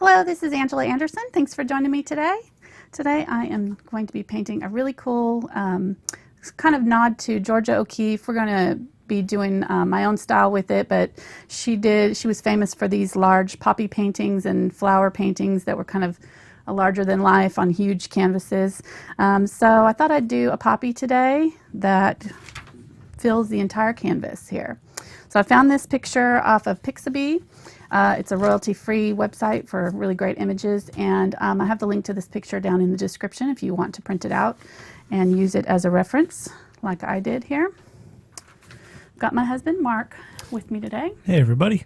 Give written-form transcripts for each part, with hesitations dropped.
Hello, this is Angela Anderson. Thanks for joining me today. Today I am going to be painting a really cool kind of nod to Georgia O'Keeffe. We're going to be doing my own style with it, but she was famous for these large poppy paintings and flower paintings that were kind of larger than life on huge canvases. So I thought I'd do a poppy today that fills the entire canvas here. So I found this picture off of Pixabay. It's a royalty-free website for really great images, and I have the link to this picture down in the description if you want to print it out and use it as a reference like I did here. I've got my husband Mark with me today. Hey everybody.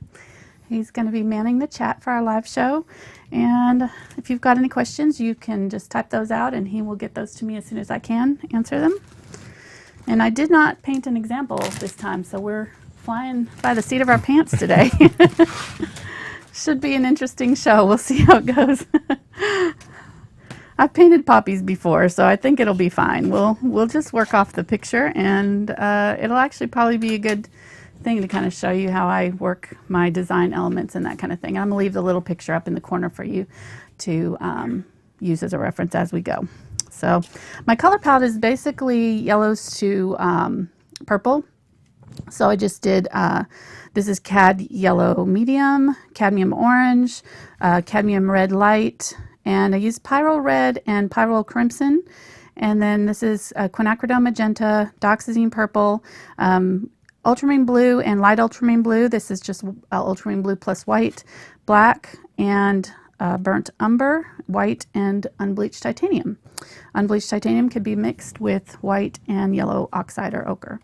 He's going to be manning the chat for our live show, and if you've got any questions you can just type those out and he will get those to me as soon as I can answer them. And I did not paint an example this time, so we're flying by the seat of our pants today. Should be an interesting show. We'll see how it goes. I've painted poppies before, so I think it'll be fine. We'll just work off the picture, and it'll actually probably be a good thing to kind of show you how I work my design elements and that kind of thing. And I'm going to leave the little picture up in the corner for you to use as a reference as we go. So my color palette is basically yellows to purple. So I just did, this is Cad Yellow Medium, Cadmium Orange, Cadmium Red Light, and I used Pyrrole Red and Pyrrole Crimson. And then this is Quinacridone Magenta, Dioxazine Purple, Ultramarine Blue and Light Ultramarine Blue. This is just Ultramarine Blue plus white, black, and burnt umber, white, and unbleached titanium. Unbleached titanium could be mixed with white and yellow oxide or ochre.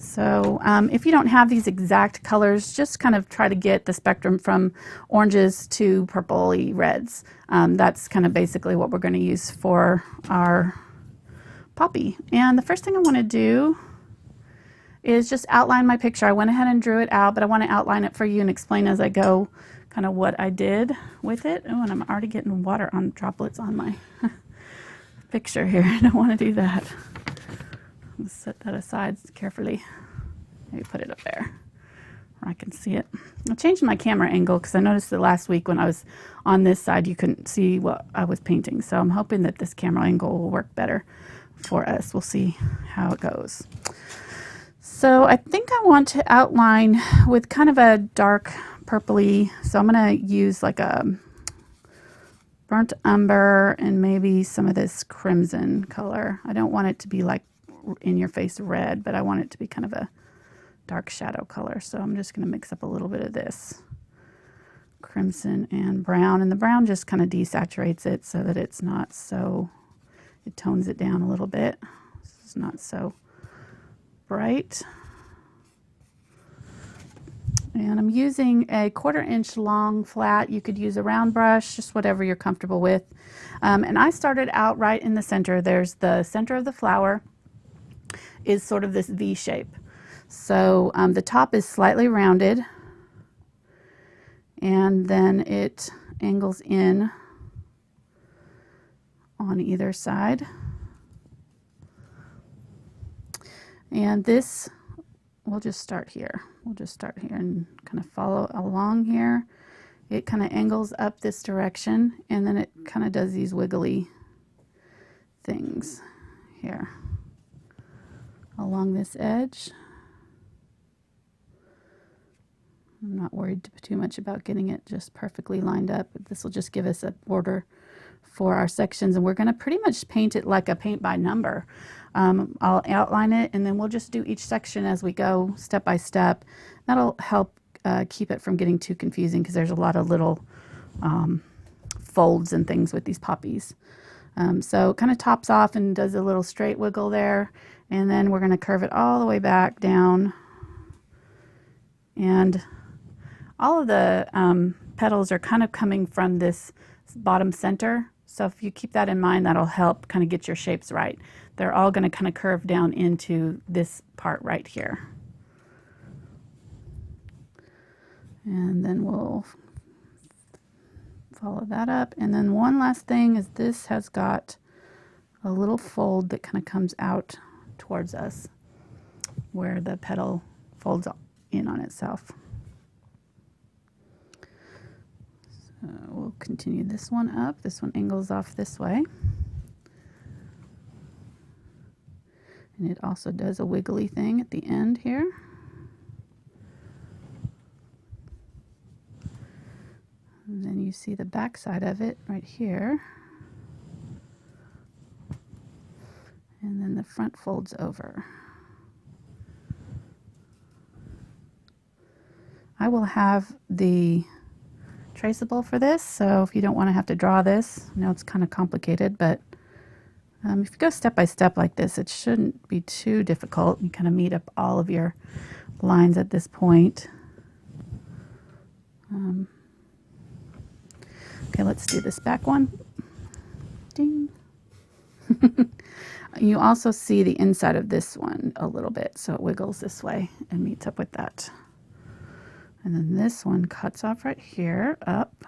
So if you don't have these exact colors, just kind of try to get the spectrum from oranges to purpley reds. That's kind of basically what we're going to use for our poppy. And the first thing I want to do is just outline my picture. I went ahead and drew it out, but I want to outline it for you and explain as I go kind of what I did with it. Oh, and I'm already getting water on droplets on my picture here. I don't want to do that. Let's set that aside carefully. Maybe put it up there where I can see it. I changed my camera angle because I noticed that last week when I was on this side you couldn't see what I was painting. So I'm hoping that this camera angle will work better for us. We'll see how it goes. So I think I want to outline with kind of a dark purpley. So I'm going to use like a burnt umber and maybe some of this crimson color. I don't want it to be like in your face red, but I want it to be kind of a dark shadow color. So I'm just going to mix up a little bit of this crimson and brown, and the brown just kind of desaturates it so that it's not so, it tones it down a little bit. It's not so bright. And I'm using a 1/4 inch long flat. You could use a round brush, just whatever you're comfortable with. And I started out right in the center. There's the center of the flower is sort of this V shape. So the top is slightly rounded, and then it angles in on either side. And this, we'll just start here. We'll just start here and kind of follow along here. It kind of angles up this direction, and then it kind of does these wiggly things here along this edge. I'm not worried too much about getting it just perfectly lined up. This will just give us a border for our sections, and we're going to pretty much paint it like a paint by number. I'll outline it, and then we'll just do each section as we go, step by step. That'll help keep it from getting too confusing because there's a lot of little folds and things with these poppies. So it kind of tops off and does a little straight wiggle there, and then we're going to curve it all the way back down. And all of the petals are kind of coming from this bottom center. So if you keep that in mind, that'll help kind of get your shapes right. They're all going to kind of curve down into this part right here. And then we'll follow that up. And then one last thing is this has got a little fold that kind of comes out towards us where the petal folds in on itself. We'll continue this one up. This one angles off this way. And it also does a wiggly thing at the end here. And then you see the back side of it right here. And then the front folds over. I will have the traceable for this, so if you don't want to have to draw this, I know it's kind of complicated, but if you go step by step like this, it shouldn't be too difficult. You kind of meet up all of your lines at this point. Okay, let's do this back one. Ding. You also see the inside of this one a little bit, so it wiggles this way and meets up with that. And then this one cuts off right here, up,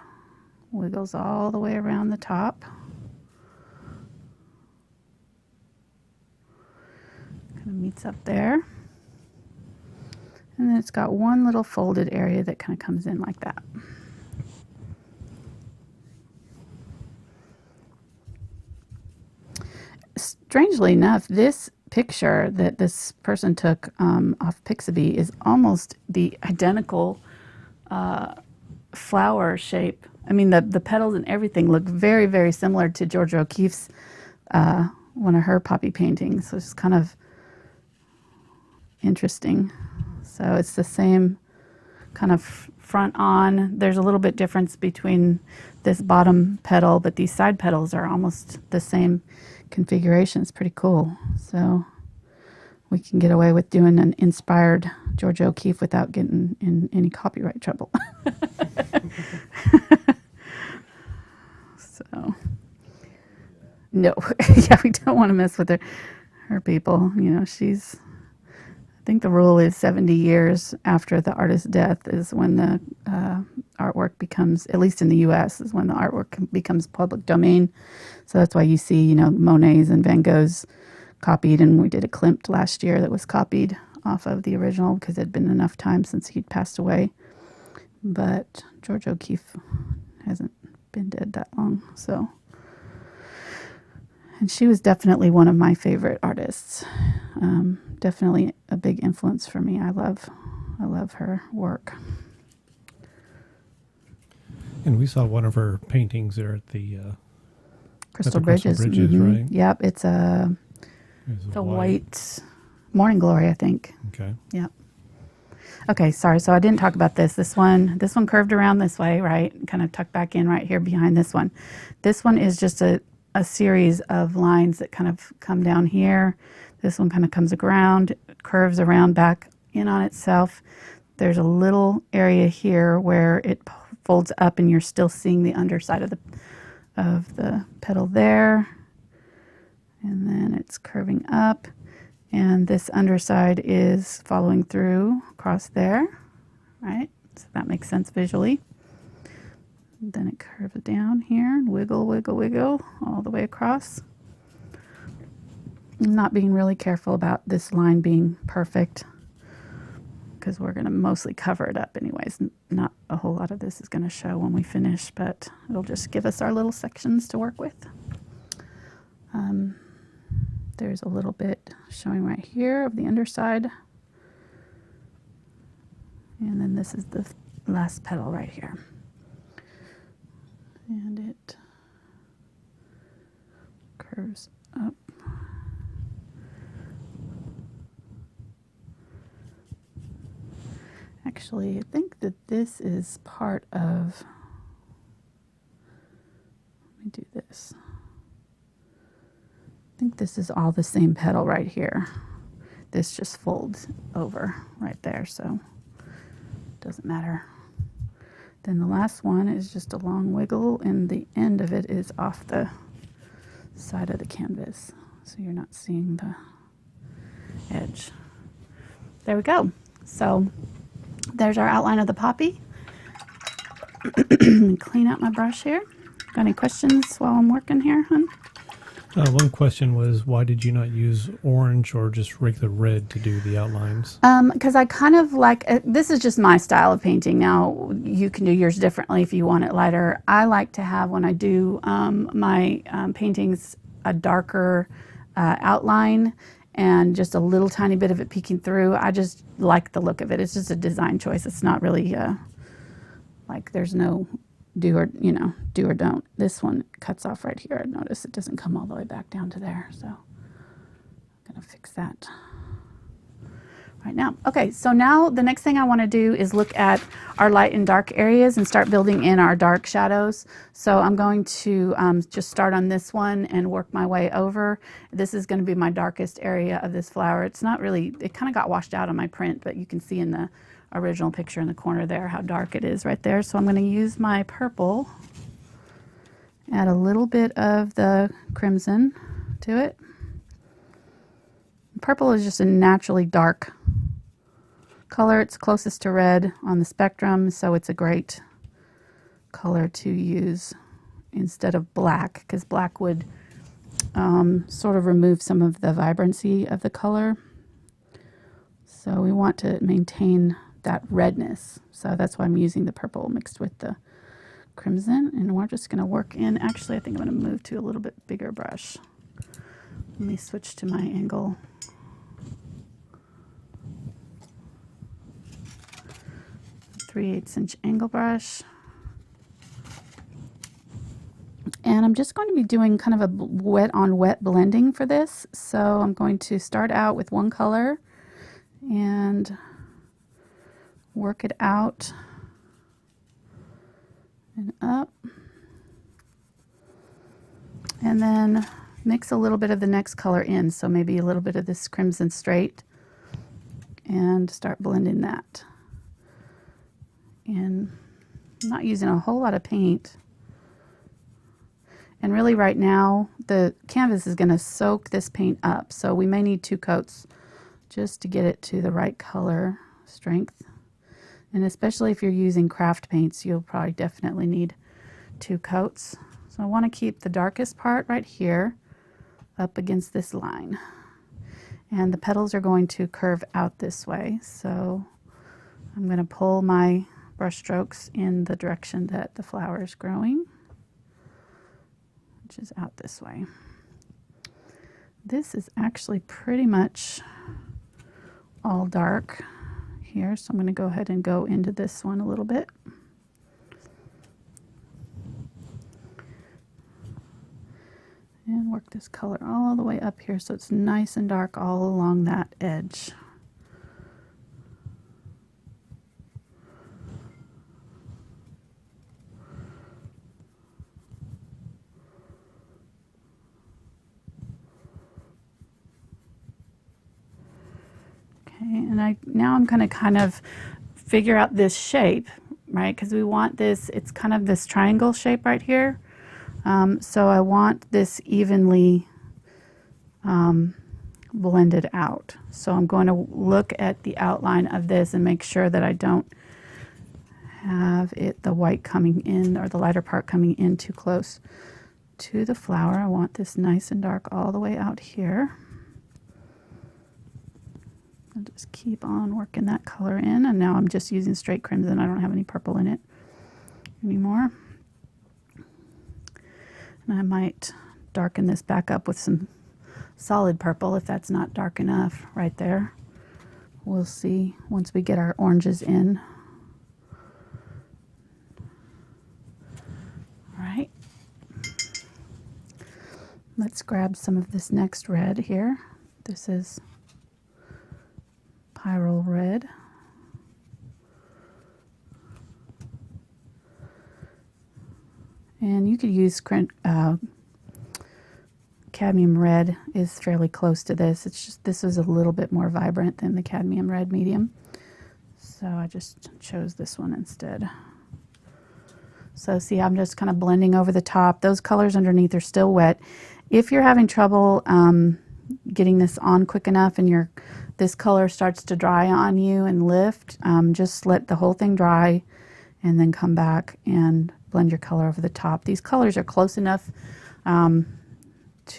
wiggles all the way around the top. Kind of meets up there. And then it's got one little folded area that kind of comes in like that. Strangely enough, this picture that this person took off Pixabay is almost the identical flower shape. I mean, the petals and everything look very, very similar to Georgia O'Keeffe's, one of her poppy paintings. So it's kind of interesting. So it's the same kind of front on. There's a little bit difference between this bottom petal, but these side petals are almost the same configuration. It's pretty cool. So we can get away with doing an inspired Georgia O'Keeffe without getting in any copyright trouble. So, no, yeah, we don't want to mess with her people. You know, I think the rule is 70 years after the artist's death is when the artwork becomes, at least in the U.S., is when the artwork becomes public domain. So that's why you see, you know, Monet's and Van Gogh's copied, and we did a Klimt last year that was copied off of the original because it had been enough time since he'd passed away. But George O'Keeffe hasn't been dead that long, so. And she was definitely one of my favorite artists. Definitely a big influence for me. I love her work. And we saw one of her paintings there at the Crystal Bridges, mm-hmm. Right? Yep, it's a white Morning Glory, I think. Okay. Yep. Okay, sorry. So I didn't talk about this. This one curved around this way, right? Kind of tucked back in right here behind this one. This one is just a series of lines that kind of come down here. This one kind of comes around, curves around back in on itself. There's a little area here where it folds up and you're still seeing the underside of the petal there. And then it's curving up. And this underside is following through across there, right? So that makes sense visually. And then it curves down here and wiggle, wiggle, wiggle all the way across. I'm not being really careful about this line being perfect because we're going to mostly cover it up anyways. Not a whole lot of this is going to show when we finish, but it'll just give us our little sections to work with. There's a little bit showing right here of the underside. And then this is the last petal right here. And it curves up. Actually, I think that this is part of, let me do this. I think this is all the same petal right here. This just folds over right there, so it doesn't matter. Then the last one is just a long wiggle, and the end of it is off the side of the canvas, so you're not seeing the edge. There we go. So there's our outline of the poppy. Clean out my brush here. Got any questions while I'm working here, hon? One question was, why did you not use orange or just regular red to do the outlines? Because I kind of like, this is just my style of painting. Now, you can do yours differently if you want it lighter. I like to have, when I do my paintings, a darker outline and just a little tiny bit of it peeking through. I just like the look of it. It's just a design choice. It's not really like there's no do or don't. This one cuts off right here. I notice it doesn't come all the way back down to there. So I'm going to fix that right now. Okay, so now the next thing I want to do is look at our light and dark areas and start building in our dark shadows. So I'm going to just start on this one and work my way over. This is going to be my darkest area of this flower. It's not really, it kind of got washed out on my print, but you can see in the original picture in the corner there how dark it is right there. So I'm going to use my purple, add a little bit of the crimson to it. Purple is just a naturally dark color. It's closest to red on the spectrum, so it's a great color to use instead of black, because black would sort of remove some of the vibrancy of the color. So we want to maintain that redness. So that's why I'm using the purple mixed with the crimson. And we're just going to work in, actually I think I'm going to move to a little bit bigger brush. Let me switch to my angle. 3/8 inch angle brush. And I'm just going to be doing kind of a wet on wet blending for this. So I'm going to start out with one color and work it out and up. And then mix a little bit of the next color in. So maybe a little bit of this crimson straight and start blending that. And I'm not using a whole lot of paint. And really right now, the canvas is going to soak this paint up. So we may need 2 coats just to get it to the right color strength. And especially if you're using craft paints, you'll probably definitely need 2 coats. So I want to keep the darkest part right here up against this line. And the petals are going to curve out this way. So I'm going to pull my brush strokes in the direction that the flower is growing, which is out this way. This is actually pretty much all dark here, so I'm going to go ahead and go into this one a little bit. And work this color all the way up here so it's nice and dark all along that edge. And now I'm going to kind of figure out this shape, right? Because we want this, it's kind of this triangle shape right here. So I want this evenly blended out. So I'm going to look at the outline of this and make sure that I don't have the white coming in, or the lighter part coming in too close to the flower. I want this nice and dark all the way out here. I'll just keep on working that color in, and now I'm just using straight crimson. I don't have any purple in it anymore. And I might darken this back up with some solid purple if that's not dark enough right there. We'll see once we get our oranges in. All right. Let's grab some of this next red here. This is Pyrrole Red. And you could use Cadmium Red is fairly close to this. It's just this is a little bit more vibrant than the Cadmium Red medium. So I just chose this one instead. So see, I'm just kind of blending over the top. Those colors underneath are still wet. If you're having trouble getting this on quick enough and this color starts to dry on you and lift, just let the whole thing dry and then come back and blend your color over the top. These colors are close enough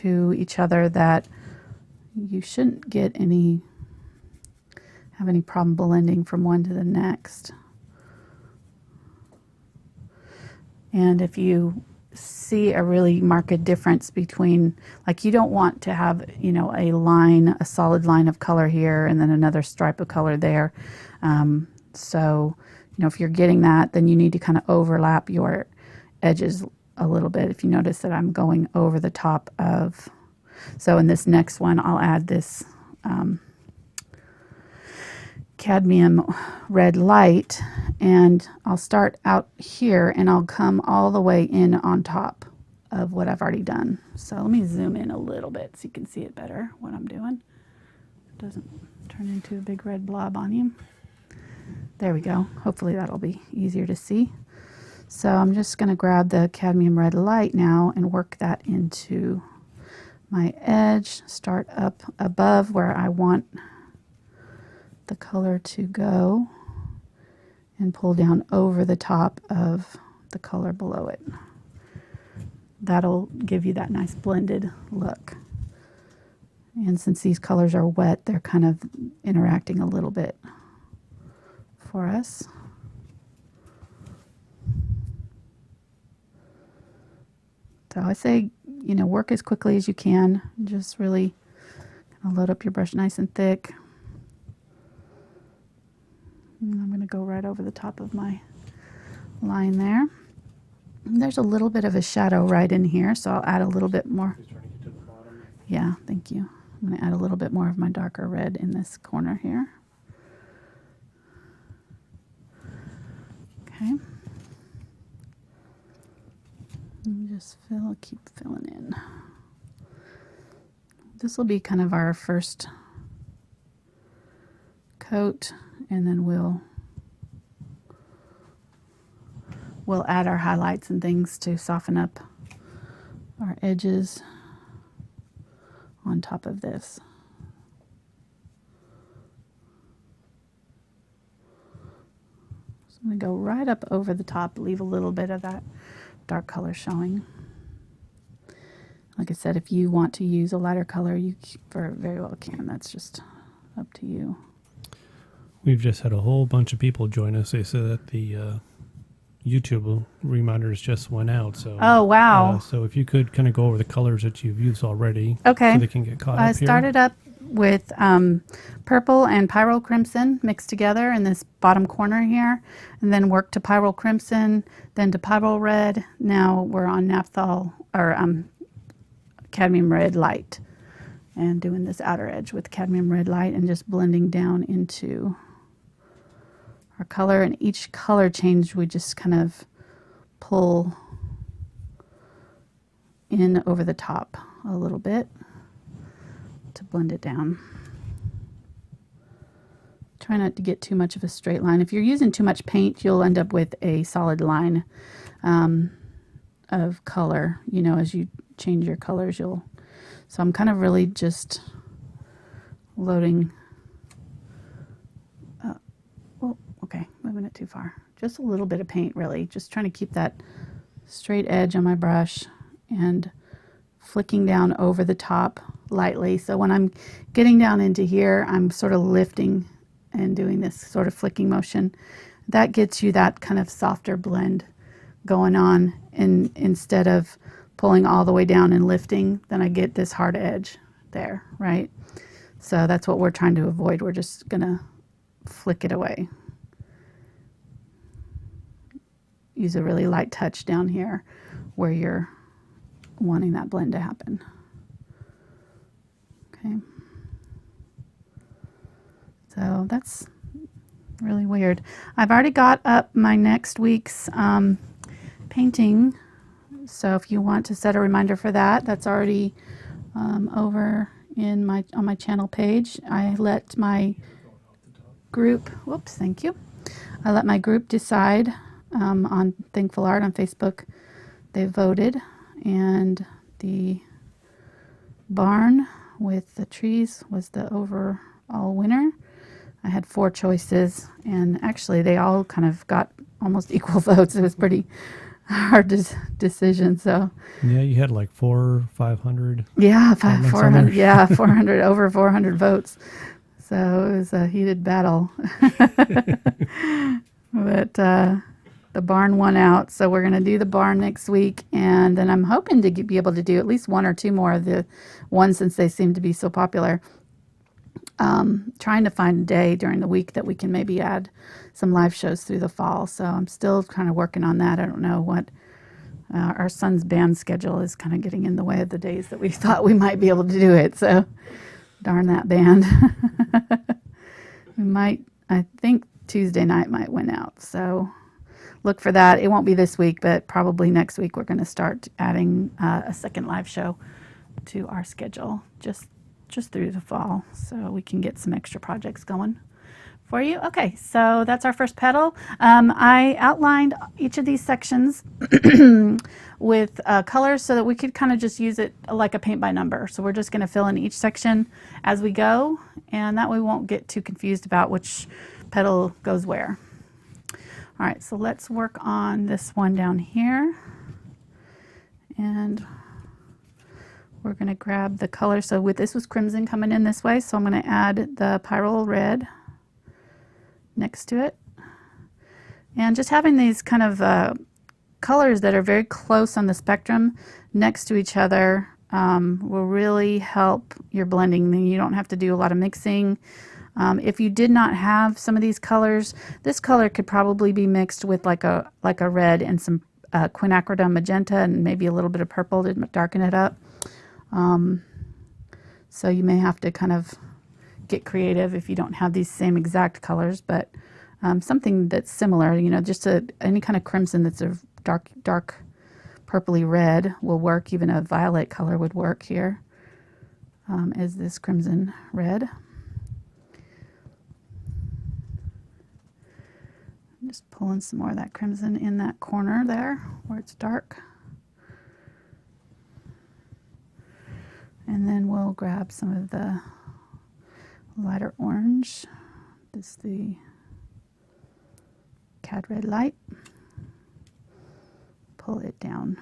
to each other that you shouldn't get have any problem blending from one to the next. And if you see a really marked difference between, like, you don't want to have, you know, a solid line of color here and then another stripe of color there. So, you know, if you're getting that, then you need to kind of overlap your edges a little bit. If you notice that I'm going over the top of, so in this next one, I'll add this Cadmium Red Light, and I'll start out here and I'll come all the way in on top of what I've already done. So let me zoom in a little bit so you can see it better, what I'm doing. It doesn't turn into a big red blob on you. There we go. Hopefully that'll be easier to see. So I'm just going to grab the Cadmium Red Light now and work that into my edge. Start up above where I want the color to go and pull down over the top of the color below it. That'll give you that nice blended look. And since these colors are wet, they're kind of interacting a little bit for us. So I say, you know, work as quickly as you can. Just really kind of load up your brush nice and thick. And I'm going to go right over the top of my line there. And there's a little bit of a shadow right in here, so I'll add a little bit more. Yeah, thank you. I'm going to add a little bit more of my darker red in this corner here. Okay. And just keep filling in. This will be kind of our first coat, and then we'll add our highlights and things to soften up our edges on top of this. So I'm going to go right up over the top, leave a little bit of that dark color showing. Like I said, if you want to use a lighter color, you very well can. That's just up to you. We've just had a whole bunch of people join us. They said that the YouTube reminders just went out. So oh, wow. So if you could kind of go over the colors that you've used already. Okay. So they can get caught up here. I started up with purple and Pyrrole crimson mixed together in this bottom corner here, and then worked to Pyrrole crimson, then to Pyrrole red. Now we're on Naphthol, or Cadmium Red Light, and doing this outer edge with Cadmium Red Light and just blending down into our color. And each color change we just kind of pull in over the top a little bit to blend it down. Try not to get too much of a straight line. If you're using too much paint, you'll end up with a solid line of color. You know, as you change your colors, so I'm kind of really just loading. Oh, okay, moving it too far. Just a little bit of paint, really. Just trying to keep that straight edge on my brush and flicking down over the top lightly. So when I'm getting down into here, I'm sort of lifting and doing this sort of flicking motion. That gets you that kind of softer blend going on, and instead of pulling all the way down and lifting, then I get this hard edge there, right? So that's what we're trying to avoid. We're just gonna flick it away. Use a really light touch down here where you're wanting that blend to happen. Okay. So that's really weird. I've already got up my next week's painting. So if you want to set a reminder for that, that's already over on my channel page. I let my group, whoops, thank you. I let my group decide on Thankful Art on Facebook. They voted, and the barn with the trees was the overall winner. I had 4 choices, and actually they all kind of got almost equal votes. It was pretty hard decision. So Yeah, you had like 500. yeah, Comments on 400. there. Yeah, 400 over 400 votes. So it was a heated battle. But the barn won out. So we're going to do the barn next week. And then I'm hoping to be able to do at least one or two more of the ones since they seem to be so popular. Trying to find a day during the week that we can maybe add some live shows through the fall. So I'm still kind of working on that. I don't know what our son's band schedule is kind of getting in the way of the days that we thought we might be able to do it. So darn that band. We might, I think Tuesday night might win out. So look for that. It won't be this week, but probably next week we're going to start adding a second live show to our schedule just through the fall so we can get some extra projects going for you. Okay, so that's our first petal. I outlined each of these sections with colors so that we could kind of just use it like a paint by number. So we're just going to fill in each section as we go, and that way we won't get too confused about which petal goes where. All right, so let's work on this one down here. And we're going to grab the color. So with this was crimson coming in this way, so I'm going to add the Pyrrole Red next to it. And just having these kind of colors that are very close on the spectrum next to each other will really help your blending. Then you don't have to do a lot of mixing. If you did not have some of these colors, this color could probably be mixed with like a red and some Quinacridone Magenta and maybe a little bit of purple to darken it up. So you may have to kind of get creative if you don't have these same exact colors, but something that's similar, you know, just any kind of crimson that's a dark purpley red will work. Even a violet color would work here, as this crimson red. I'm just pulling some more of that crimson in that corner there where it's dark. And then we'll grab some of the lighter orange. This is the Cad Red Light. Pull it down.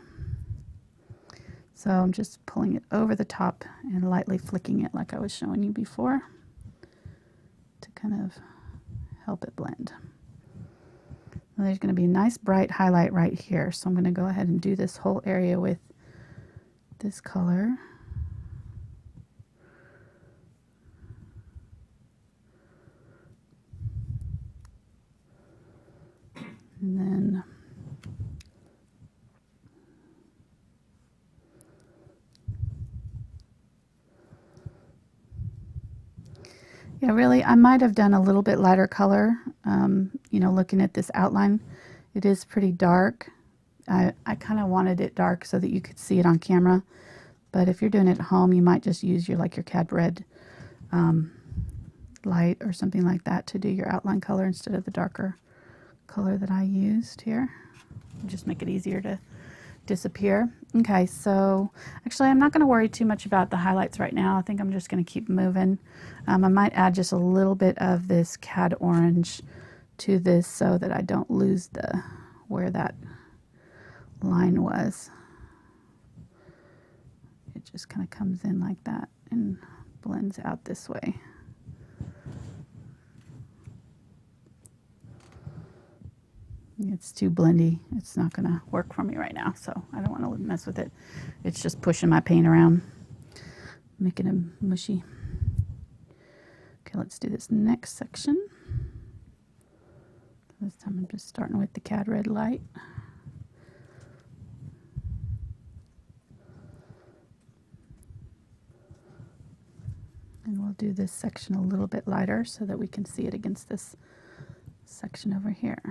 So I'm just pulling it over the top and lightly flicking it like I was showing you before to kind of help it blend. Now there's going to be a nice bright highlight right here. So I'm going to go ahead and do this whole area with this color. And then yeah, really, I might have done a little bit lighter color. You know, looking at this outline, it is pretty dark. I kind of wanted it dark so that you could see it on camera. But if you're doing it at home, you might just use your Cad Red light or something like that to do your outline color instead of the darker color that I used here. Just make it easier to disappear. Okay, so actually I'm not going to worry too much about the highlights right now. I think I'm just going to keep moving. I might add just a little bit of this Cad Orange to this so that I don't lose where that line was. It just kind of comes in like that and blends out this way. It's too blendy. It's not going to work for me right now, so I don't want to mess with it. It's just pushing my paint around, making it mushy. Okay, let's do this next section. This time I'm just starting with the Cad Red Light. And we'll do this section a little bit lighter so that we can see it against this section over here.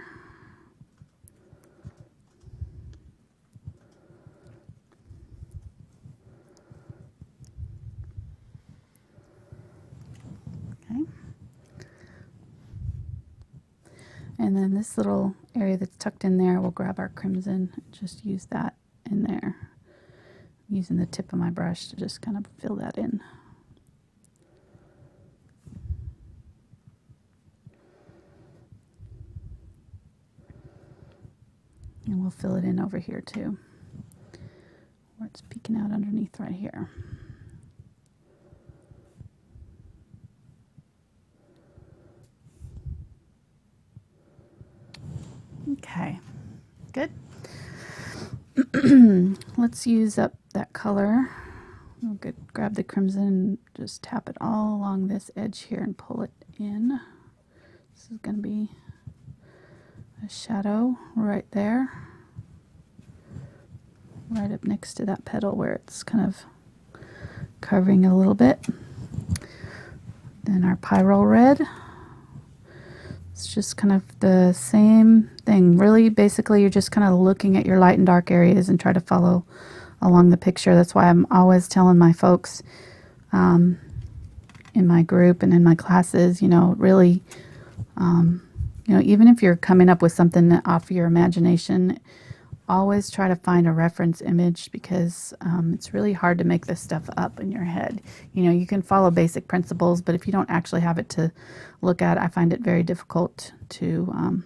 And then this little area that's tucked in there, we'll grab our crimson and just use that in there. I'm using the tip of my brush to just kind of fill that in. And we'll fill it in over here too, where it's peeking out underneath right here. Okay, good. Let's use up that color. We'll grab the crimson, just tap it all along this edge here and pull it in. This is going to be a shadow right there, right up next to that petal where it's kind of covering a little bit. Then our Pyrrole Red. It's just kind of the same thing. Really, basically, you're just kind of looking at your light and dark areas and try to follow along the picture. That's why I'm always telling my folks in my group and in my classes, really, even if you're coming up with something off your imagination, always try to find a reference image, because it's really hard to make this stuff up in your head. You can follow basic principles, but if you don't actually have it to look at, I find it very difficult to,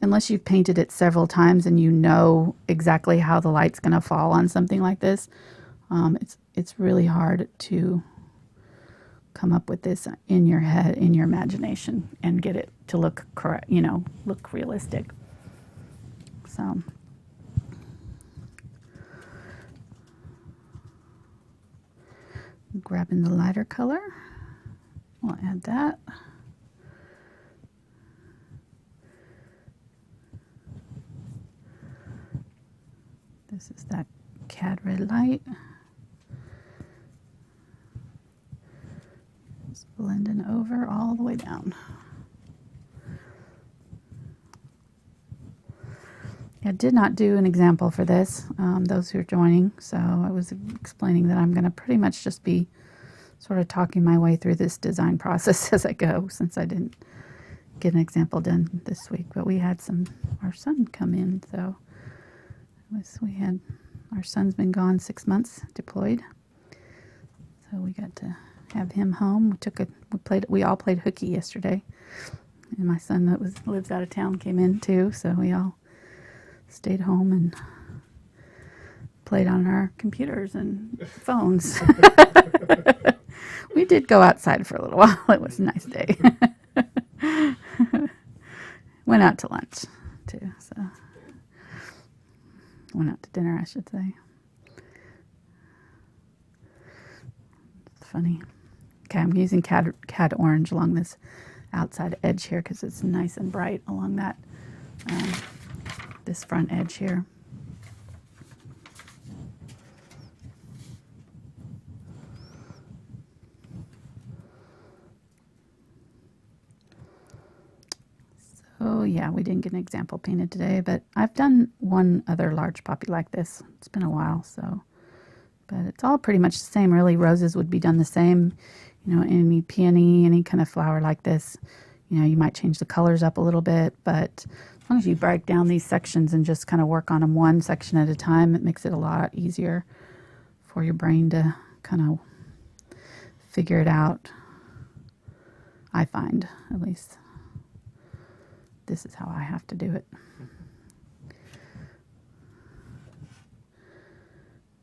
unless you've painted it several times and you know exactly how the light's going to fall on something like this, it's really hard to come up with this in your head, in your imagination, and get it to look correct, look realistic. So grabbing the lighter color, we'll add that. This is that Cad Red Light. Just blending over all the way down. I did not do an example for this, those who are joining, so I was explaining that I'm going to pretty much just be sort of talking my way through this design process as I go, since I didn't get an example done this week. But we had our son come in, so our son's been gone 6 months, deployed, so we got to have him home. We all played hooky yesterday, and my son that lives out of town came in too, so we all stayed home and played on our computers and phones. We did go outside for a little while. It was a nice day. Went out to lunch too, so went out to dinner, I should say. It's funny. Okay, I'm using Cad Orange along this outside edge here because it's nice and bright along that this front edge here. So yeah, we didn't get an example painted today, but I've done one other large poppy like this. It's been a while, but it's all pretty much the same. Really, roses would be done the same. Any peony, any kind of flower like this, you might change the colors up a little bit, but as long as you break down these sections and just kind of work on them one section at a time, it makes it a lot easier for your brain to kind of figure it out. I find, at least, this is how I have to do it.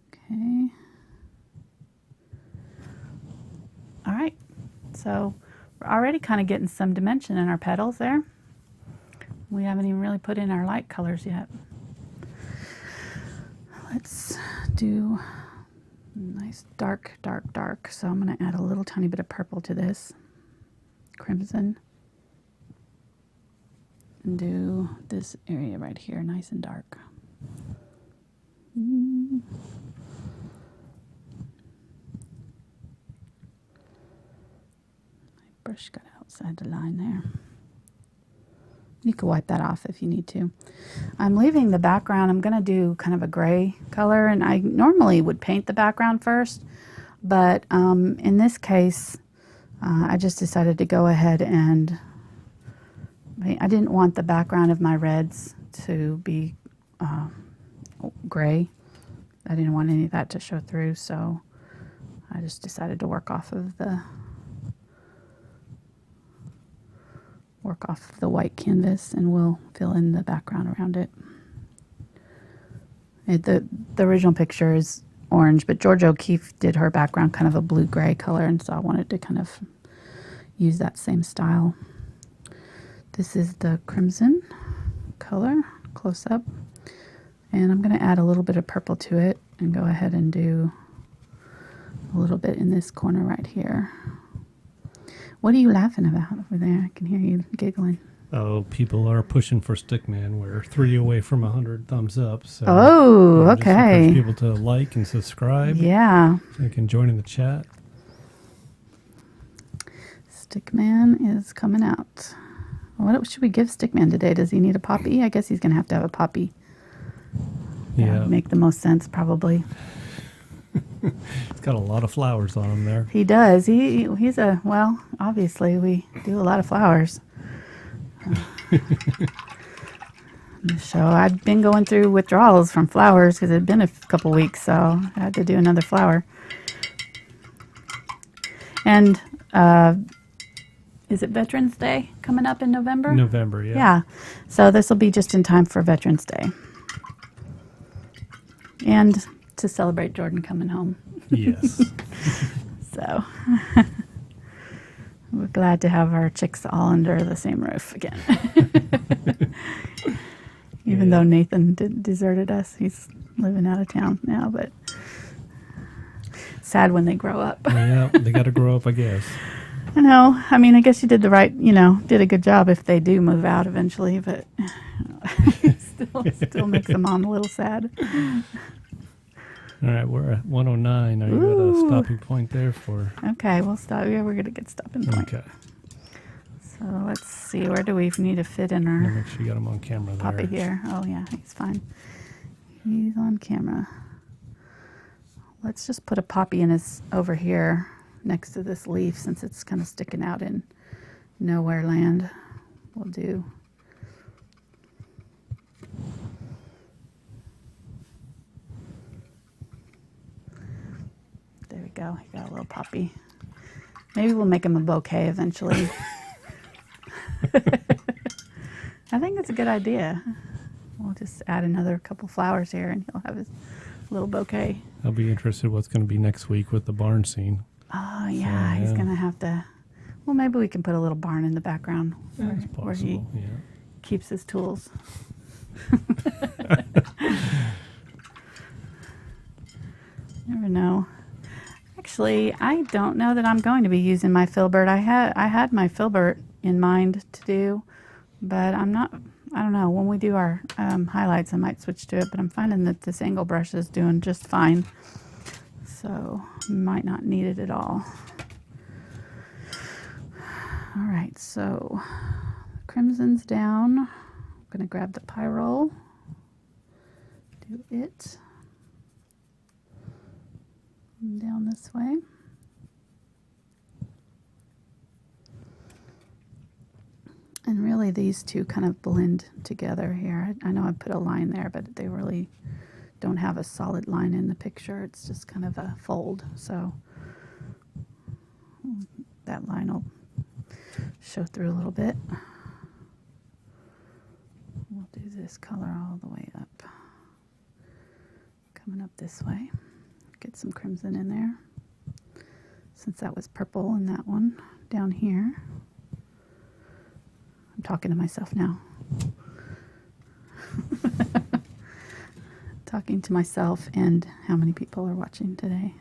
Okay. All right. So we're already kind of getting some dimension in our petals there. We haven't even really put in our light colors yet. Let's do nice dark, dark, dark. So I'm going to add a little tiny bit of purple to this. Crimson. And do this area right here, nice and dark. My brush got outside the line there. You can wipe that off if you need to. I'm leaving the background. I'm going to do kind of a gray color, and I normally would paint the background first, but in this case, I just decided to go ahead and I didn't want the background of my reds to be gray. I didn't want any of that to show through, so I just decided to work off of work off the white canvas and we'll fill in the background around it. The original picture is orange, but Georgia O'Keeffe did her background kind of a blue-gray color, and so I wanted to kind of use that same style. This is the crimson color, close up, and I'm going to add a little bit of purple to it and go ahead and do a little bit in this corner right here. What are you laughing about over there? I can hear you giggling. Oh, people are pushing for Stickman. We're 3 away from 100 thumbs up. So Oh, just okay. encourage people to like and subscribe. Yeah. So they can join in the chat. Stickman is coming out. What should we give Stickman today? Does he need a poppy? I guess he's going to have a poppy. That would make the most sense, probably. It's got a lot of flowers on him there. He does. He's well, obviously we do a lot of flowers. So I've been going through withdrawals from flowers because it had been a couple weeks, so I had to do another flower. And is it Veterans Day coming up in November? November, yeah. Yeah. So this will be just in time for Veterans Day. And to celebrate Jordan coming home. Yes. So we're glad to have our chicks all under the same roof again. Even though Nathan deserted us, he's living out of town now, but sad when they grow up. Yeah, they got to grow up, I guess. I know. I mean, I guess you did did a good job if they do move out eventually, but still makes the mom a little sad. All right, we're at 109. Are you at a stopping point there for? Okay, we'll stop. Yeah, we're going to get stopping point. Okay. So let's see. Where do we need to fit in our Make sure you got him on camera there. poppy here? Oh, yeah, he's fine. He's on camera. Let's just put a poppy in his over here next to this leaf since it's kind of sticking out in nowhere land. We'll do. There we go. He got a little poppy. Maybe we'll make him a bouquet eventually. I think that's a good idea. We'll just add another couple flowers here and he'll have his little bouquet. I'll be interested what's going to be next week with the barn scene. Oh, yeah. He's going to have to. Well, maybe we can put a little barn in the background where he keeps his tools. Never know. Actually, I don't know that I'm going to be using my filbert. I had my filbert in mind to do, but I'm not. I don't know. When we do our highlights, I might switch to it, but I'm finding that this angle brush is doing just fine, so might not need it at all. All right, so crimson's down. I'm gonna grab the Pyrrole. Do it. Down this way. And really these two kind of blend together here. I know I put a line there, but they really don't have a solid line in the picture. It's just kind of a fold. So that line will show through a little bit. We'll do this color all the way up. Coming up this way. Get some crimson in there, since that was purple in that one down here. I'm talking to myself now. Talking to myself and how many people are watching today.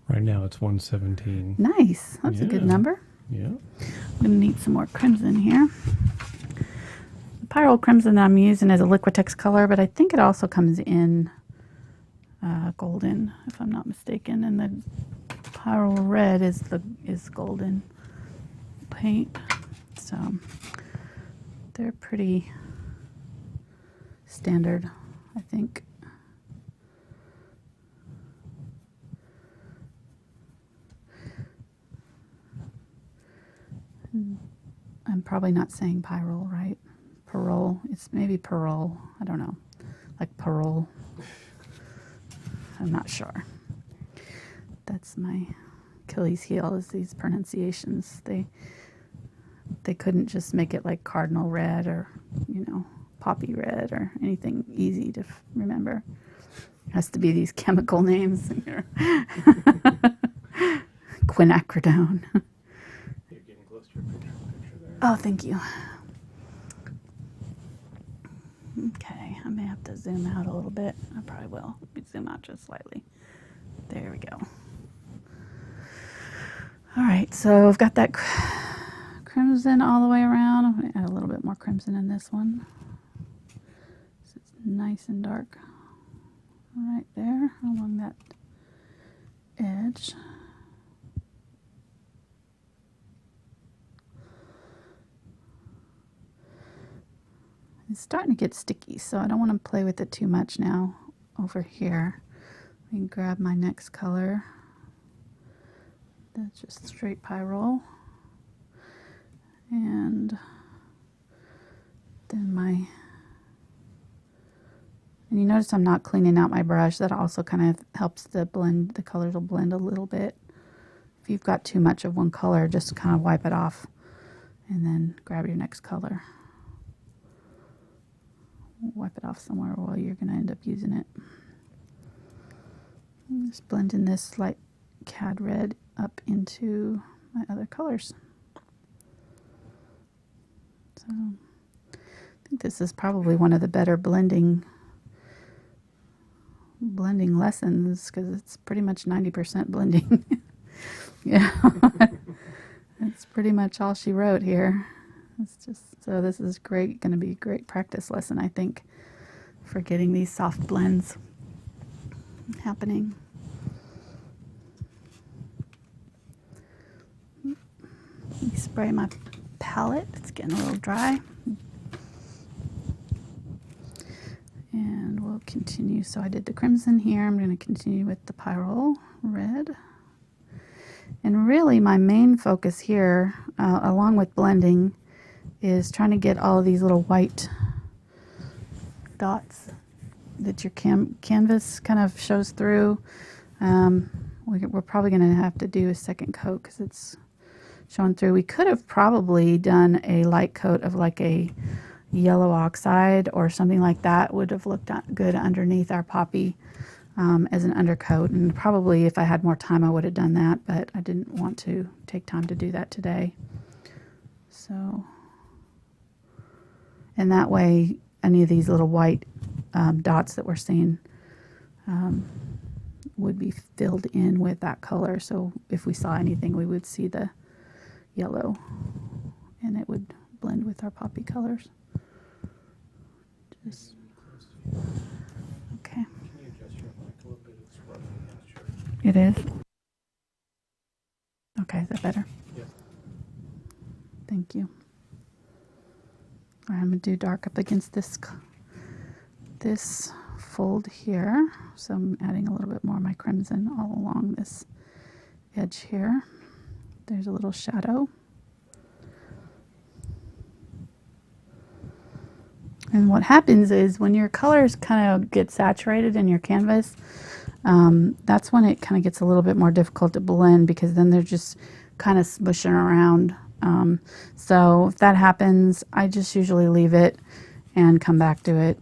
Right now it's 117. Nice. That's a good number. Yeah. I'm going to need some more crimson here. The Pyrrole crimson that I'm using is a Liquitex color, but I think it also comes in golden, if I'm not mistaken, and the Pyrrole Red is golden paint, so they're pretty standard, I think. I'm probably not saying Pyrrole right. Pyrrole. It's maybe Pyrrole. I don't know, like Pyrrole. I'm not sure. That's my Achilles heel, is these pronunciations. they couldn't just make it like cardinal red or, poppy red or anything easy to remember. It has to be these chemical names. Quinacridone. You're getting close to your picture there. Oh, thank you. Okay, I may have to zoom out a little bit. I probably will. Let me zoom out just slightly. There we go. All right, so I've got that crimson all the way around. I'm going to add a little bit more crimson in this one. So it's nice and dark right there along that edge. It's starting to get sticky, so I don't want to play with it too much now over here. I can grab my next color. That's just straight Pyrrole. And then and you notice I'm not cleaning out my brush. That also kind of helps the colors will blend a little bit. If you've got too much of one color, just kind of wipe it off and then grab your next color. Wipe it off somewhere while you're going to end up using it. Just blending this light Cad Red up into my other colors. So I think this is probably one of the better blending lessons because it's pretty much 90% blending. Yeah. That's pretty much all she wrote here. It's just, so this is great, going to be a great practice lesson, I think, for getting these soft blends happening. Let me spray my palette. It's getting a little dry. And we'll continue. So I did the crimson here. I'm going to continue with the Pyrrole Red. And really my main focus here, along with blending, is trying to get all of these little white dots that your canvas kind of shows through. We're probably going to have to do a second coat because it's showing through. We could have probably done a light coat of like a yellow oxide or something like that. Would have looked good underneath our poppy as an undercoat. And probably if I had more time I would have done that, but I didn't want to take time to do that today. So... and that way, any of these little white dots that we're seeing would be filled in with that color. So if we saw anything, we would see the yellow, and it would blend with our poppy colors. Just okay. Can you adjust your mic a little bit? It's rubbing against your... It is? Okay, is that better? Yeah. Thank you. All right, I'm going to do dark up against this fold here. So I'm adding a little bit more of my crimson all along this edge here. There's a little shadow. And what happens is when your colors kind of get saturated in your canvas, that's when it kind of gets a little bit more difficult to blend because then they're just kind of smushing around. So if that happens, I just usually leave it and come back to it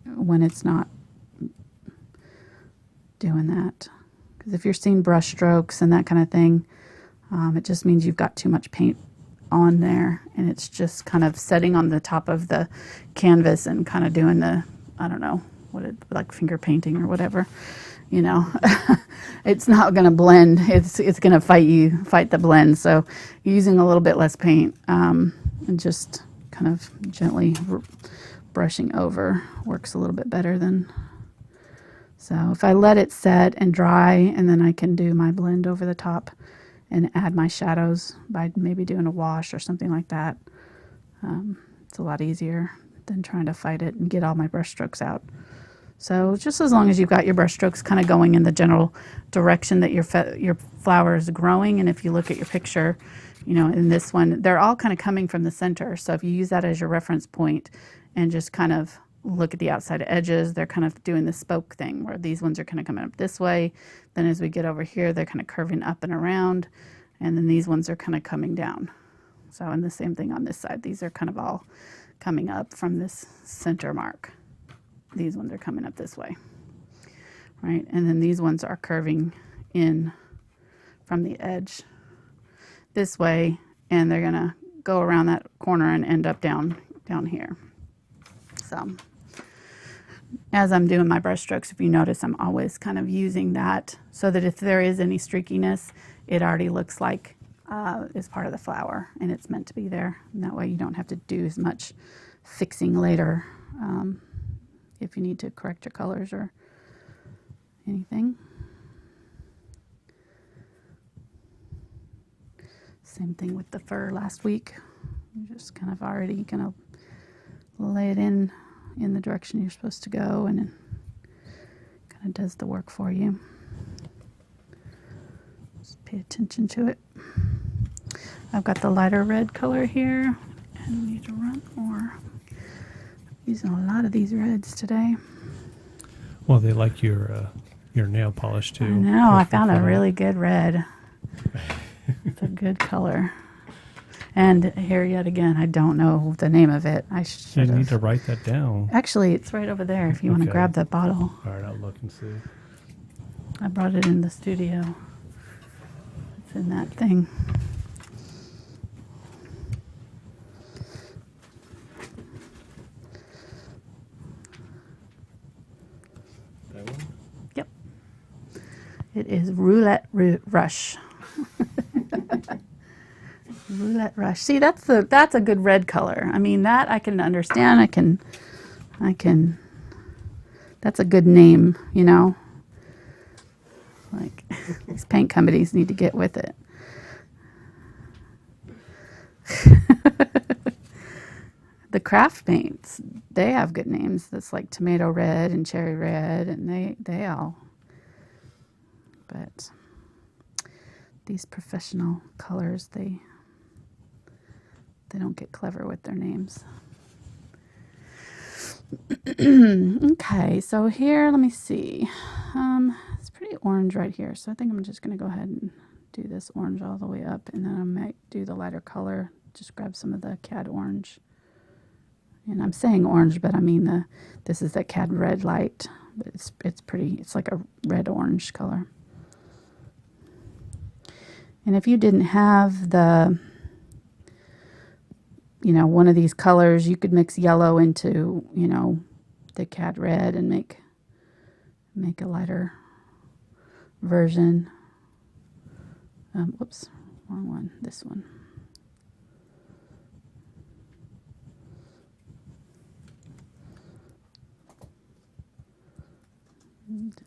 when it's not doing that. Because if you're seeing brush strokes and that kind of thing, it just means you've got too much paint on there and it's just kind of setting on the top of the canvas and kind of doing the, I don't know, like finger painting or whatever. You know, it's not going to blend. It's going to fight the blend. So using a little bit less paint and just kind of gently brushing over works a little bit better than. So if I let it set and dry and then I can do my blend over the top and add my shadows by maybe doing a wash or something like that, it's a lot easier than trying to fight it and get all my brush strokes out. So just as long as you've got your brush strokes kind of going in the general direction that your flower is growing, and if you look at your picture, you know, in this one, they're all kind of coming from the center. So if you use that as your reference point and just kind of look at the outside edges, they're kind of doing the spoke thing where these ones are kind of coming up this way. Then as we get over here, they're kind of curving up and around, and then these ones are kind of coming down So, and the same thing on this side. These are kind of all coming up from this center mark. These ones are coming up this way, right? And then these ones are curving in from the edge this way, and they're gonna go around that corner and end up down here. So as I'm doing my brush strokes, if you notice, I'm always kind of using that so that if there is any streakiness, it already looks like is part of the flower and it's meant to be there. And that way you don't have to do as much fixing later if you need to correct your colors or anything. Same thing with the fur last week. You're just kind of already gonna lay it in the direction you're supposed to go, and it kind of does the work for you. Just pay attention to it. I've got the lighter red color here, and I need to run more. I'm using a lot of these reds today. Well, they like your nail polish too. I know. I found a really good red. It's a good color. And here yet again, I don't know the name of it. I should You need to write that down. Actually, it's right over there if you want to grab that bottle. All right, I'll look and see. I brought it in the studio. It's in that thing. That one? Yep. It is Roulette Rush. Roulette Rush. See, that's a good red color. I mean, that I can understand. I can. That's a good name, you know. Like these paint companies need to get with it. The craft paints, they have good names. That's like tomato red and cherry red, and they all. But these professional colors, they don't get clever with their names. Okay, so here, let me see. It's pretty orange right here, so I think I'm just going to go ahead and do this orange all the way up, and then I might do the lighter color. Just grab some of the Cad orange. And I'm saying orange, but I mean this is the Cad Red Light. But it's pretty. It's like a red-orange color. And if you didn't have the, one of these colors, you could mix yellow into, the Cad Red and make a lighter version. Whoops, wrong one. This one.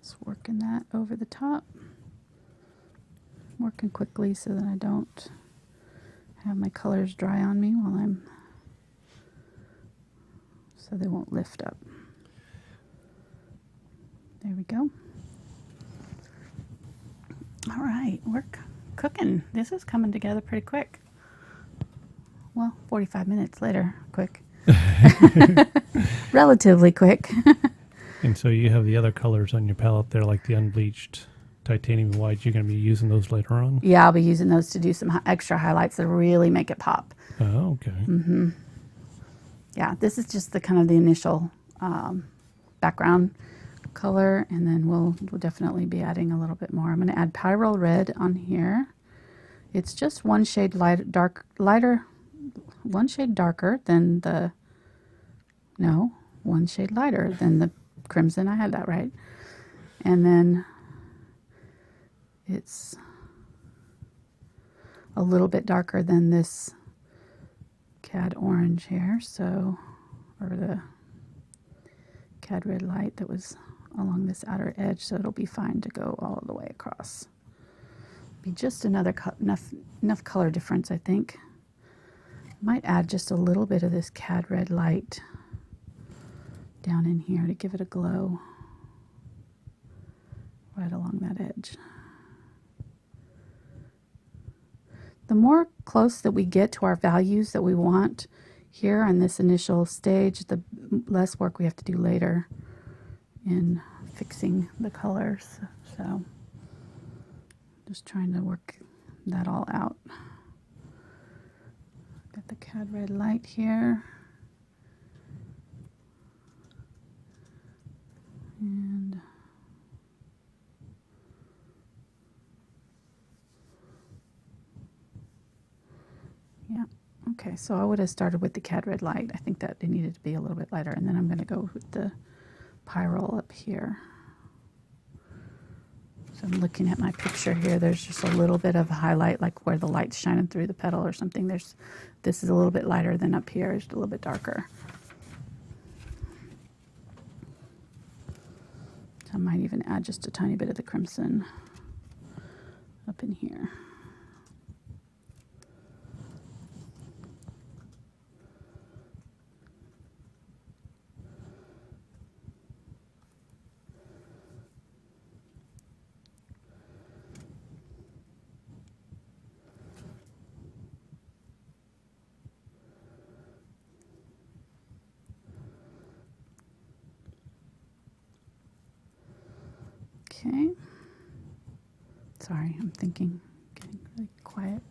Just working that over the top. Working quickly so that I don't have my colors dry on me so they won't lift up. There we go. All right, we're cooking. This is coming together pretty quick. Well, 45 minutes later, quick. Relatively quick. And so you have the other colors on your palette there, like the Unbleached Titanium White. You're going to be using those later on? Yeah, I'll be using those to do some extra highlights that really make it pop. Oh, okay. Mm-hmm. Yeah, this is just the initial background color, and then we'll definitely be adding a little bit more. I'm going to add Pyrrole Red on here. It's just one shade one shade darker than the, no, one shade lighter than the crimson. I had that right. And then it's a little bit darker than this Cad orange here, or the Cad Red Light that was along this outer edge, so it'll be fine to go all the way across. Be just another enough color difference, I think. Might add just a little bit of this Cad Red Light down in here to give it a glow right along that edge. The more close that we get to our values that we want here on this initial stage, the less work we have to do later in fixing the colors. So just trying to work that all out. Cad Red Light here. And yeah, okay, so I would have started with the Cad Red Light. I think that it needed to be a little bit lighter, and then I'm going to go with the Pyrrole up here. So I'm looking at my picture here. There's just a little bit of highlight, like where the light's shining through the petal or something. This is a little bit lighter than up here. It's a little bit darker. So I might even add just a tiny bit of the crimson up in here. Okay. Sorry, I'm thinking, getting really quiet.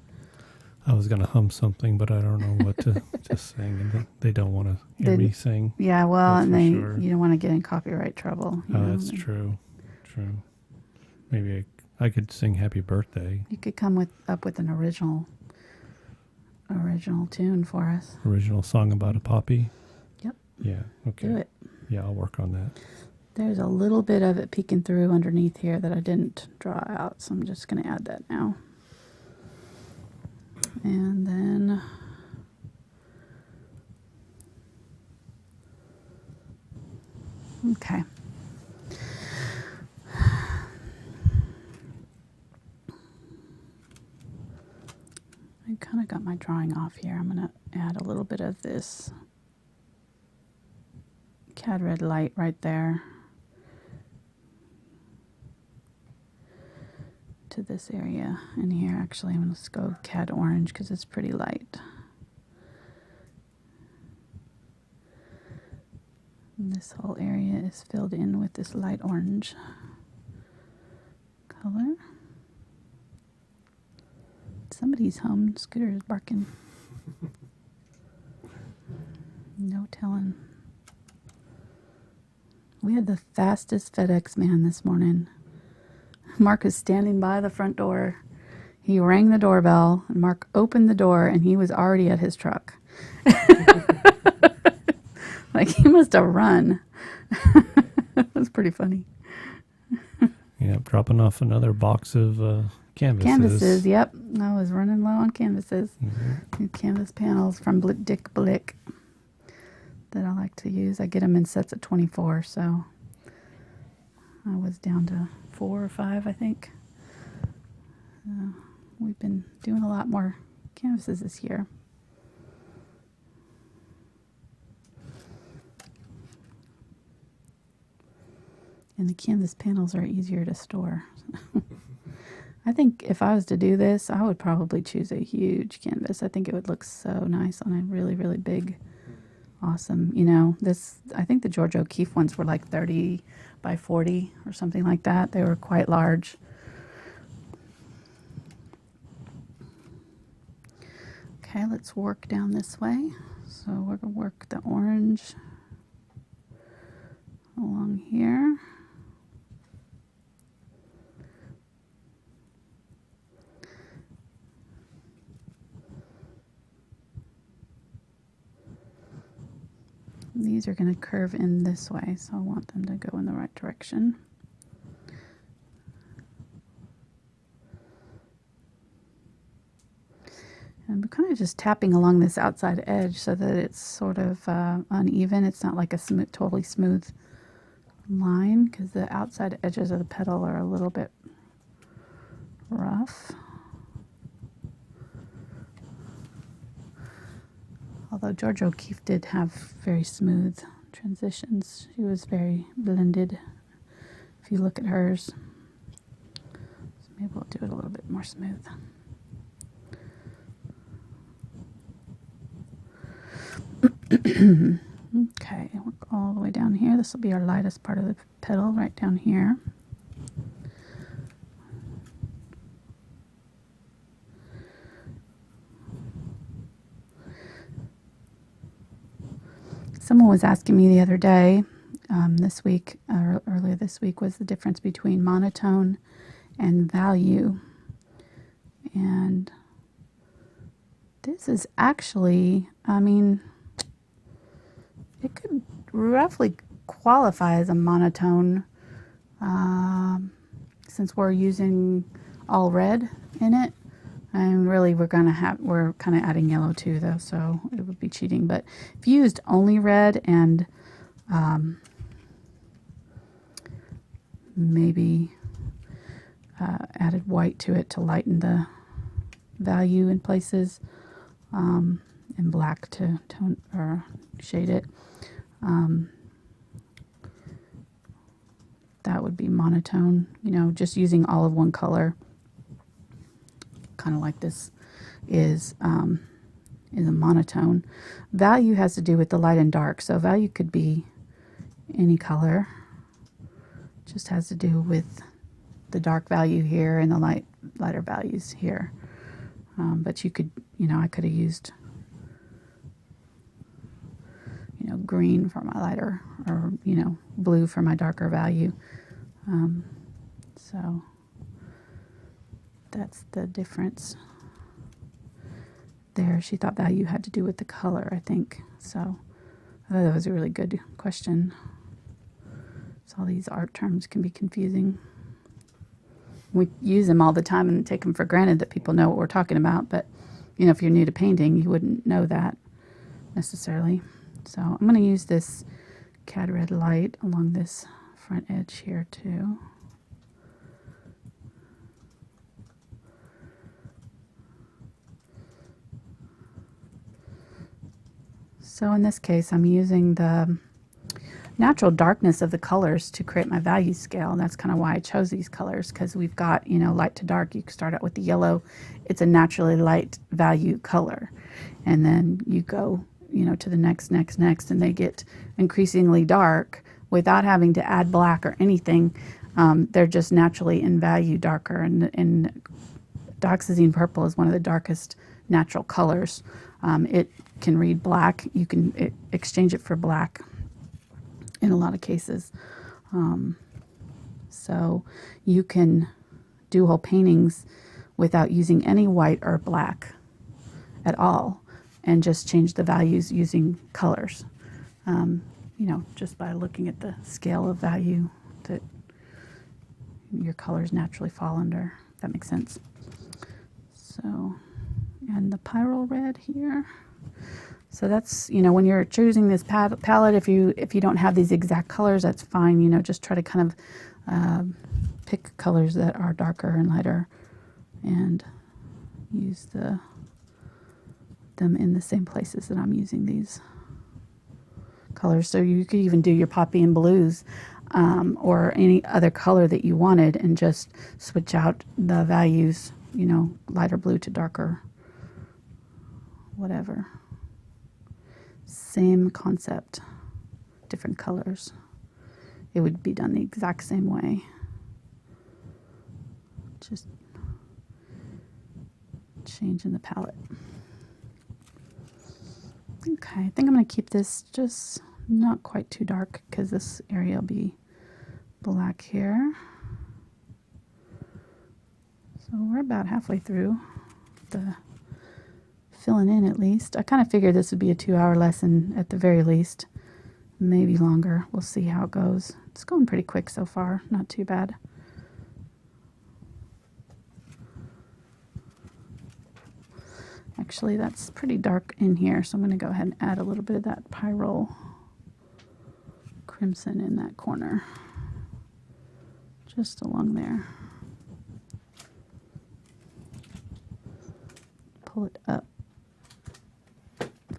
I was going to hum something, but I don't know what to sing. And they don't want to hear me sing. Yeah, well, That's and for sure. you don't want to get in copyright trouble. Oh, that's true. True. Maybe I could sing Happy Birthday. You could come up with an original tune for us. Original song about a poppy? Yep. Yeah, okay. Do it. Yeah, I'll work on that. There's a little bit of it peeking through underneath here that I didn't draw out, so I'm just going to add that now. And then okay. I kind of got my drawing off here. I'm going to add a little bit of this Cad Red Light right there to this area in here. Actually, I'm going to go Cad Orange because it's pretty light. And this whole area is filled in with this light orange color. Somebody's home. Scooter is barking. No telling. We had the fastest FedEx man this morning. Mark was standing by the front door. He rang the doorbell, and Mark opened the door, and he was already at his truck. Like, he must have run. It was pretty funny. Yeah, dropping off another box of canvases. Canvases, yep. I was running low on canvases. Mm-hmm. New canvas panels from Dick Blick that I like to use. I get them in sets of 24, so I was down to 4 or 5, I think. We've been doing a lot more canvases this year. And the canvas panels are easier to store. I think if I was to do this, I would probably choose a huge canvas. I think it would look so nice on a really, really big, awesome, I think the George O'Keeffe ones were like 30 by 40 or something like that. They were quite large. Okay, let's work down this way. So we're going to work the orange along here. These are going to curve in this way, so I want them to go in the right direction. And I'm kind of just tapping along this outside edge so that it's sort of uneven. It's not like a totally smooth line, because the outside edges of the petal are a little bit rough. Although George O'Keeffe did have very smooth transitions. She was very blended, if you look at hers. So maybe we'll do it a little bit more smooth. Okay, work all the way down here. This will be our lightest part of the petal, right down here. Someone was asking me the other day, this week, or earlier this week, was the difference between monotone and value. And this is actually, I mean, it could roughly qualify as a monotone, since we're using all red in it. And really we're kind of adding yellow too though, so it would be cheating. But if you used only red and maybe added white to it to lighten the value in places, and black to tone or shade it, that would be monotone, you know, just using all of one color, kind of like this is a monotone. Value has to do with the light and dark, so value could be any color, just has to do with the dark value here and the lighter values here. But you could, you know, I could have used, you know, green for my lighter, or, you know, blue for my darker value. So that's the difference there. She thought value had to do with the color, I think. So I thought that was a really good question. So all these art terms can be confusing. We use them all the time and take them for granted that people know what we're talking about. But, you know, if you're new to painting, you wouldn't know that necessarily. So I'm going to use this Cad Red Light along this front edge here too. So in this case, I'm using the natural darkness of the colors to create my value scale. And that's kind of why I chose these colors, because we've got, you know, light to dark. You can start out with the yellow. It's a naturally light value color. And then you go, you know, to the next, and they get increasingly dark without having to add black or anything. They're just naturally in value darker. And Dioxazine Purple is one of the darkest natural colors. It can read black. You can exchange it for black in a lot of cases. So you can do whole paintings without using any white or black at all, and just change the values using colors. You know, just by looking at the scale of value that your colors naturally fall under, if that makes sense. So, and the Pyrrole Red here. So that's, you know, when you're choosing this palette, if you don't have these exact colors, that's fine. You know, just try to kind of pick colors that are darker and lighter, and use them in the same places that I'm using these colors. So you could even do your poppy and blues, or any other color that you wanted, and just switch out the values, you know, lighter blue to darker, whatever. Same concept, different colors. It would be done the exact same way. Just changing the palette. Okay, I think I'm going to keep this just not quite too dark, because this area will be black here. So we're about halfway through the filling in, at least. I kind of figured this would be a 2-hour lesson at the very least, maybe longer. We'll see how it goes. It's going pretty quick so far, not too bad. Actually, that's pretty dark in here, so I'm going to go ahead and add a little bit of that Pyrrole crimson in that corner, just along there. Pull it up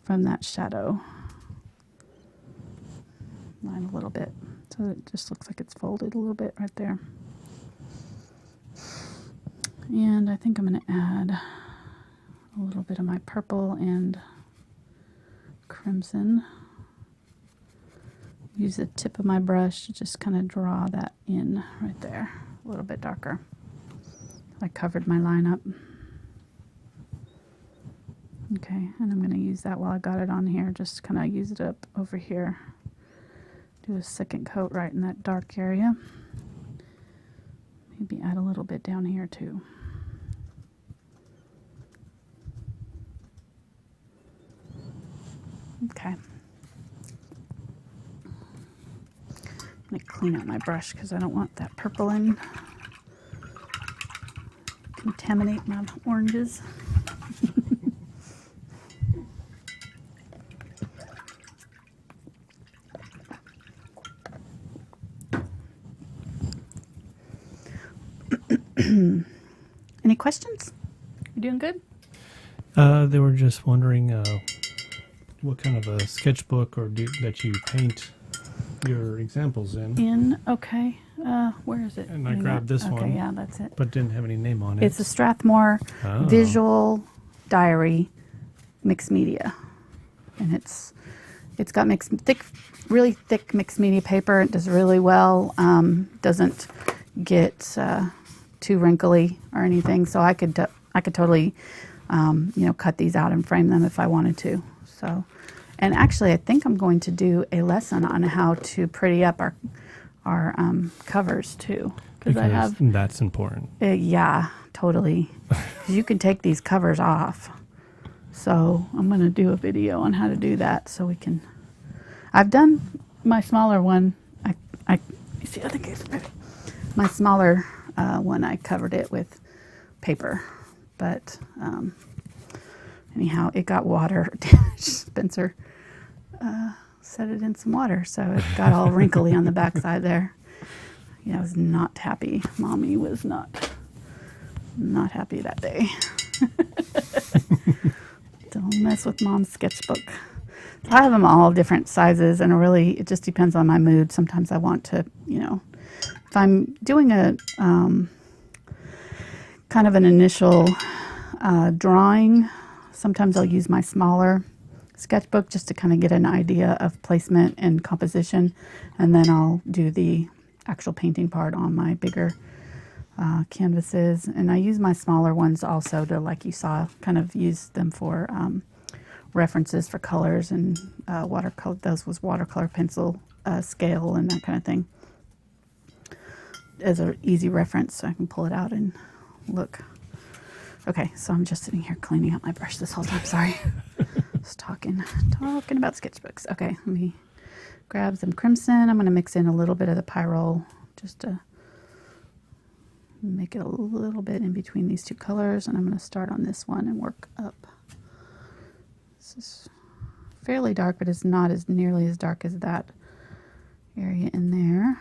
from that shadow line a little bit, so it just looks like it's folded a little bit right there. And I think I'm going to add a little bit of my purple and crimson. Use the tip of my brush to just kind of draw that in right there, a little bit darker. I covered my line up. Okay, and I'm going to use that while I got it on here, just kind of use it up over here. Do a second coat right in that dark area. Maybe add a little bit down here too. Okay. Let me clean out my brush because I don't want that purple in. Contaminate my oranges. Any questions? You doing good? They were just wondering what kind of a sketchbook that you paint your examples in. Okay. Where is it? And I grabbed this one. Okay, yeah, that's it. But didn't have any name on it. It's a Strathmore Visual Diary mixed media, and it's got really thick mixed media paper. It does really well. Doesn't get too wrinkly or anything. So I could totally cut these out and frame them if I wanted to. So, and actually, I think I'm going to do a lesson on how to pretty up our covers too, because that's important. Yeah, totally. 'Cause you can take these covers off. So I'm going to do a video on how to do that, so we can. I've done my smaller one. You see, I think it's my smaller one. I covered it with paper, but anyhow, it got water damage. Spencer set it in some water, so it got all wrinkly on the backside there. Yeah, I was not happy. Mommy was not happy that day. Don't mess with Mom's sketchbook. So I have them all different sizes, and it just depends on my mood. Sometimes I want to, if I'm doing a kind of an initial drawing, sometimes I'll use my smaller sketchbook just to kind of get an idea of placement and composition, and then I'll do the actual painting part on my bigger canvases. And I use my smaller ones also to, like you saw, kind of use them for references for colors and watercolor. Those was watercolor pencil scale and that kind of thing, as an easy reference, so I can pull it out and look. Okay, so I'm just sitting here cleaning out my brush this whole time. Sorry. Just talking about sketchbooks. Okay, let me grab some crimson. I'm going to mix in a little bit of the Pyrrole just to make it a little bit in between these two colors. And I'm going to start on this one and work up. This is fairly dark, but it's not as nearly as dark as that area in there.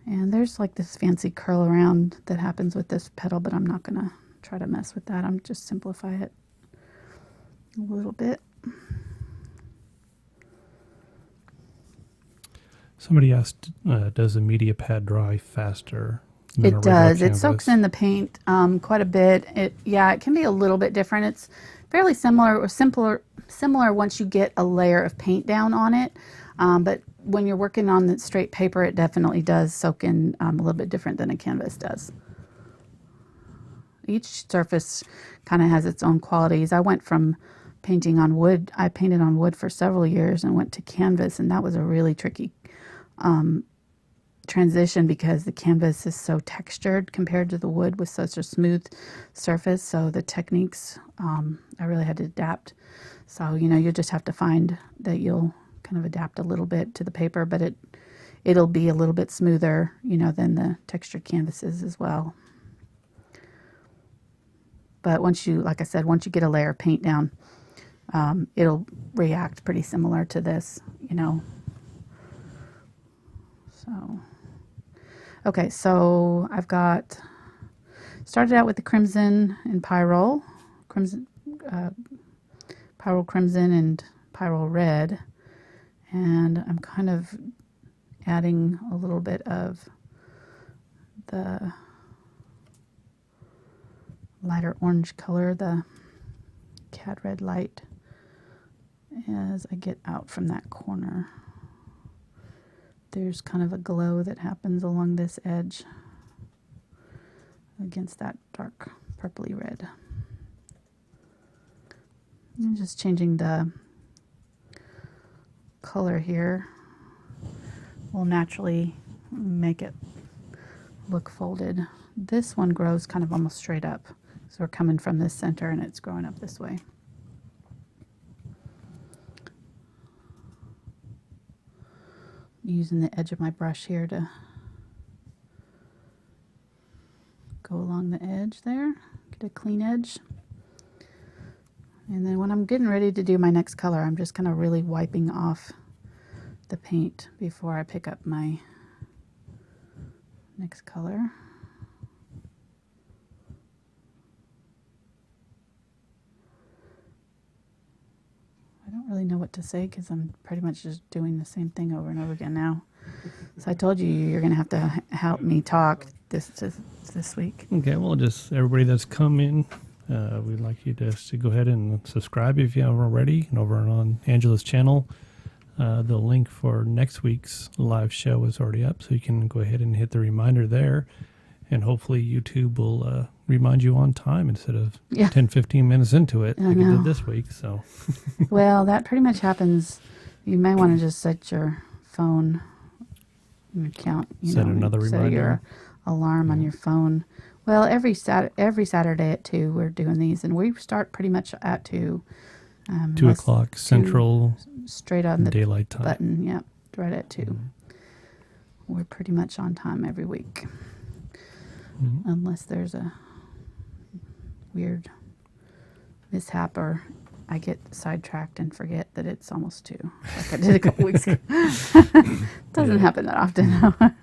And there's like this fancy curl around that happens with this petal, but I'm not going to try to mess with that. I'm just simplify it a little bit. Somebody asked, does a media pad dry faster than a It regular does. It canvas? soaks in the paint quite a bit. It can be a little bit different. It's fairly similar or similar once you get a layer of paint down on it. But when you're working on the straight paper, it definitely does soak in a little bit different than a canvas does. Each surface kind of has its own qualities. I went from painting on wood. I painted on wood for several years and went to canvas, and that was a really tricky transition because the canvas is so textured compared to the wood with such a smooth surface. So the techniques, I really had to adapt. So, you just have to find that you'll kind of adapt a little bit to the paper, but it'll be a little bit smoother, than the textured canvases as well. But once you get a layer of paint down, it'll react pretty similar to this, So, okay, so I've started out with the crimson and Pyrrole Crimson and Pyrrole Red. And I'm kind of adding a little bit of the lighter orange color, the Cad Red Light, as I get out from that corner. There's kind of a glow that happens along this edge against that dark purpley red. I'm just changing the color here. Will naturally make it look folded. This one grows kind of almost straight up. So we're coming from this center and it's growing up this way. Using the edge of my brush here to go along the edge there, get a clean edge. And then when I'm getting ready to do my next color, I'm just kind of really wiping off the paint before I pick up my next color. I don't really know what to say because I'm pretty much just doing the same thing over and over again now. So I told you you're going to have to help me talk this week. Okay, well, just everybody that's come in, we'd like you to go ahead and subscribe if you haven't already. And over on Angela's channel, the link for next week's live show is already up, so you can go ahead and hit the reminder there. And hopefully YouTube will remind you on time instead of 10-15 minutes into it like it did this week. So, well, that pretty much happens. You may want to just set your phone account. Set another reminder. Set your alarm on your phone. Well, every Saturday at 2 we're doing these, and we start pretty much at 2. 2 o'clock Central. Straight on the daylight time button. Yep, right at 2. We're pretty much on time every week. Unless there's a weird mishap or I get sidetracked and forget that it's almost 2, like I did a couple weeks ago. Doesn't happen that often.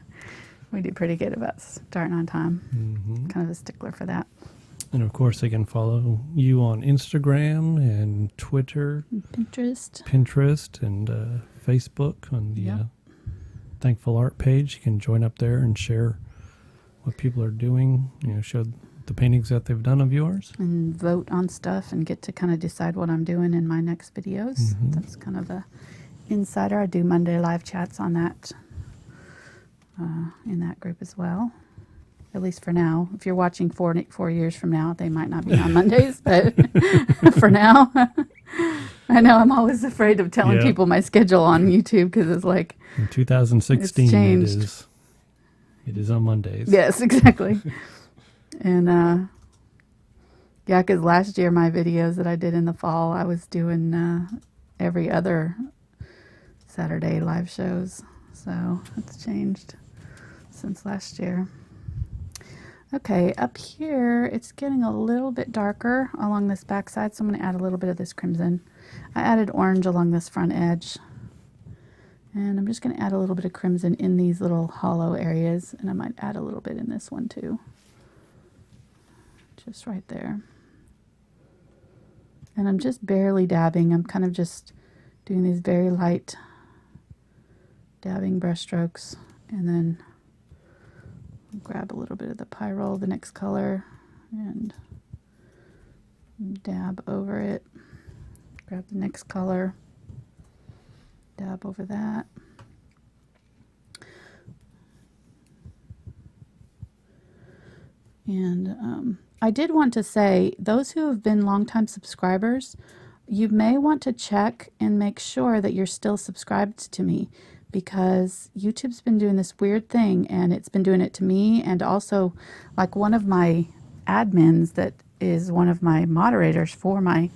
We do pretty good about starting on time. Kind of a stickler for that. And of course, they can follow you on Instagram and Twitter, Pinterest, and Facebook on the Thankful Art page. You can join up there and share what people are doing, show the paintings that they've done of yours. And vote on stuff and get to kind of decide what I'm doing in my next videos. That's kind of a insider. I do Monday live chats on that, in that group as well. At least for now. If you're watching 4 years from now, they might not be on Mondays, but for now, I know I'm always afraid of telling people my schedule on YouTube because it's like in 2016 it is on Mondays. Yes, exactly. And because last year my videos that I did in the fall, I was doing every other Saturday live shows. So it's changed since last year. Okay, up here it's getting a little bit darker along this back side, so I'm going to add a little bit of this crimson. I added orange along this front edge, and I'm just going to add a little bit of crimson in these little hollow areas, and I might add a little bit in this one too, just right there. And I'm just barely dabbing. I'm kind of just doing these very light dabbing brush strokes, and then grab a little bit of the Pyrrole, the next color, and dab over it. Grab the next color, dab over that. And I did want to say, those who have been longtime subscribers, you may want to check and make sure that you're still subscribed to me, because YouTube's been doing this weird thing, and it's been doing it to me, and also like one of my admins that is one of my moderators for my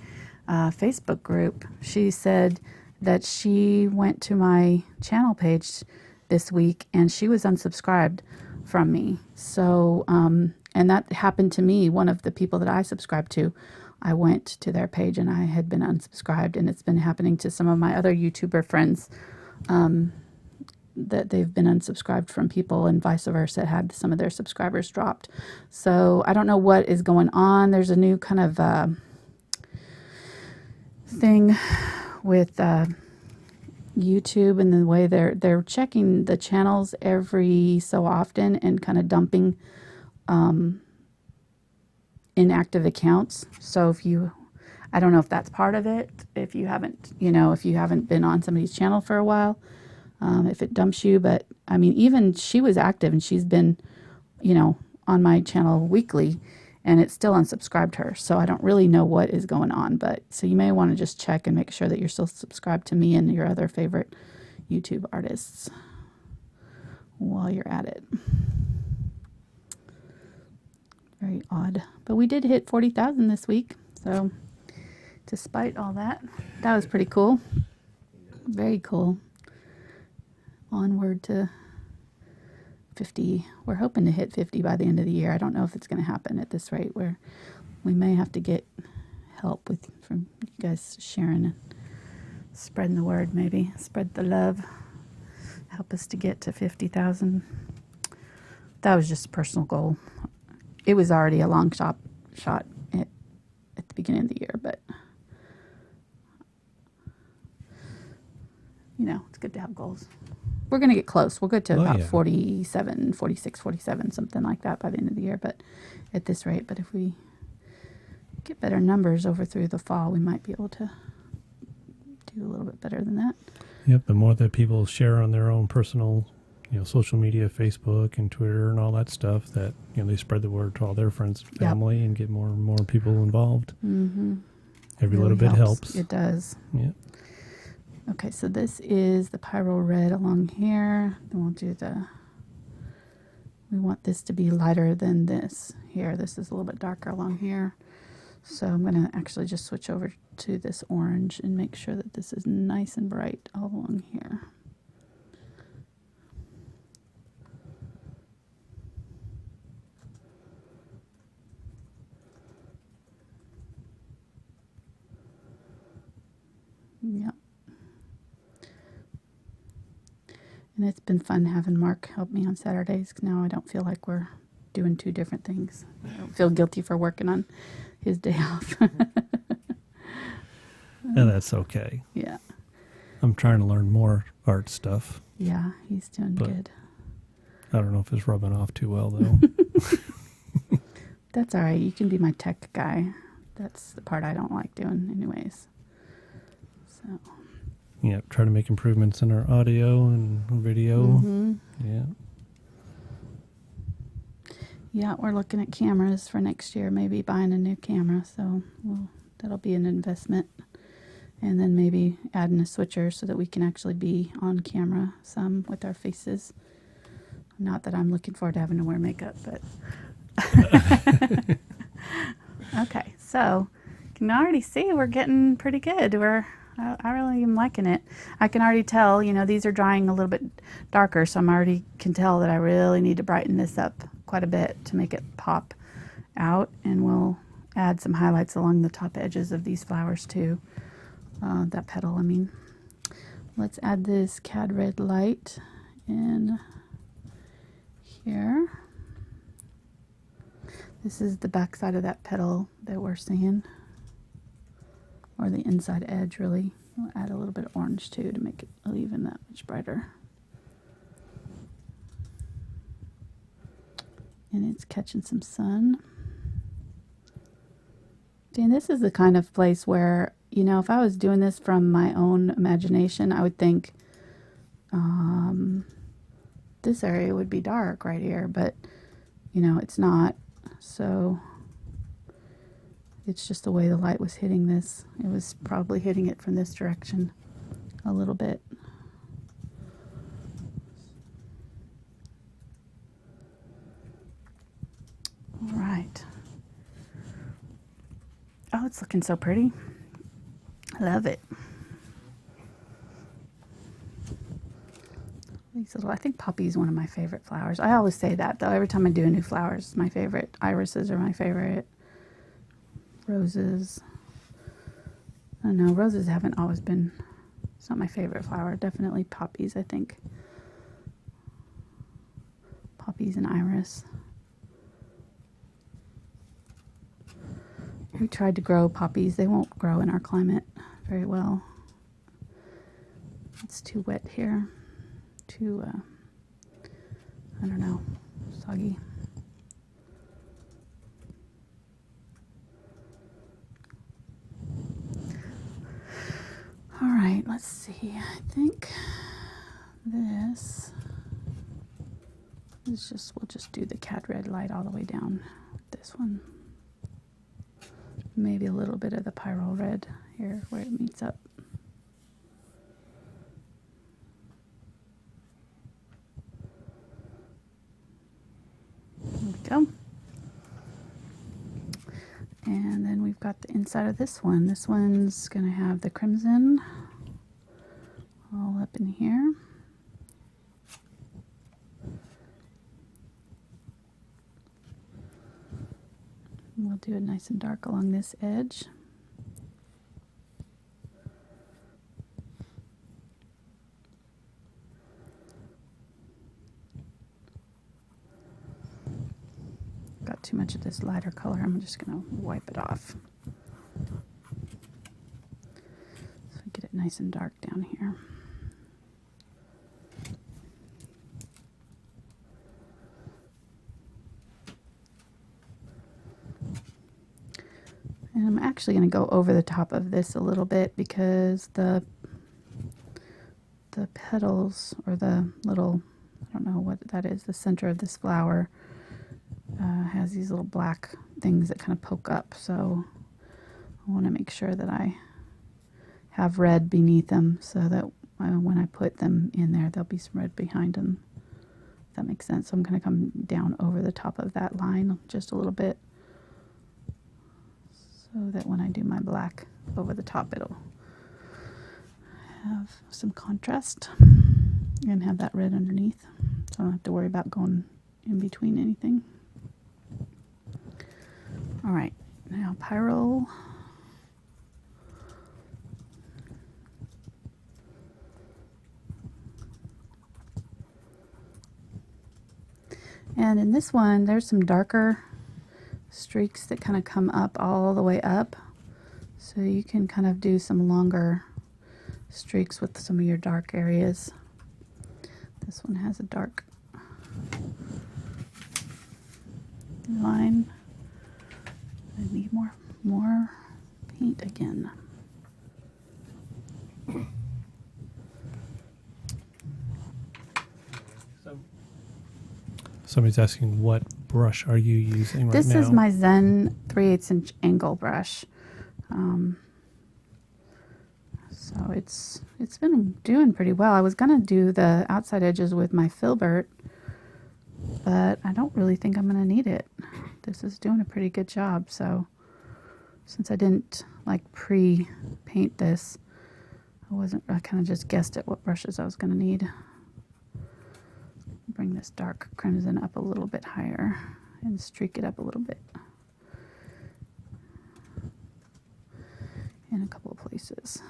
Facebook group, she said that she went to my channel page this week and she was unsubscribed from me. So and that happened to me. One of the people that I subscribed to, I went to their page and I had been unsubscribed, and it's been happening to some of my other YouTuber friends, that they've been unsubscribed from people, and vice versa, had some of their subscribers dropped. So I don't know what is going on. There's a new kind of thing with YouTube, and the way they're checking the channels every so often and kind of dumping inactive accounts. So I don't know if that's part of it. If you haven't been on somebody's channel for a while, if it dumps you. But I mean, even she was active and she's been, on my channel weekly, and it still unsubscribed her. So I don't really know what is going on, but so you may want to just check and make sure that you're still subscribed to me and your other favorite YouTube artists while you're at it. Very odd. But we did hit 40,000 this week. So despite all that, that was pretty cool. Very cool. Onward to 50. We're hoping to hit 50 by the end of the year. I don't know if it's going to happen at this rate, where we may have to get help from you guys sharing and spreading the word, maybe spread the love, help us to get to 50,000. That was just a personal goal. It was already a long shot at the beginning of the year, but you know, it's good to have goals. We're going to get close. We'll get to about 47, 46, 47, something like that by the end of the year, but at this rate. But if we get better numbers over through the fall, we might be able to do a little bit better than that. Yep, the more that people share on their own personal, social media, Facebook and Twitter and all that stuff, that, they spread the word to all their friends and family and get more and more people involved. Mm-hmm. Every little bit helps. It does. Yeah. Okay, so this is the Pyrrole Red along here. Then we'll do we want this to be lighter than this here. This is a little bit darker along here. So I'm going to actually just switch over to this orange and make sure that this is nice and bright all along here. Yep. And it's been fun having Mark help me on Saturdays, 'cause now I don't feel like we're doing two different things. I don't feel guilty for working on his day off. And that's okay. Yeah. I'm trying to learn more art stuff. Yeah, he's doing good. I don't know if it's rubbing off too well, though. That's all right. You can be my tech guy. That's the part I don't like doing anyways. So. Yeah, try to make improvements in our audio and video. Mm-hmm. Yeah. Yeah, we're looking at cameras for next year, maybe buying a new camera. So that'll be an investment. And then maybe adding a switcher so that we can actually be on camera some with our faces. Not that I'm looking forward to having to wear makeup, but... Okay, so you can already see we're getting pretty good. I really am liking it. I can already tell, these are drying a little bit darker, so can tell that I really need to brighten this up quite a bit to make it pop out. And we'll add some highlights along the top edges of these flowers too. That petal, I mean. Let's add this Cad Red Light in here. This is the back side of that petal that we're seeing. Or the inside edge, really. We'll add a little bit of orange too to make it even that much brighter. And it's catching some sun. See, this is the kind of place where, if I was doing this from my own imagination, I would think this area would be dark right here, but, it's not. So it's just the way the light was hitting this. It was probably hitting it from this direction a little bit. All right. Oh, it's looking so pretty. I love it. I think poppy is one of my favorite flowers. I always say that, though. Every time I do a new flower, it's my favorite. Irises are my favorite. Roses. I don't know. Roses haven't always been... It's not my favorite flower. Definitely poppies, I think. Poppies and iris. We tried to grow poppies. They won't grow in our climate very well. It's too wet here. Too, I don't know, soggy. All right, let's see. I think this is we'll just do the Cad Red Light all the way down with this one. maybe a little bit of the Pyrrole Red here where it meets up. There we go. And then we've got the inside of this one. This one's going to have the crimson all up in here. We'll do it nice and dark along this edge. Got too much of this lighter color. I'm just going to wipe it off. So get it nice and dark down here. And I'm actually going to go over the top of this a little bit because the petals, or the little, I don't know what that is, the center of this flower has these little black things that kind of poke up. So I want to make sure that I have red beneath them so that when I put them in there, there'll be some red behind them. If that makes sense. So I'm going to come down over the top of that line just a little bit, so that when I do my black over the top, it'll have some contrast and have that red underneath. So I don't have to worry about going in between anything. All right, now Pyrrole. And in this one, there's some darker streaks that kind of come up all the way up. So you can kind of do some longer streaks with some of your dark areas. This one has a dark line. I need more paint again. Somebody's asking, what brush are you using right now? This is my Zen 3/8 inch angle brush. So it's been doing pretty well. I was gonna do the outside edges with my filbert, but I don't really think I'm gonna need it. This is doing a pretty good job. So since I didn't like pre-paint this, I kind of just guessed at what brushes I was gonna need. Bring this dark crimson up a little bit higher and streak it up a little bit in a couple of places.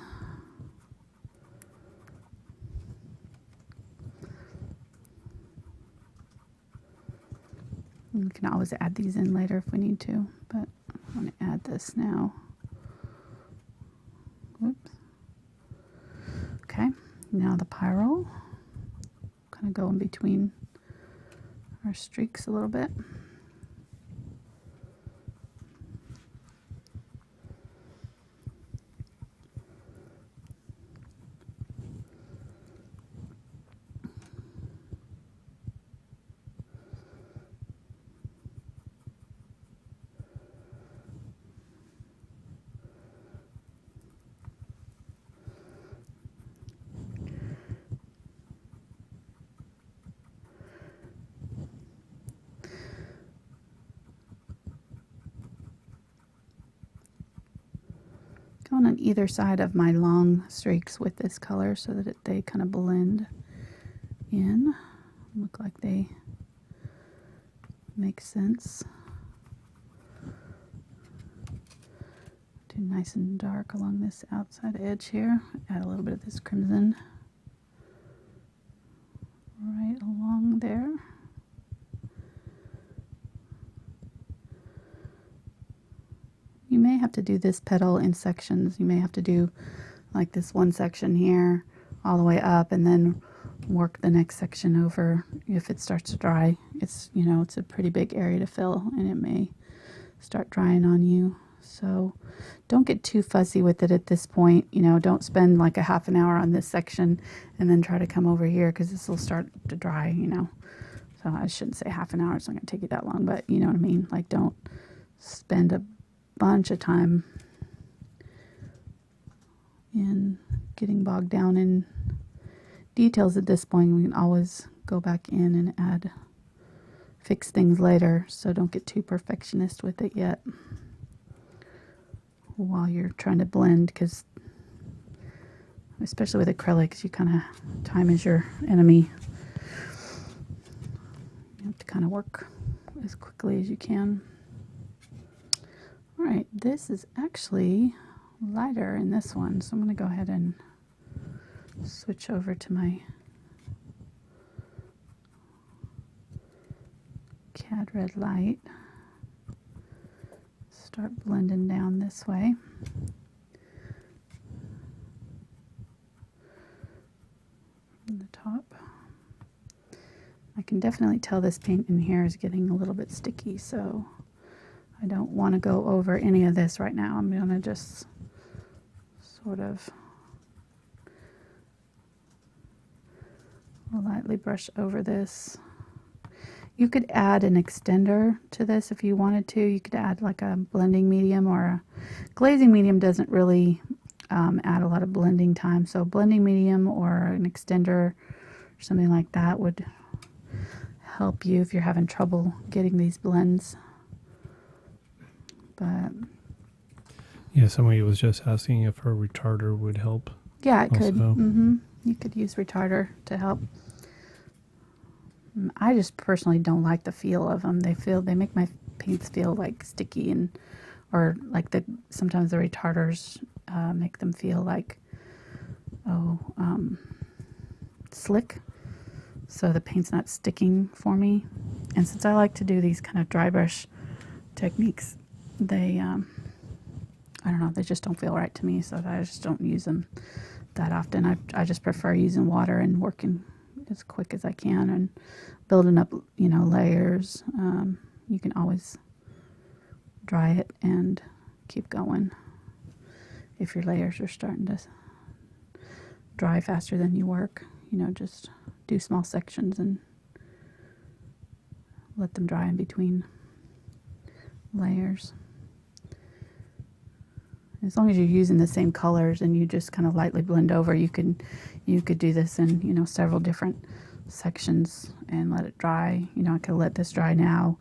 We can always add these in later if we need to, but I'm going to add this now. Whoops. Okay, now the Pyrrole. Kind of go in between our streaks a little bit. Going on either side of my long streaks with this color so that they kind of blend in, look like they make sense. Do nice and dark along this outside edge here. Add a little bit of this crimson right along there. You may have to do this petal in sections. You may have to do like this one section here all the way up and then work the next section over if it starts to dry. It's, you know, it's a pretty big area to fill and it may start drying on you. So don't get too fussy with it at this point. You know, don't spend like a half an hour on this section and then try to come over here because this will start to dry, you know. So I shouldn't say half an hour. It's not going to take you that long, but you know what I mean? Like don't spend a bunch of time in getting bogged down in details at this point. We can always go back in and fix things later, so don't get too perfectionist with it yet while you're trying to blend, because especially with acrylics, you kind of, time is your enemy. You have to kind of work as quickly as you can. All right, this is actually lighter in this one, so I'm going to go ahead and switch over to my Cad Red Light. Start blending down this way. From the top. I can definitely tell this paint in here is getting a little bit sticky, so I don't want to go over any of this right now. I'm going to just sort of lightly brush over this. You could add an extender to this if you wanted to. You could add like a blending medium, or a glazing medium doesn't really add a lot of blending time. So blending medium or an extender or something like that would help you if you're having trouble getting these blends. But yeah, somebody was just asking if her retarder would help. yeah, it could. Also. You could use retarder to help. I just personally don't like the feel of them. They make my paints feel like sticky, or like sometimes the retarders make them feel like slick, so the paint's not sticking for me. And since I like to do these kind of dry brush techniques, they I don't know, they just don't feel right to me, so I just don't use them that often. I just prefer using water and working as quick as I can and building up, layers. You can always dry it and keep going if your layers are starting to dry faster than you work. Just do small sections and let them dry in between layers. As long as you're using the same colors and you just kind of lightly blend over, you could do this in several different sections and let it dry. I could let this dry now,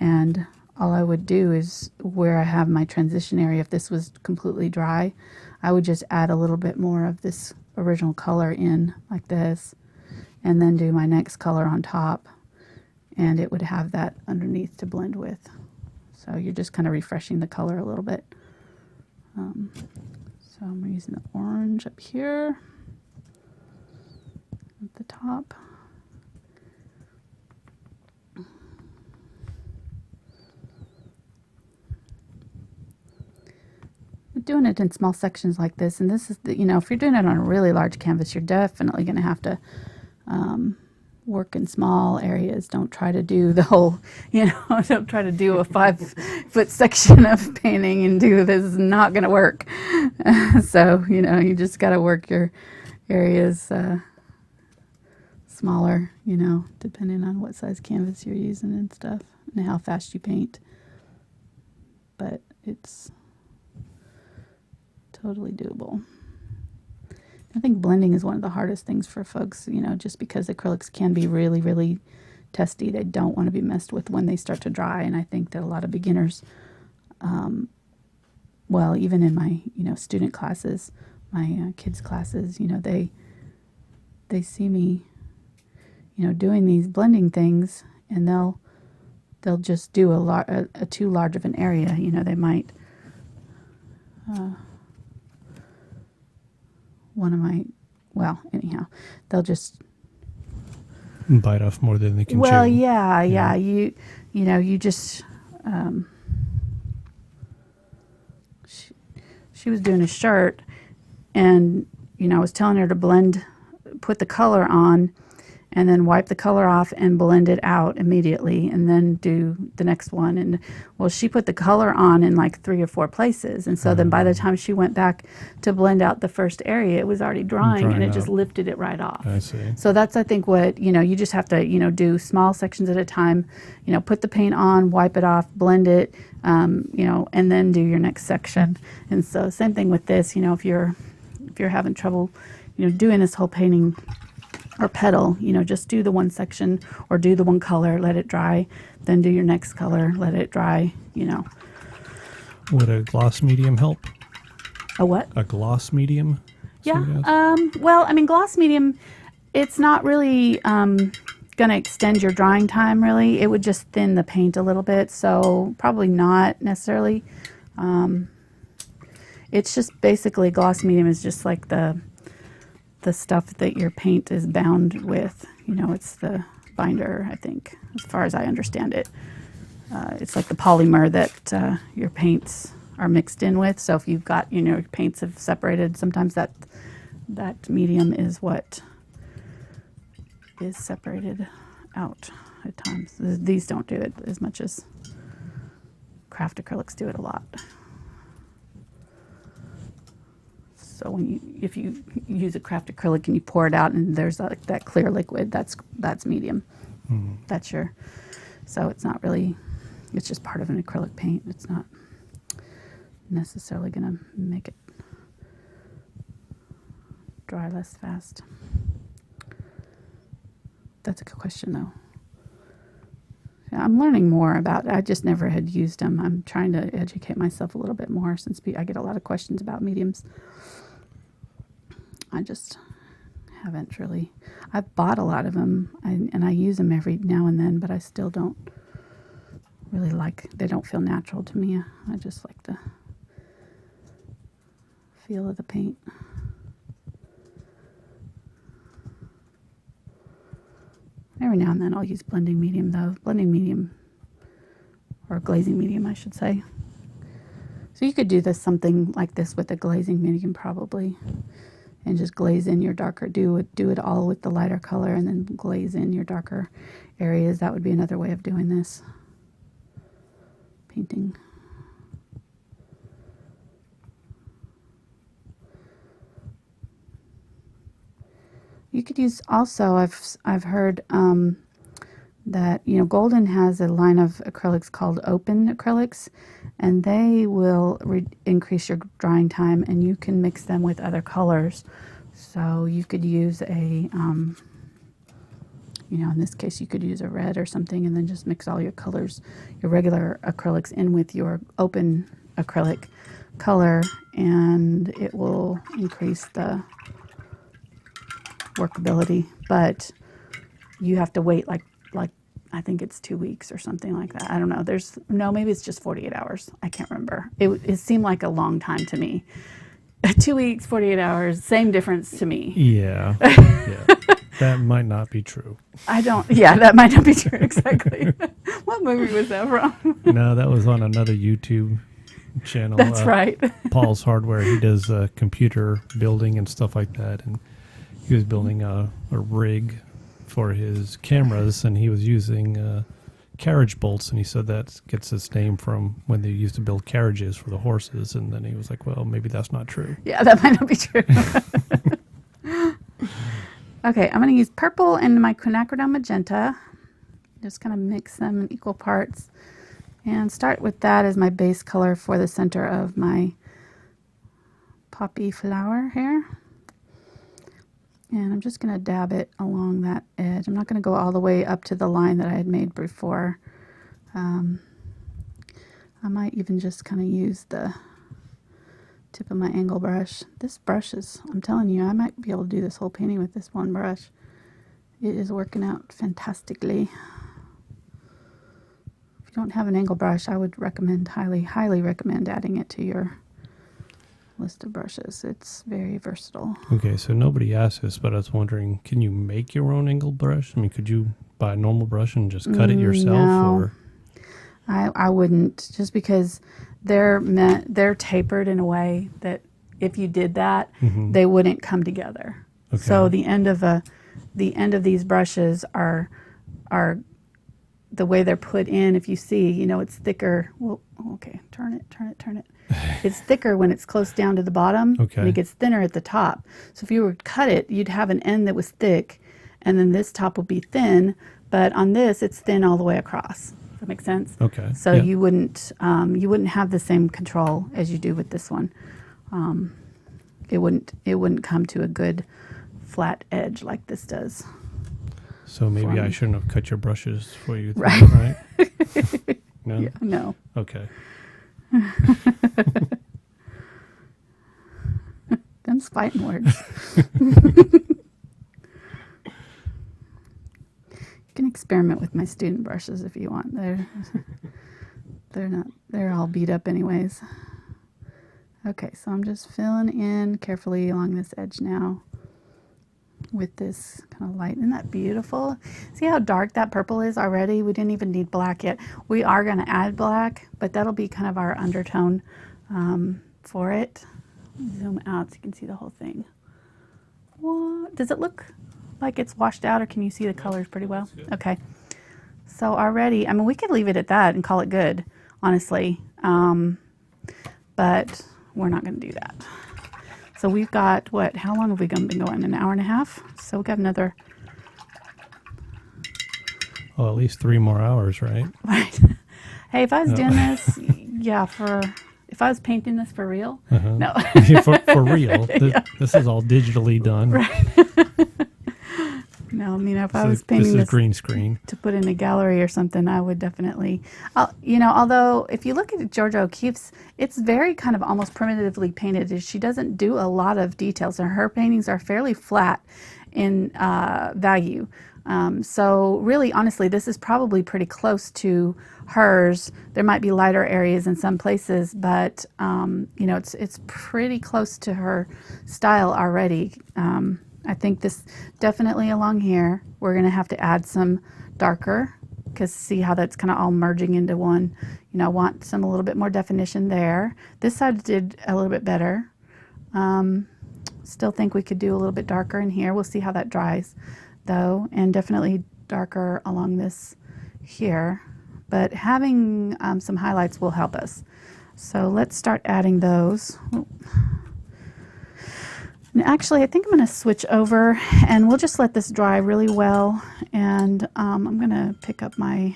and all I would do is where I have my transition area, if this was completely dry, I would just add a little bit more of this original color in like this, and then do my next color on top, and it would have that underneath to blend with. So you're just kind of refreshing the color a little bit. So I'm using the orange up here at the top. Doing it in small sections like this, and this is if you're doing it on a really large canvas, you're definitely going to have to work in small areas. Don't try to do the whole, don't try to do a 5-foot section of painting and do this. Is not going to work. So, you just got to work your areas smaller, depending on what size canvas you're using and stuff, and how fast you paint. But it's totally doable. I think blending is one of the hardest things for folks, just because acrylics can be really, really testy. They don't want to be messed with when they start to dry. And I think that a lot of beginners, well, even in my, student classes, my kids' classes, they see me, doing these blending things, and they'll just do a too large of an area. They might, they'll just bite off more than they can chew. Well, yeah. You just, she was doing a shirt, and, I was telling her to put the color on, and then wipe the color off and blend it out immediately, and then do the next one. And well, she put the color on in like 3 or 4 places, and so then by the time she went back to blend out the first area, it was already drying, and it just lifted it right off. I see. So that's, I think, what, you just have to, do small sections at a time, put the paint on, wipe it off, blend it, and then do your next section. And so same thing with this, if you're having trouble, doing this whole painting or petal, just do the one section or do the one color, let it dry, then do your next color, let it dry, Would a gloss medium help? A what? A gloss medium? Yeah. Well, I mean, gloss medium, it's not really going to extend your drying time, really. It would just thin the paint a little bit, so probably not necessarily. It's just basically, gloss medium is just like the stuff that your paint is bound with. It's the binder, I think, as far as I understand it. It's like the polymer that your paints are mixed in with. So if you've got, your paints have separated, sometimes that medium is what is separated out at times. These don't do it as much as craft acrylics do it a lot. So if you use a craft acrylic and you pour it out and there's that clear liquid, that's medium. That's so it's not really, it's just part of an acrylic paint. It's not necessarily going to make it dry less fast. That's a good question, though. Yeah, I'm learning more about it. I just never had used them. I'm trying to educate myself a little bit more since I get a lot of questions about mediums. I just haven't really. I've bought a lot of them, and I use them every now and then, but I still don't really they don't feel natural to me. I just like the feel of the paint. Every now and then I'll use blending medium, though. Blending medium, or glazing medium, I should say. So you could do something like this with a glazing medium, probably, and just glaze in your darker. Do it all with the lighter color, and then glaze in your darker areas. That would be another way of doing this painting. You could use also, I've heard that, Golden has a line of acrylics called open acrylics, and they will increase your drying time, and you can mix them with other colors. So you could use in this case, you could use a red or something, and then just mix all your colors, your regular acrylics, in with your open acrylic color, and it will increase the workability. But you have to wait like I think it's 2 weeks or something like that. I don't know. Maybe it's just 48 hours. I can't remember. It seemed like a long time to me. 2 weeks, 48 hours, same difference to me. Yeah. Yeah. That might not be true. That might not be true, exactly. What movie was that from? No, that was on another YouTube channel. That's right. Paul's Hardware. He does computer building and stuff like that. And he was building a rig for his cameras, and he was using carriage bolts, and he said that gets its name from when they used to build carriages for the horses. And then he was like, well, maybe that's not true. Yeah, that might not be true. Okay, I'm going to use purple and my Quinacridone Magenta. Just kind of mix them in equal parts and start with that as my base color for the center of my poppy flower here. And I'm just going to dab it along that edge. I'm not going to go all the way up to the line that I had made before. I might even just kind of use the tip of my angle brush. This brush is, I'm telling you, I might be able to do this whole painting with this one brush. It is working out fantastically. If you don't have an angle brush, I would recommend, highly recommend adding it to your list of brushes. It's very versatile. Okay, so nobody asked this, but I was wondering, can you make your own angle brush? I mean, could you buy a normal brush and just cut it yourself? No, or I wouldn't, just because they're tapered in a way that if you did that, they wouldn't come together. Okay. So the end of the end of these brushes are the way they're put in. If you see, you know, it's thicker. Well, okay, turn it. It's thicker when it's close down to the bottom, Okay. and it gets thinner at the top. So if you were to cut it, you'd have an end that was thick, and then this top would be thin. But on this, it's thin all the way across. Does that make sense? Okay. So yeah. you wouldn't have the same control as you do with this one. It wouldn't come to a good flat edge like this does. So maybe for I me. shouldn't have cut your brushes for you. Then, Right. right? No? Yeah, no. Okay. Them's fighting words. You can experiment with my student brushes if you want. They're all beat up anyways. Okay, so I'm just filling in carefully along this edge now with this kind of light. Isn't that beautiful? See how dark that purple is already? We didn't even need black yet. We are going to add black, but that'll be kind of our undertone for it. Zoom out so you can see the whole thing. What? Does it look like it's washed out, or can you see the colors pretty well? Okay. So already, I mean, we could leave it at that and call it good, honestly. But we're not going to do that. So we've got, what, how long have we been going? An hour and a half? So we've got another, Well, at least 3 more hours, right? right. Hey, if I was doing this, yeah, if I was painting this for real, Uh-huh. no. for real. This is all digitally done. No, I mean, if I So was painting this is this green screen. to put in a gallery or something, I would definitely, you know, although if you look at Georgia O'Keeffe's, it's very kind of almost primitively painted. She doesn't do a lot of details, and her paintings are fairly flat in value. So really, honestly, this is probably pretty close to hers. There might be lighter areas in some places, but you know, it's pretty close to her style already. I think this definitely along here, we're going to have to add some darker, because see how that's kind of all merging into one. You know, I want a little bit more definition there. This side did a little bit better. Still think we could do a little bit darker in here. We'll see how that dries though, and definitely darker along this here. But having some highlights will help us. So let's start adding those. And actually, I think I'm going to switch over, and we'll just let this dry really well. And I'm going to pick up my,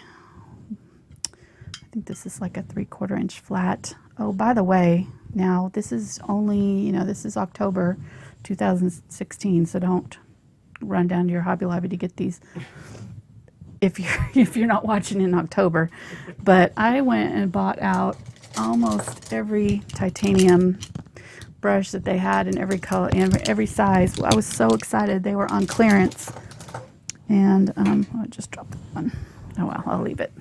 I think this is like a 3/4 inch flat. Oh, by the way, now this is only, you know, this is October 2016, so don't run down to your Hobby Lobby to get these if you're not watching in October. But I went and bought out almost every titanium brush that they had in every color and every size. I was so excited. They were on clearance, and I just dropped one. Oh well, I'll leave it.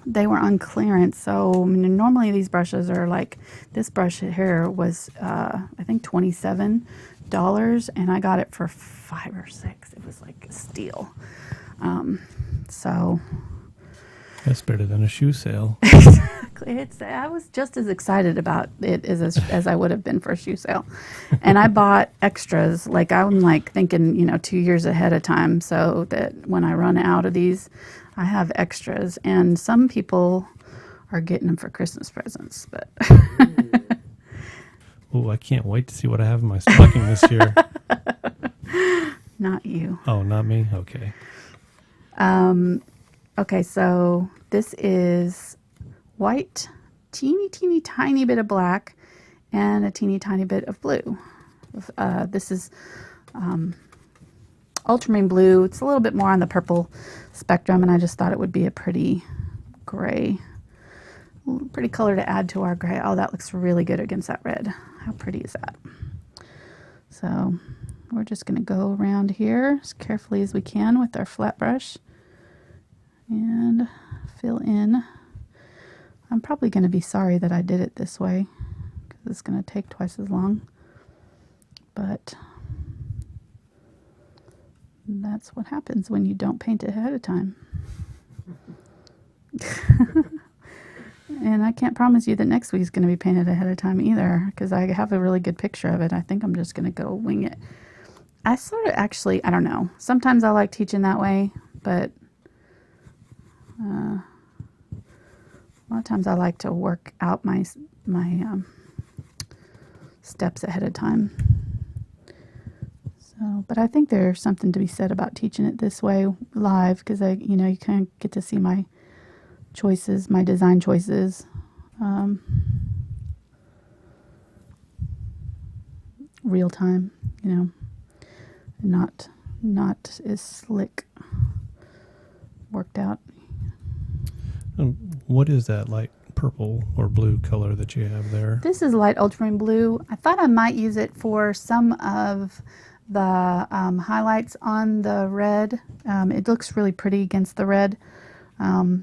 They were on clearance, so I mean, normally these brushes are like, this brush here was I think $27, and I got it for $5 or $6. It was like a steal. So That's better than a shoe sale. I was just as excited about it as I would have been for a shoe sale. And I bought extras. Like, I'm like thinking, you know, 2 years ahead of time, so that when I run out of these, I have extras. And some people are getting them for Christmas presents, but Oh, I can't wait to see what I have in my stocking this year. not you. Oh, not me? Okay. Okay, so this is white, teeny tiny bit of black, and a teeny tiny bit of blue. This is Ultramarine Blue. It's a little bit more on the purple spectrum, and I just thought it would be a pretty gray, pretty color to add to our gray. Oh, that looks really good against that red. How pretty is that? So we're just going to go around here as carefully as we can with our flat brush and fill in. I'm probably going to be sorry that I did it this way, because it's going to take twice as long, but that's what happens when you don't paint it ahead of time. And I can't promise you that next week is going to be painted ahead of time either, because I have a really good picture of it. I think I'm just going to go wing it. I sort of actually, I don't know. Sometimes I like teaching that way, but a lot of times I like to work out my steps ahead of time. So, but I think there's something to be said about teaching it this way live, because you kind of get to see my choices, my design choices. Real time, not as slick, worked out. What is that light purple or blue color that you have there? This is light ultramarine blue. I thought I might use it for some of the highlights on the red. It looks really pretty against the red.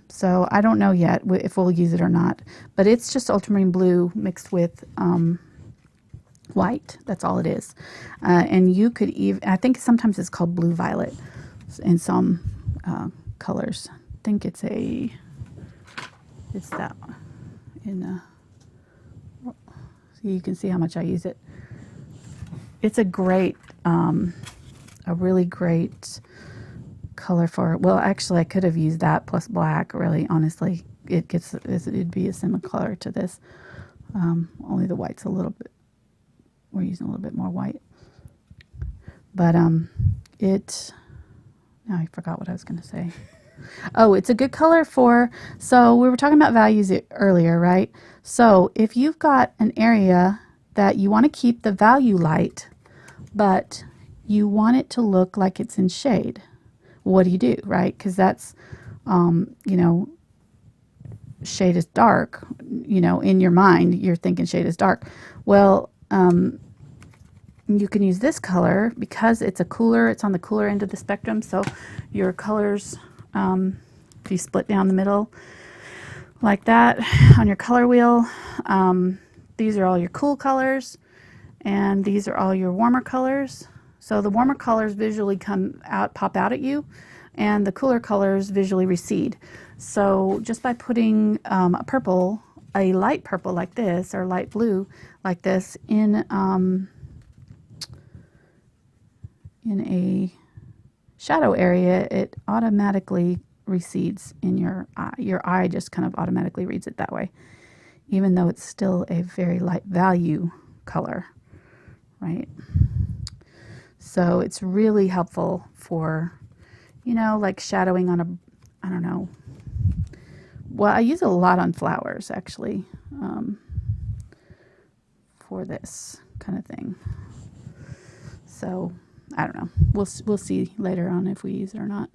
So I don't know yet if we'll use it or not, but it's just ultramarine blue mixed with white. That's all it is. And you could even, I think sometimes it's called blue violet in some colors. I think it's that in so you can see how much I use it. It's a great, a really great color for, well, actually I could have used that plus black, really, honestly. It'd be a similar color to this. Only the white's a little bit, we're using a little bit more white. But now I forgot what I was going to say. Oh, it's a good color for, so we were talking about values earlier, right? So if you've got an area that you want to keep the value light, but you want it to look like it's in shade, what do, right? Because that's, shade is dark, in your mind, you're thinking shade is dark. Well, you can use this color because it's on the cooler end of the spectrum. So your colors, if you split down the middle like that on your color wheel, these are all your cool colors and these are all your warmer colors. So the warmer colors visually pop out at you, and the cooler colors visually recede. So just by putting a light purple like this, or light blue like this in a shadow area, it automatically recedes in your eye. Your eye just kind of automatically reads it that way, even though it's still a very light value color, right? So it's really helpful for, like shadowing on I don't know. Well, I use it a lot on flowers, actually, for this kind of thing. So I don't know. We'll see later on if we use it or not.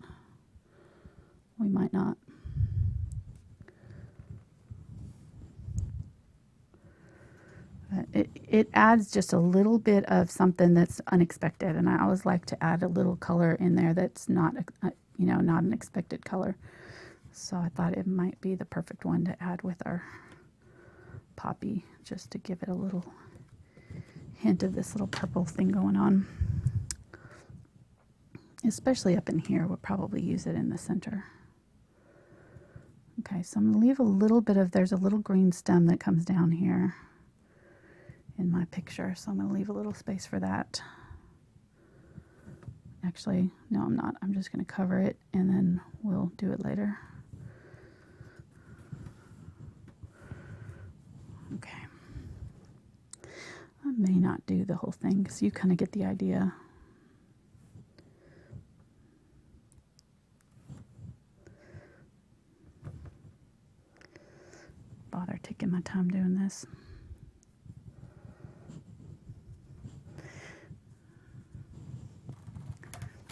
We might not. But it adds just a little bit of something that's unexpected, and I always like to add a little color in there that's not, not an expected color. So I thought it might be the perfect one to add with our poppy, just to give it a little hint of this little purple thing going on. Especially up in here, we'll probably use it in the center. Okay, so I'm going to leave a little bit of, there's a little green stem that comes down here in my picture, so I'm going to leave a little space for that. Actually, no, I'm not. I'm just going to cover it and then we'll do it later. Okay. I may not do the whole thing because you kind of get the idea. Bother taking my time doing this.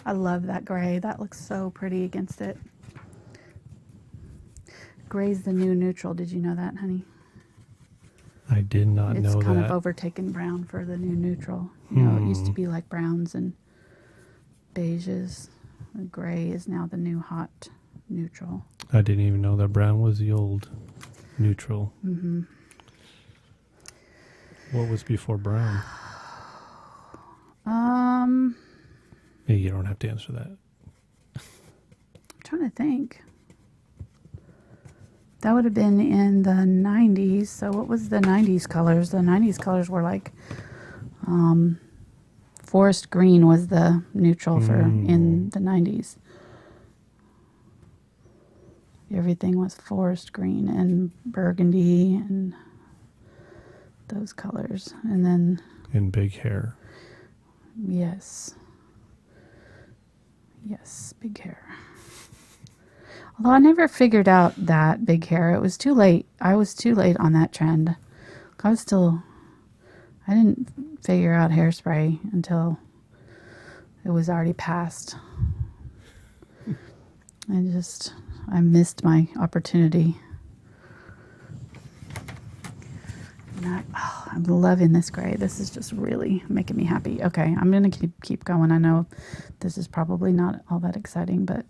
I love that gray. That looks so pretty against it. Gray's the new neutral. Did you know that, honey? I did not know that. It's kind of overtaken brown for the new neutral. It used to be like browns and beiges. The gray is now the new hot neutral. I didn't even know that brown was the old neutral. Mm-hmm. What was before brown? Hey, you don't have to answer that. I'm trying to think. That would have been in the 90s. So what was the 90s colors? The 90s colors were like forest green was the neutral for in the 90s. Everything was forest green and burgundy and those colors. And then... And big hair. Yes. Yes, big hair. Although I never figured out that big hair. It was too late. I was too late on that trend. I didn't figure out hairspray until it was already past. I missed my opportunity. I'm loving this gray. This is just really making me happy. Okay, I'm going to keep going. I know this is probably not all that exciting, but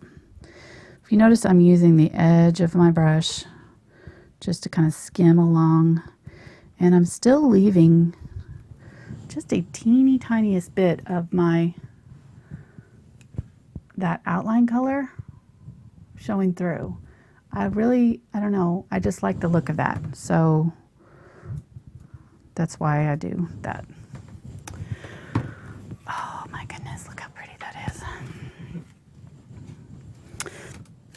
if you notice, I'm using the edge of my brush just to kind of skim along, and I'm still leaving just a teeny tiniest bit of that outline color showing through. I don't know, I just like the look of that. So that's why I do that. Oh my goodness, look how pretty that is.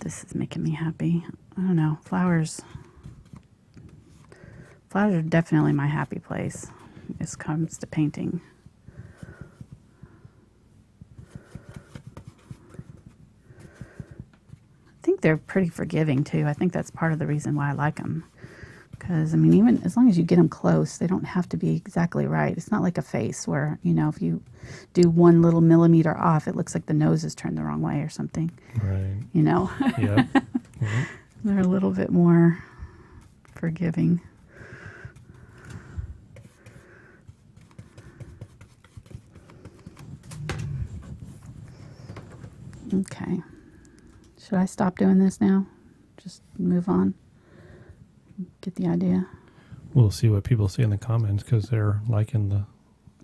This is making me happy. I don't know, flowers are definitely my happy place when it comes to painting. I think they're pretty forgiving too. I think that's part of the reason why I like them. Because, I mean, even as long as you get them close, they don't have to be exactly right. It's not like a face where, you know, if you do 1 little millimeter off, it looks like the nose is turned the wrong way or something. Right. You know? Yep. They're a little bit more forgiving. Okay. Should I stop doing this now? Just move on? Get the idea? We'll see what people say in the comments because they're liking the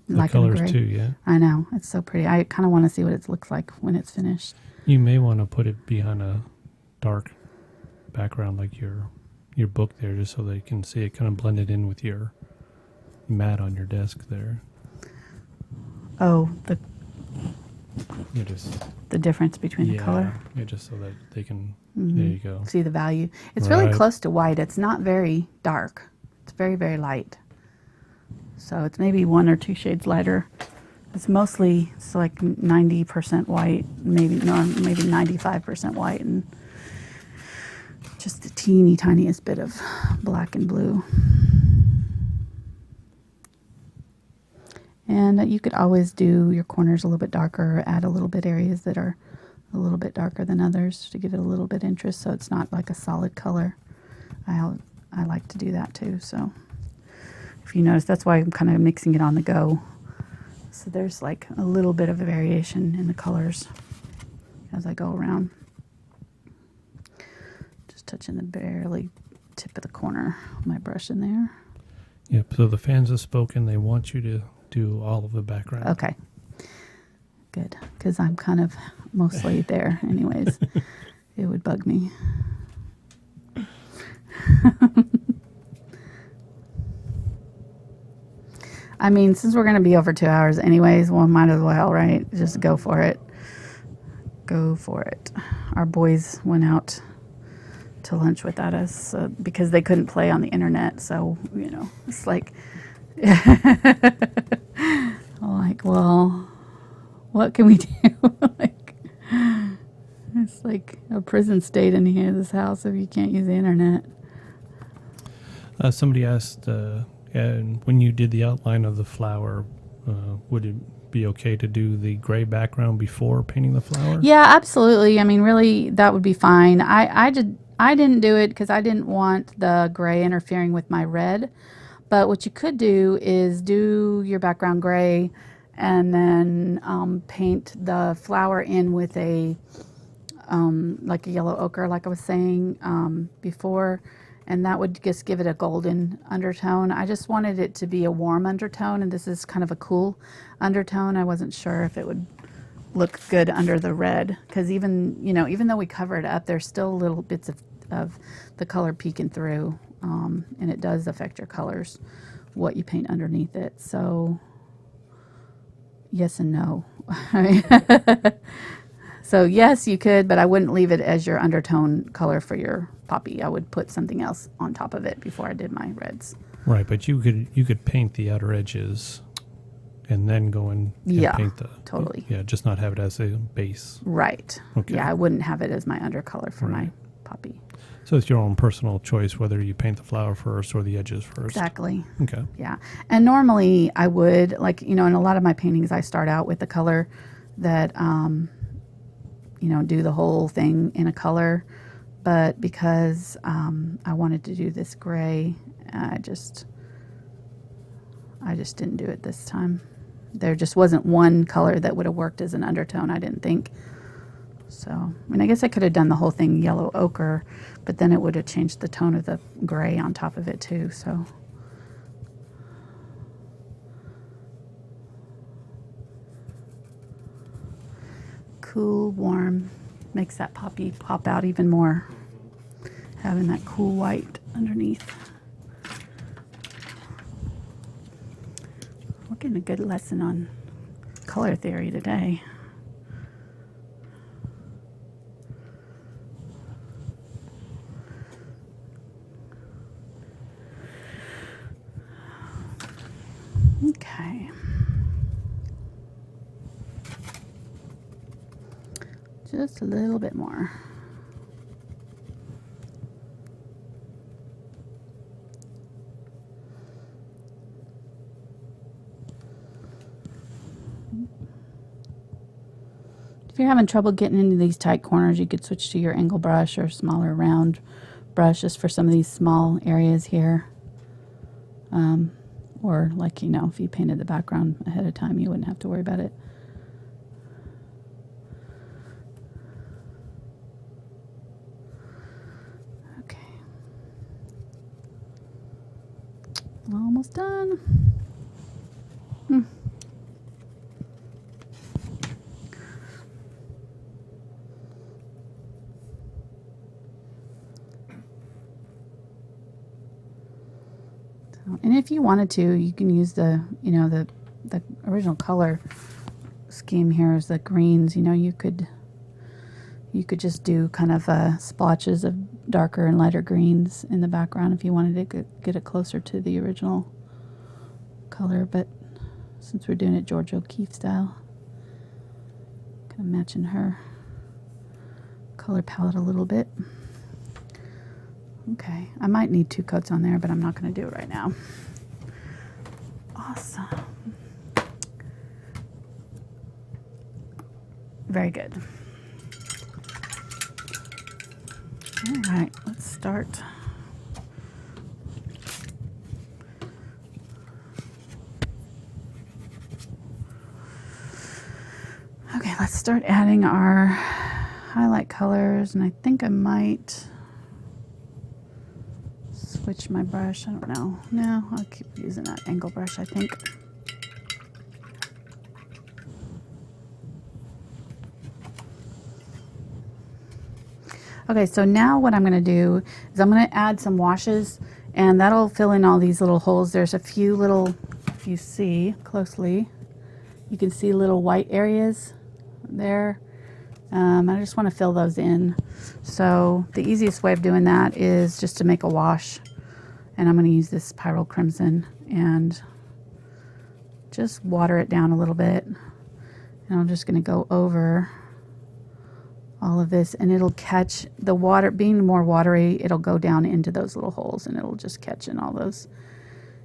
Liking the colors gray. too, yeah. I know. It's so pretty. I kind of want to see what it looks like when it's finished. You may want to put it behind a dark background like your book there just so they can see it kind of blended in with your mat on your desk there. Oh, The difference between the color. Yeah, just so that they can, there you go. See the value. It's really close to white. It's not very dark. It's very, very light. So it's maybe 1 or 2 shades lighter. It's like 90% white, maybe 95% white, and just the teeny tiniest bit of black and blue. And you could always do your corners a little bit darker, or add a little bit areas that are a little bit darker than others to give it a little bit interest so it's not like a solid color. I like to do that too. So if you notice, that's why I'm kind of mixing it on the go. So there's like a little bit of a variation in the colors as I go around. Just touching the barely tip of the corner of my brush in there. Yep, so the fans have spoken. They want you to do all of the background. Okay. Good, because I'm kind of mostly there anyways. It would bug me. I mean, since we're going to be over 2 hours anyways, well, might as well, right? Just go for it. Go for it. Our boys went out to lunch without us because they couldn't play on the internet. So, you know, it's like, like, well, what can we do? It's like a prison state in here, this house, if you can't use the internet. Somebody asked, and when you did the outline of the flower, would it be okay to do the gray background before painting the flower? Yeah, absolutely. I mean, really, that would be fine. I didn't do it because I didn't want the gray interfering with my red. But what you could do is do your background gray and then paint the flower in with a like a yellow ochre, like I was saying before, and that would just give it a golden undertone. I just wanted it to be a warm undertone, and this is kind of a cool undertone. I wasn't sure if it would look good under the red, because even though we cover it up, there's still little bits of the color peeking through, and it does affect your colors, what you paint underneath it. So yes and no. So yes, you could, but I wouldn't leave it as your undertone color for your poppy. I would put something else on top of it before I did my reds. Right, but you could paint the outer edges and then go and paint the... Totally. Yeah, just not have it as a base. Right. Okay. Yeah, I wouldn't have it as my undercolor for my poppy. So it's your own personal choice whether you paint the flower first or the edges first. Exactly. Okay. Yeah. And normally I would, like, in a lot of my paintings, I start out with the color that, do the whole thing in a color. But because I wanted to do this gray, I just didn't do it this time. There just wasn't one color that would have worked as an undertone, I didn't think. So, I mean, I guess I could have done the whole thing yellow ochre, but then it would have changed the tone of the gray on top of it too, so. Cool, warm, makes that poppy pop out even more, having that cool white underneath. We're getting a good lesson on color theory today. Okay. Just a little bit more. If you're having trouble getting into these tight corners, you could switch to your angle brush or smaller round brush just for some of these small areas here. Or like, if you painted the background ahead of time, you wouldn't have to worry about it. Okay. Almost done. And if you wanted to, you can use the original color scheme here is the greens. You could just do kind of splotches of darker and lighter greens in the background if you wanted to get it closer to the original color. But since we're doing it George O'Keeffe style, kind of matching her color palette a little bit. Okay, I might need 2 coats on there, but I'm not going to do it right now. Awesome. Very good. All right, let's start. Okay, let's start adding our highlight colors, and I think I might switch my brush. I don't know. No, I'll keep using that angle brush, I think. Okay, so now what I'm going to do is I'm going to add some washes, and that'll fill in all these little holes. There's a few little, if you see closely, you can see little white areas there. I just want to fill those in. So the easiest way of doing that is just to make a wash. And I'm going to use this Pyrrole Crimson and just water it down a little bit. And I'm just going to go over all of this, and it'll catch the water. Being more watery, it'll go down into those little holes, and it'll just catch in all those.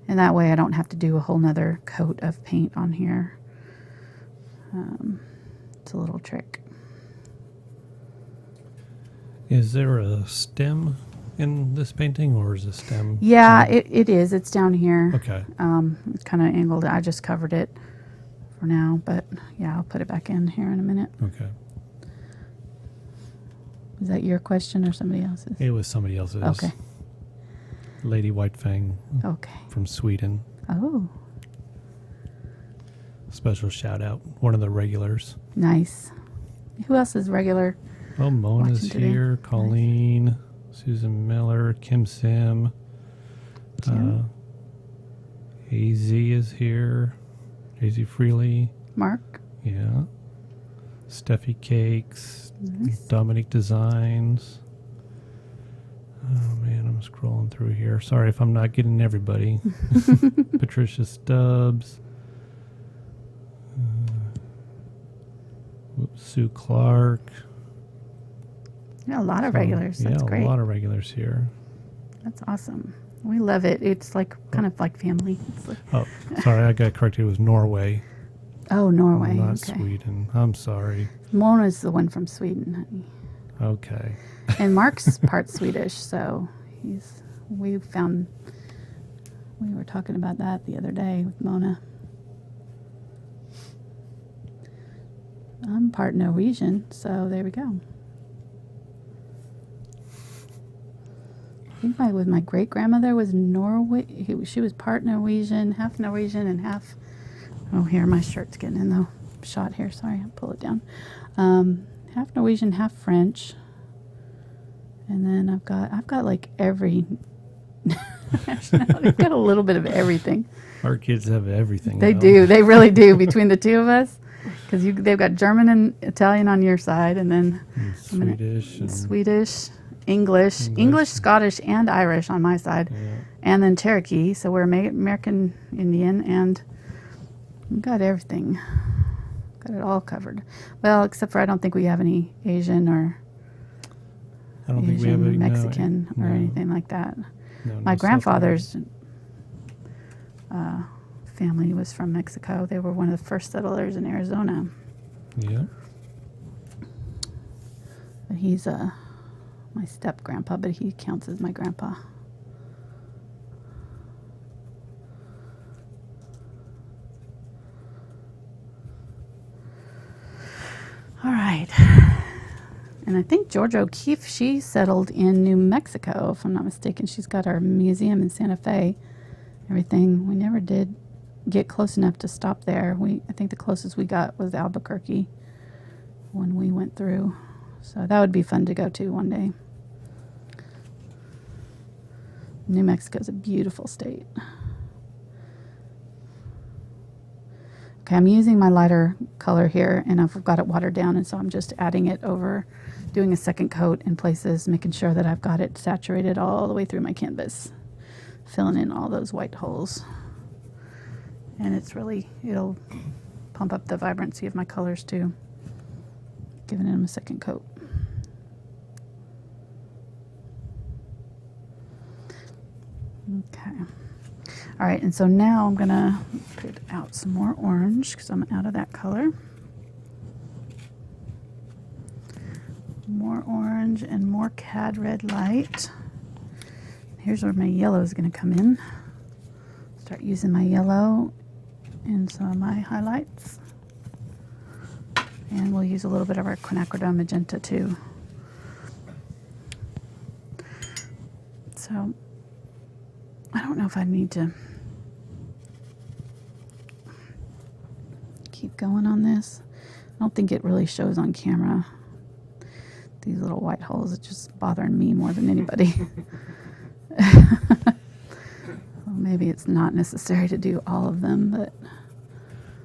And that way I don't have to do a whole nother coat of paint on here. It's a little trick. Is there a stem in this painting, or is the stem? Yeah, it is. It's down here. Okay. It's kind of angled. I just covered it for now, but yeah, I'll put it back in here in a minute. Okay. Is that your question or somebody else's? It was somebody else's. Okay. Lady Whitefang. Okay. From Sweden. Oh. Special shout out. One of the regulars. Nice. Who else is regular? Oh, Mona's today? here. Colleen. Nice. Susan Miller. Kim Sim. Kim? AZ is here. AZ Freely. Mark. Yeah. Steffi Cakes. Nice. Dominic Designs. Oh man, I'm scrolling through here. Sorry if I'm not getting everybody. Patricia Stubbs. Sue Clark. Yeah, a lot of So, regulars. That's yeah, great. a lot of regulars here. That's awesome. We love it. It's like kind of like family. It's like, Oh, sorry, I got corrected. It was Norway, oh, Norway. not Okay. Sweden. I'm sorry. Mona's the one from Sweden, honey. Okay. And Mark's part Swedish, so we were talking about that the other day with Mona. I'm part Norwegian, so there we go. I think with my great grandmother was she was part Norwegian, and half. Oh, here my shirt's getting in the shot here. Sorry, I'll pull it down. Half Norwegian, half French, and then I've got like every. They've got a little bit of everything. Our kids have everything. They now. do. They really do. Between the two of us, because they've got German and Italian on your side, and then And Swedish. And Swedish, English, Scottish, and Irish on my side, yeah. and then Cherokee. So we're American Indian, and we've got everything. Got it all covered. Well, except for I don't think we have any Asian or I don't think we have Asian, a Mexican, or no. anything like that. No, My no grandfather's family was from Mexico. They were one of the first settlers in Arizona. Yeah. But he's my step grandpa, but he counts as my grandpa. All right. And I think Georgia O'Keeffe, she settled in New Mexico, if I'm not mistaken. She's got our museum in Santa Fe, everything. We never did get close enough to stop there. I think the closest we got was Albuquerque when we went through. So that would be fun to go to one day. New Mexico is a beautiful state. Okay, I'm using my lighter color here, and I've got it watered down, and so I'm just adding it over, doing a second coat in places, making sure that I've got it saturated all the way through my canvas, filling in all those white holes. And it'll pump up the vibrancy of my colors too, giving them a second coat. Okay. All right, and so now I'm gonna put out some more orange because I'm out of that color. More orange and more Cad Red Light. Here's where my yellow is gonna come in. Start using my yellow in some of my highlights. And we'll use a little bit of our Quinacridone Magenta too. So I don't know if I need to keep going on this. I don't think it really shows on camera. These little white holes, it's just bothering me more than anybody. Well, maybe it's not necessary to do all of them, but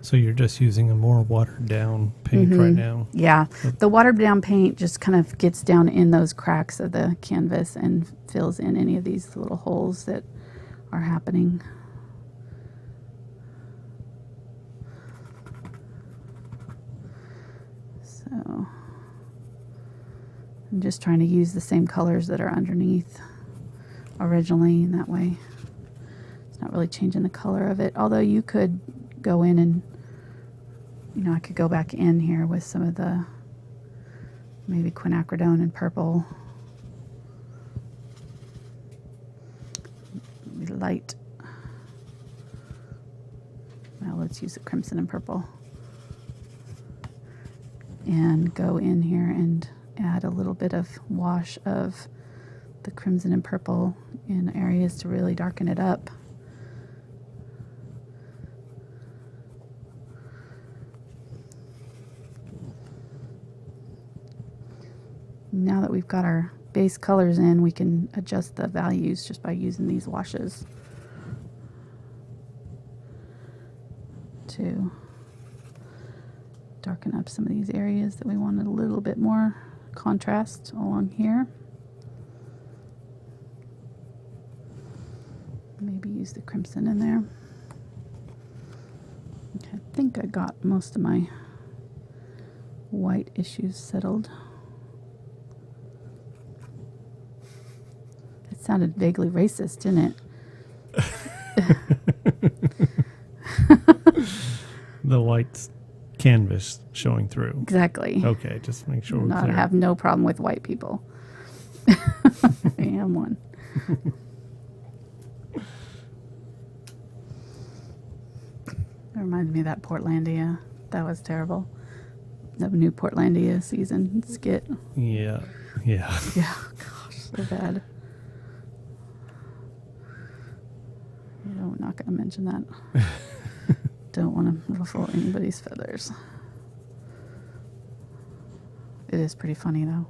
So you're just using a more watered down paint right now. yeah, the watered down paint just kind of gets down in those cracks of the canvas and fills in any of these little holes that are happening. So I'm just trying to use the same colors that are underneath originally, and that way it's not really changing the color of it. Although you could go in and, I could go back in here with some of the maybe quinacridone and purple. Maybe light. Well, let's use the crimson and purple. And go in here and add a little bit of wash of the crimson and purple in areas to really darken it up. Now that we've got our base colors in, we can adjust the values just by using these washes darken up some of these areas that we wanted a little bit more contrast along here. Maybe use the crimson in there. Okay, I think I got most of my white issues settled. It sounded vaguely racist, didn't it? The white canvas showing through. Exactly. Okay, just make sure we're I clear. have no problem with white people. I am one. It reminds me of that Portlandia. That was terrible. The new Portlandia season skit. Yeah. Yeah. Yeah, gosh, so bad. No, we're not going to mention that. Don't want to ruffle anybody's feathers. It is pretty funny, though.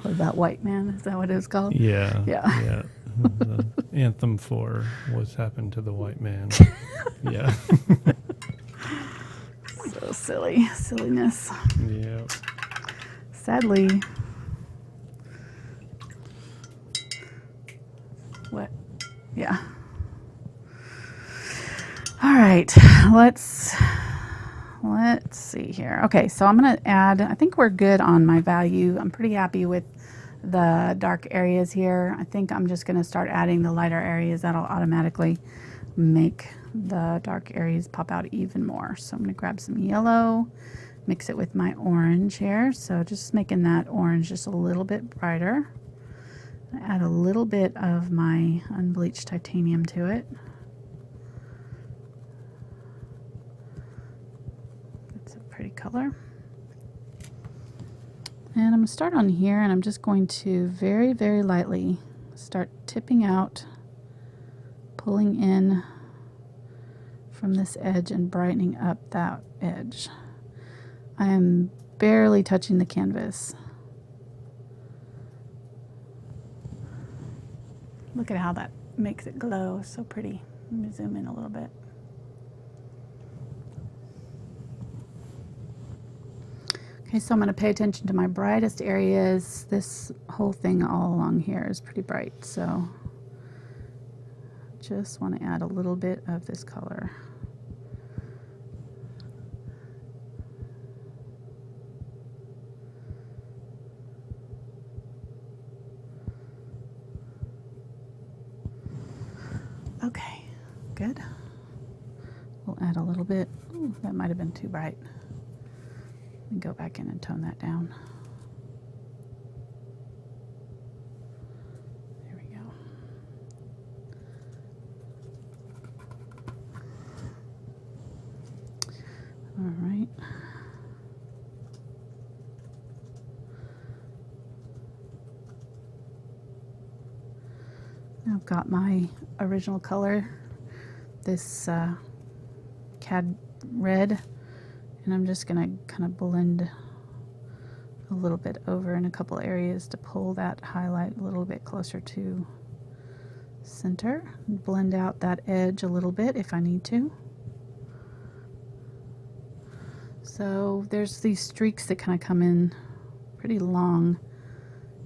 What about White Man? Is that what it was called? Yeah. Yeah. Yeah. The anthem for What's Happened to the White Man. Yeah. So silly. Silliness. Yeah. Sadly. What? Yeah. All right. Let's see here. Okay, so I'm going to add, I think we're good on my value. I'm pretty happy with the dark areas here. I think I'm just going to start adding the lighter areas. That'll automatically make the dark areas pop out even more. So I'm going to grab some yellow, mix it with my orange here. So just making that orange just a little bit brighter. Add a little bit of my unbleached titanium to it. That's a pretty color. And I'm going to start on here, and I'm just going to very, very lightly start tipping out, pulling in from this edge and brightening up that edge. I am barely touching the canvas. Look at how that makes it glow. So pretty. Let me zoom in a little bit. Okay, so I'm going to pay attention to my brightest areas. This whole thing all along here is pretty bright, so just want to add a little bit of this color. Okay, good. We'll add a little bit. Ooh, that might have been too bright. Let me go back in and tone that down. There we go. All right. Now I've got my original color, this Cad Red, and I'm just going to kind of blend a little bit over in a couple areas to pull that highlight a little bit closer to center. Blend out that edge a little bit if I need to. So there's these streaks that kind of come in pretty long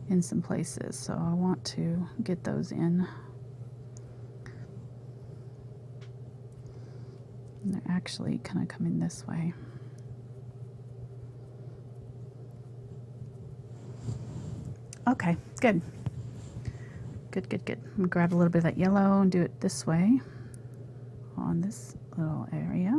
in some places, so I want to get those in. And they're actually kind of coming this way. Okay, good. Good, good, good. I'm gonna grab a little bit of that yellow and do it this way on this little area.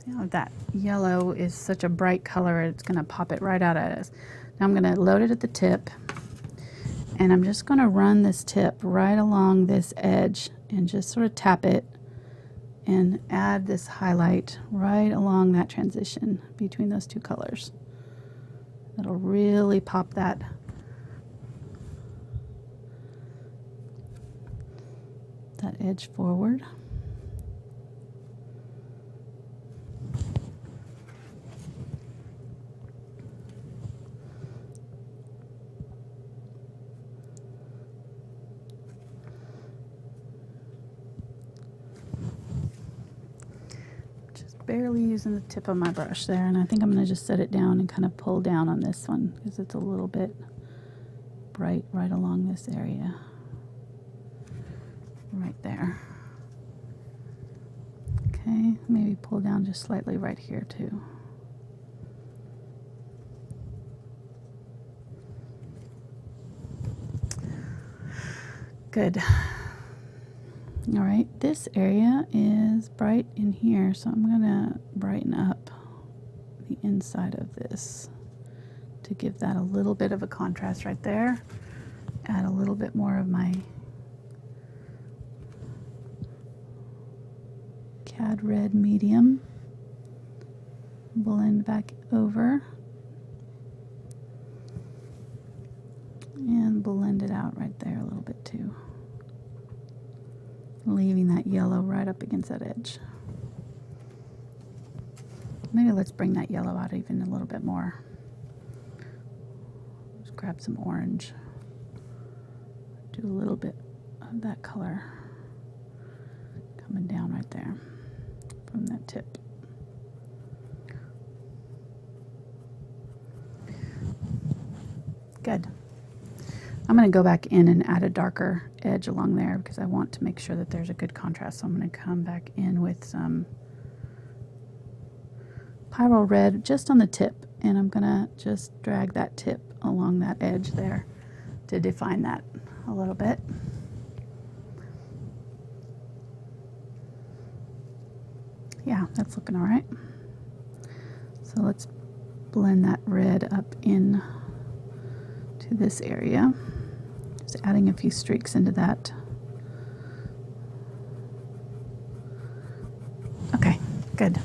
You know, that yellow is such a bright color, it's going to pop it right out at us. Now I'm going to load it at the tip, and I'm just going to run this tip right along this edge and just sort of tap it and add this highlight right along that transition between those two colors. That'll really pop that edge forward. Just barely using the tip of my brush there, and I think I'm going to just set it down and kind of pull down on this one because it's a little bit bright right along this area. Right there. Okay, maybe pull down just slightly right here too. Good. All right, this area is bright in here, so I'm gonna brighten up the inside of this to give that a little bit of a contrast right there. Add a little bit more of my Cad Red medium. Blend back over and blend it out right there a little bit too, leaving that yellow right up against that edge. Maybe let's bring that yellow out even a little bit more. Just grab some orange, do a little bit of that color coming down right there from that tip. Good. I'm going to go back in and add a darker edge along there because I want to make sure that there's a good contrast. So I'm going to come back in with some Pyrrole Red just on the tip, and I'm going to just drag that tip along that edge there to define that a little bit. Yeah, that's looking all right. So let's blend that red up in to this area. Just adding a few streaks into that. Okay, good.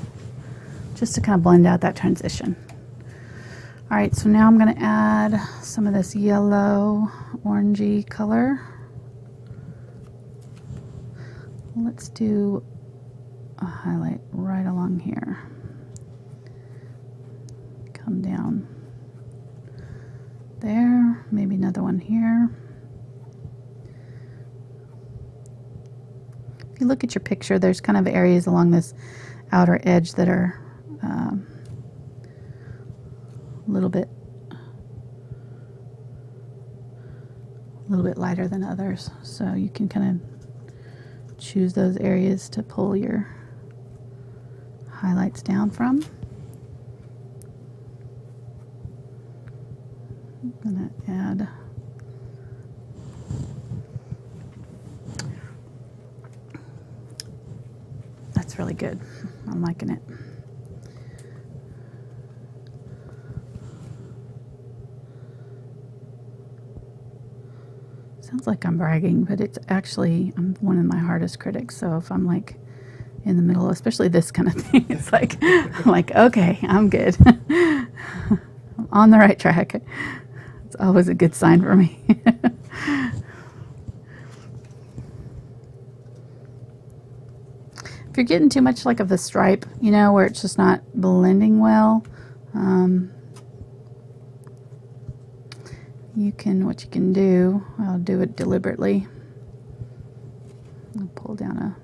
Just to kind of blend out that transition. All right, so now I'm going to add some of this yellow, orangey color. Let's do a highlight right along here. Come down there, maybe another one here. If you look at your picture, there's kind of areas along this outer edge that are a little bit lighter than others, so you can kind of choose those areas to pull your highlights down from. I'm going to add that's really good. I'm liking it. Sounds like I'm bragging, but it's actually, I'm one of my hardest critics, so if I'm like in the middle, especially this kind of thing, it's like, I'm like, okay, I'm good. I'm on the right track. It's always a good sign for me. If you're getting too much like of the stripe, you know, where it's just not blending well, what you can do, I'll do it deliberately. I'll pull down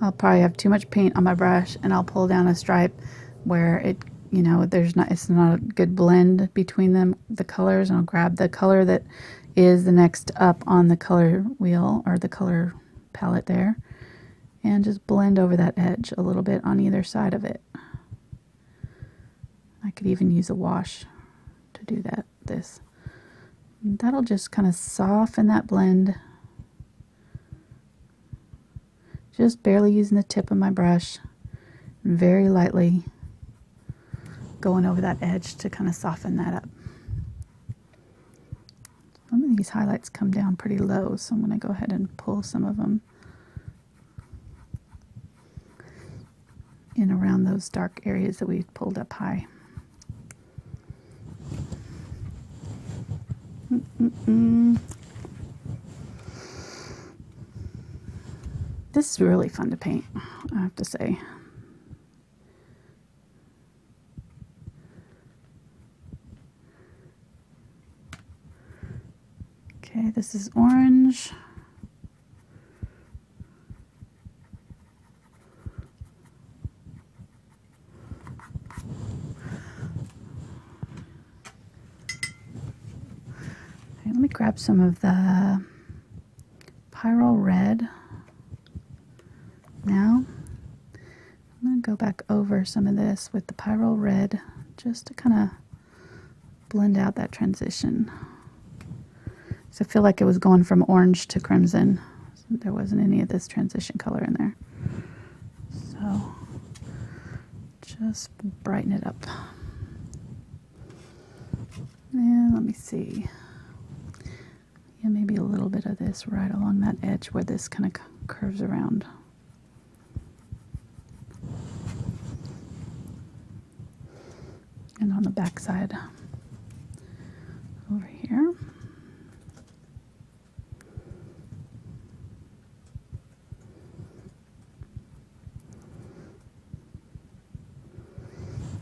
I'll probably have too much paint on my brush, and I'll pull down a stripe where it, you know, it's not a good blend between them, the colors, and I'll grab the color that is the next up on the color wheel or the color palette there, and just blend over that edge a little bit on either side of it. I could even use a wash to do this. And that'll just kind of soften that blend. Just barely using the tip of my brush, and very lightly going over that edge to kind of soften that up. Some of these highlights come down pretty low, so I'm going to go ahead and pull some of them in around those dark areas that we pulled up high. This is really fun to paint, I have to say. Okay, this is orange. Okay, let me grab some of the Pyrrole Red. Now, I'm going to go back over some of this with the Pyrrole Red just to kind of blend out that transition. So I feel like it was going from orange to crimson. So there wasn't any of this transition color in there. So just brighten it up. And let me see. Yeah, maybe a little bit of this right along that edge where this kind of curves around. And on the back side over here.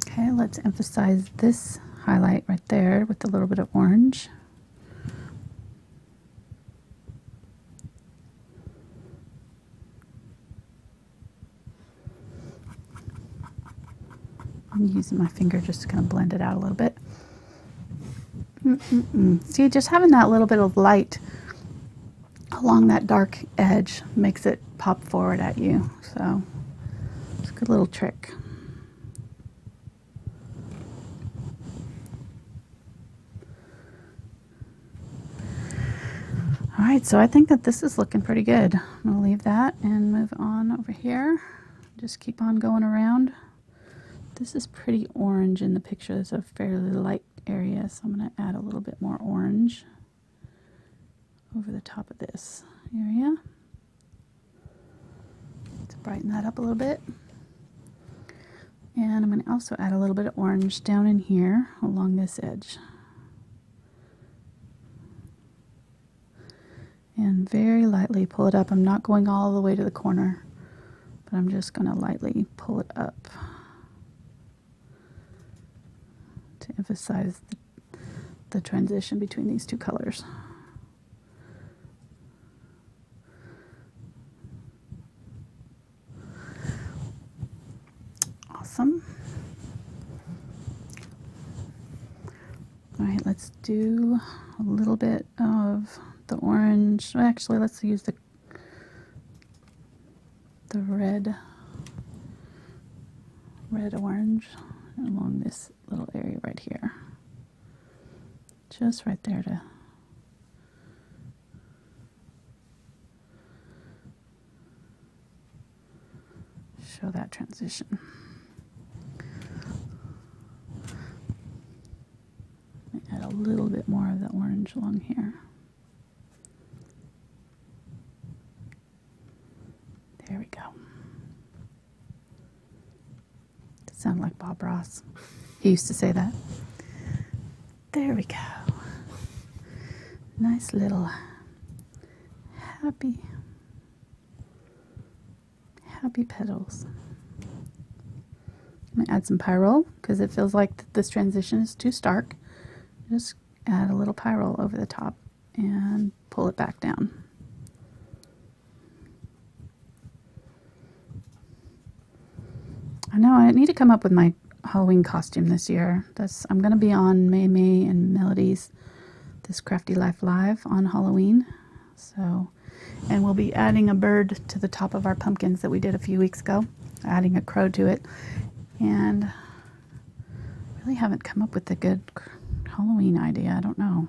Okay, let's emphasize this highlight right there with a little bit of orange. I'm using my finger just to kind of blend it out a little bit. See, just having that little bit of light along that dark edge makes it pop forward at you. So it's a good little trick. All right, so I think that this is looking pretty good. I'm going to leave that and move on over here. Just keep on going around. This is pretty orange in the picture. It's a fairly light area, so I'm going to add a little bit more orange over the top of this area to brighten that up a little bit. And I'm going to also add a little bit of orange down in here along this edge. And very lightly pull it up. I'm not going all the way to the corner, but I'm just going to lightly pull it up to emphasize the transition between these two colors. Awesome. All right, let's do a little bit of the orange. Well, actually, let's use the red orange along this little area right here. Just right there to show that transition. Add a little bit more of the orange along here. There we go. That sounded like Bob Ross. He used to say that. There we go. Nice little happy petals. I'm going to add some Pyrrole because it feels like this transition is too stark. Just add a little Pyrrole over the top and pull it back down. I know I need to come up with my Halloween costume this year. I'm going to be on May and Melody's This Crafty Life Live on Halloween. So, and we'll be adding a bird to the top of our pumpkins that we did a few weeks ago, adding a crow to it. And really haven't come up with a good Halloween idea. I don't know.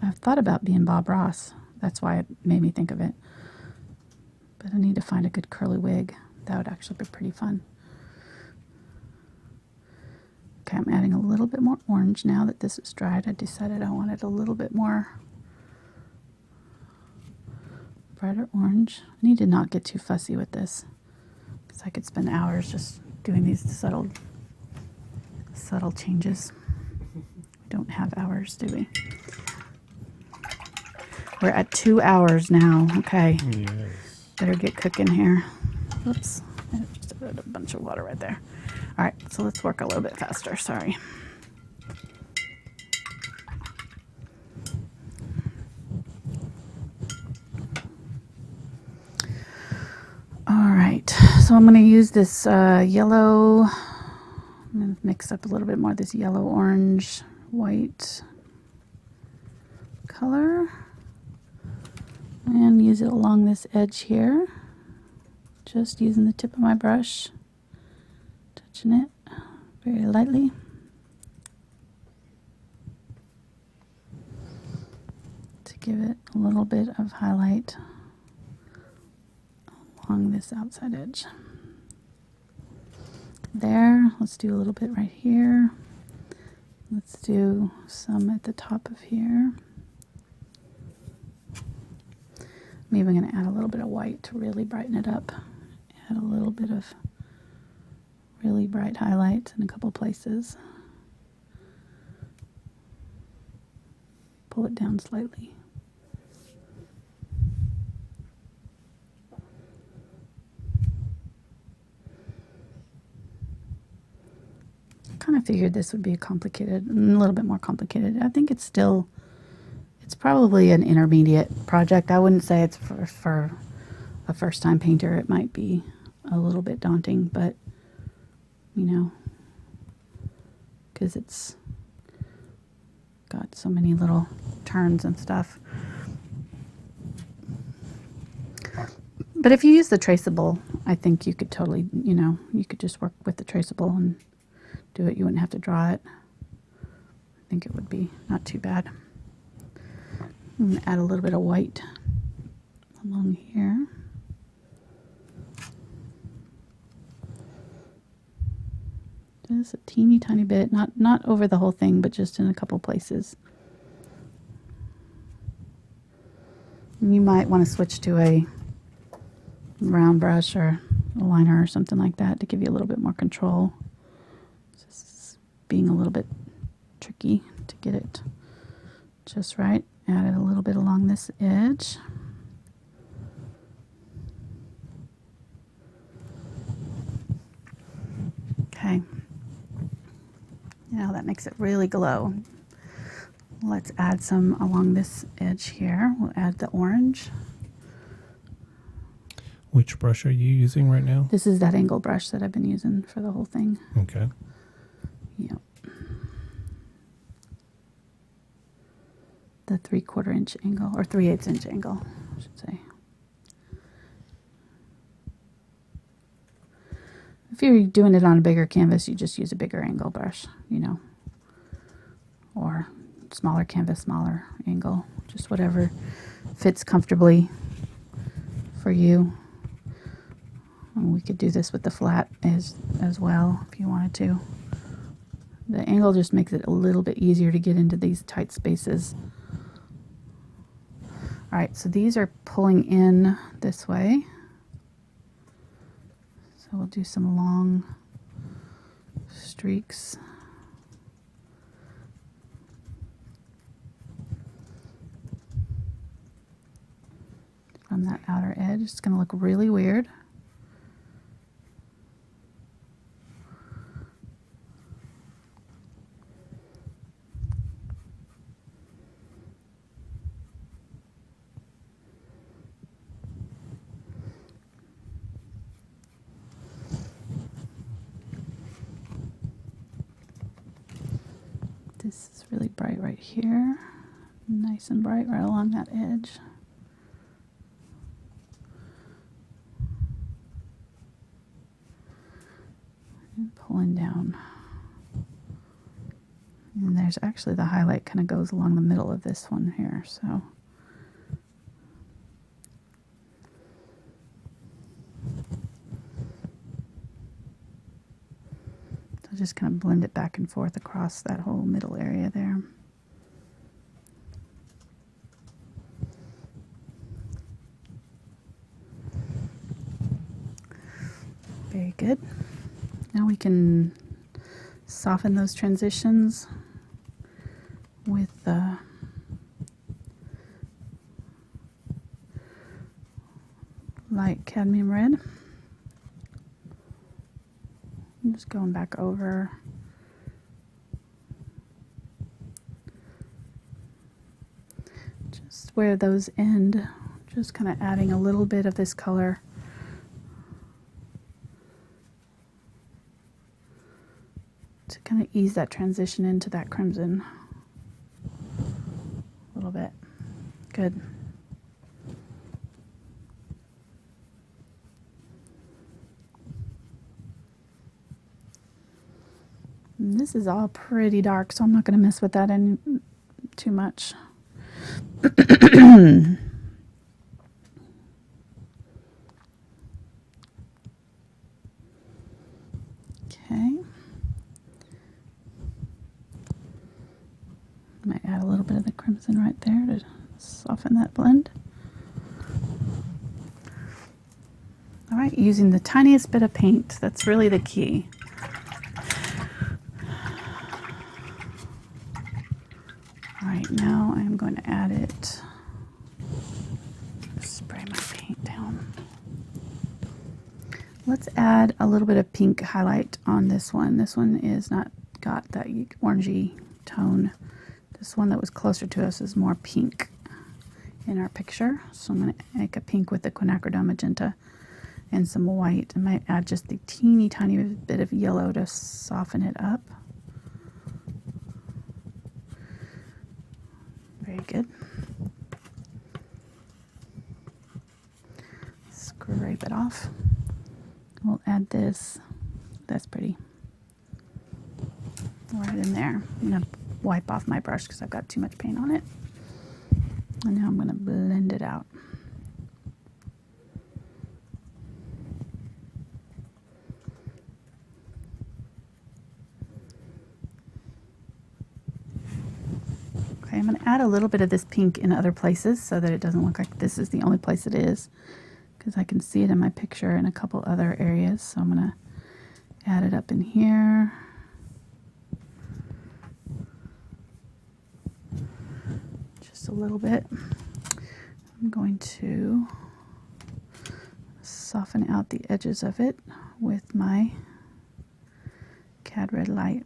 I've thought about being Bob Ross. That's why it made me think of it. But I need to find a good curly wig. That would actually be pretty fun. Okay, I'm adding a little bit more orange now that this is dried. I decided I wanted a little bit more brighter orange. I need to not get too fussy with this because I could spend hours just doing these subtle changes. We don't have hours, do we? We're at 2 hours now. Okay. Yes. Better get cooking here. Oops. I just added a bunch of water right there. All right, so let's work a little bit faster. Sorry. All right, so I'm going to use this yellow. I'm going to mix up a little bit more of this yellow, orange, white color and use it along this edge here. Just using the tip of my brush, touching it very lightly. To give it a little bit of highlight along this outside edge. There, let's do a little bit right here. Let's do some at the top of here. Maybe I'm going to add a little bit of white to really brighten it up. Add a little bit of really bright highlights in a couple places. Pull it down slightly. Kind of figured this would be a little bit more complicated. I think it's probably an intermediate project. I wouldn't say it's for a first-time painter. It might be a little bit daunting, but you know, because it's got so many little turns and stuff. But if you use the traceable, I think you could totally, you could just work with the traceable and do it. You wouldn't have to draw it. I think it would be not too bad. I'm going to add a little bit of white along here. Just a teeny tiny bit, not over the whole thing, but just in a couple places. And you might want to switch to a round brush or a liner or something like that to give you a little bit more control. This is being a little bit tricky to get it just right. Added a little bit along this edge. Okay. Now that makes it really glow. Let's add some along this edge here. We'll add the orange. Which brush are you using right now? This is that angle brush that I've been using for the whole thing. Okay. Yep. The 3/4 inch angle, or 3/8 inch angle, I should say. If you're doing it on a bigger canvas, you just use a bigger angle brush, or smaller canvas, smaller angle, just whatever fits comfortably for you. And we could do this with the flat as well if you wanted to. The angle just makes it a little bit easier to get into these tight spaces. All right, so these are pulling in this way. So we'll do some long streaks. From that outer edge. It's going to look really weird. This is really bright right here. Nice and bright right along that edge. And pulling down. And there's actually the highlight kind of goes along the middle of this one here, so. So just kind of blend it back and forth across that whole middle area there. Very good. Now we can soften those transitions with light cadmium red. I'm just going back over just where those end, just kind of adding a little bit of this color to kind of ease that transition into that crimson a little bit. Good. And this is all pretty dark, so I'm not going to mess with that any too much. Okay. Might add a little bit of the crimson right there to soften that blend. All right, using the tiniest bit of paint, that's really the key. All right, now I'm going to add it. Spray my paint down. Let's add a little bit of pink highlight on this one. This one is not got that orangey tone. This one that was closer to us is more pink in our picture. So I'm going to make a pink with the Quinacridone Magenta and some white. I might add just the teeny tiny bit of yellow to soften it up. Very good. Scrape it off. We'll add this. That's pretty. Right in there. I'm going to wipe off my brush because I've got too much paint on it. And now I'm going to blend it out. Okay, I'm going to add a little bit of this pink in other places so that it doesn't look like this is the only place it is, because I can see it in my picture in a couple other areas. So I'm going to add it up in here. Just a little bit. I'm going to soften out the edges of it with my Cad Red Light.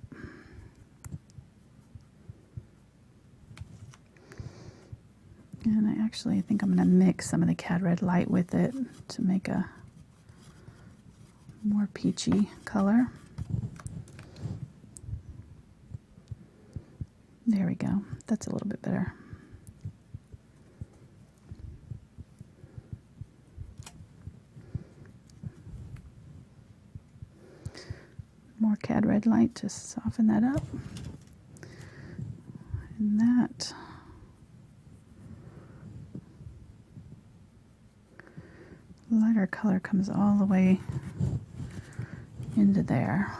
And I actually think I'm going to mix some of the Cad Red Light with it to make a more peachy color. There we go. That's a little bit better. More Cad Red Light to soften that up. And that lighter color comes all the way into there.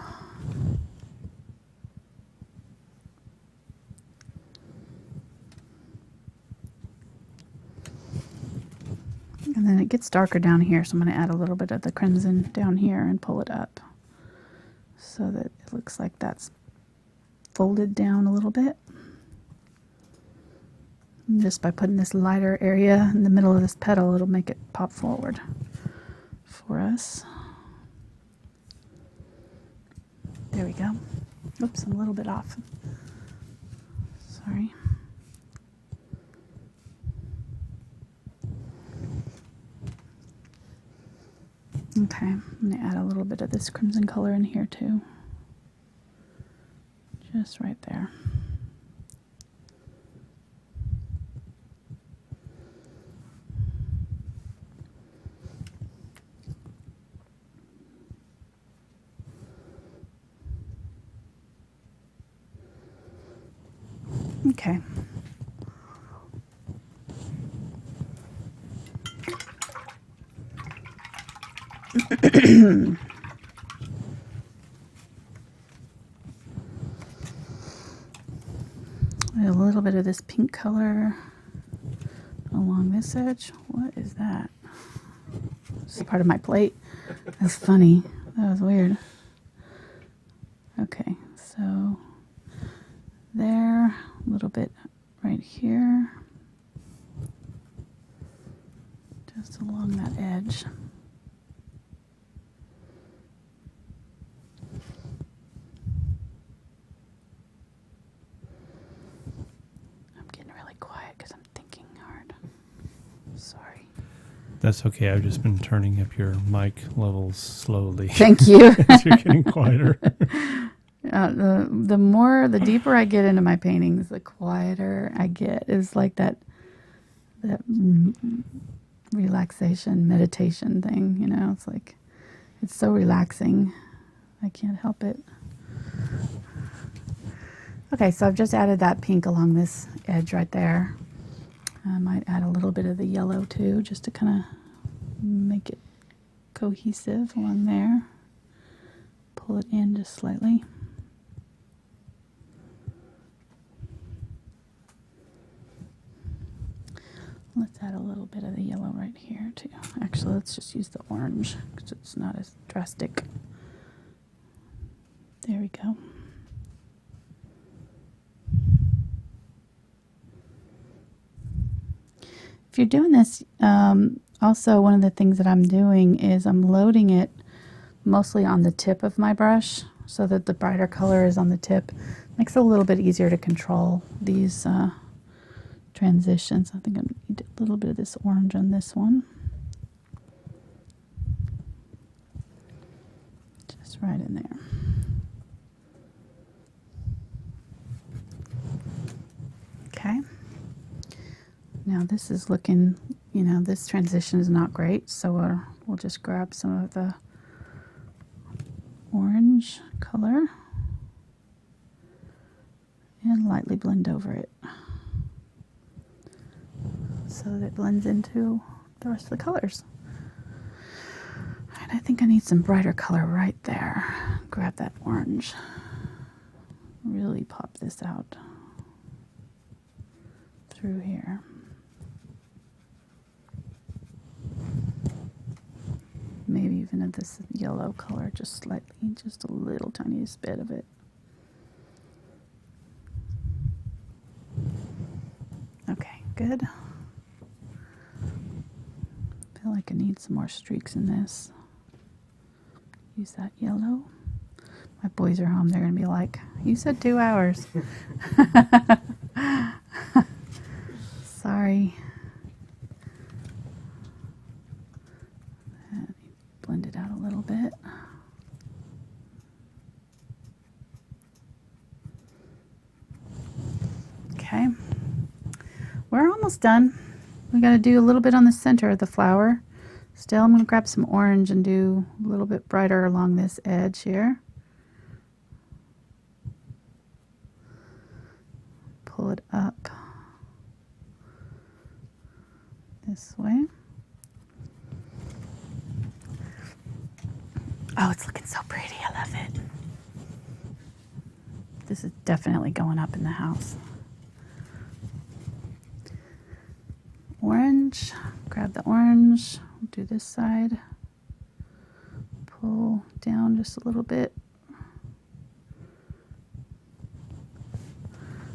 And then it gets darker down here, so I'm going to add a little bit of the crimson down here and pull it up so that it looks like that's folded down a little bit. And just by putting this lighter area in the middle of this petal, it'll make it pop forward for us. There we go. Oops, I'm a little bit off. Sorry. Okay, I'm going to add a little bit of this crimson color in here too. Just right there. Okay. A little bit of this pink color along this edge. What is that? This is part of my plate. That's funny. That was weird. Okay, so there, a little bit right here. Just along that edge. I'm getting really quiet because I'm thinking hard. Sorry. That's okay. I've just been turning up your mic levels slowly. Thank you. As you're getting quieter. The deeper I get into my paintings, the quieter I get. It's like that relaxation, meditation thing, you know. It's like, it's so relaxing. I can't help it. Okay, so I've just added that pink along this edge right there. I might add a little bit of the yellow too, just to kind of make it cohesive along there. Pull it in just slightly. Let's add a little bit of the yellow right here too. Actually, let's just use the orange because it's not as drastic. There we go. If you're doing this, also one of the things that I'm doing is I'm loading it mostly on the tip of my brush so that the brighter color is on the tip. Makes it a little bit easier to control these transitions. I think I need a little bit of this orange on this one. Just right in there. Okay. Now this is looking, you know, this transition is not great, so we'll just grab some of the orange color and lightly blend over it so that it blends into the rest of the colors. All right, I think I need some brighter color right there. Grab that orange. Really pop this out through here. Maybe even of this yellow color, just slightly, just a little tiniest bit of it. Okay, good. I feel like I need some more streaks in this. Use that yellow. My boys are home, they're gonna be like, you said 2 hours. Sorry. Blend it out a little bit. Okay, we're almost done. We got to do a little bit on the center of the flower. Still, I'm going to grab some orange and do a little bit brighter along this edge here. Pull it up this way. Oh, it's looking so pretty. I love it. This is definitely going up in the house. Orange. Grab the orange. Do this side. Pull down just a little bit.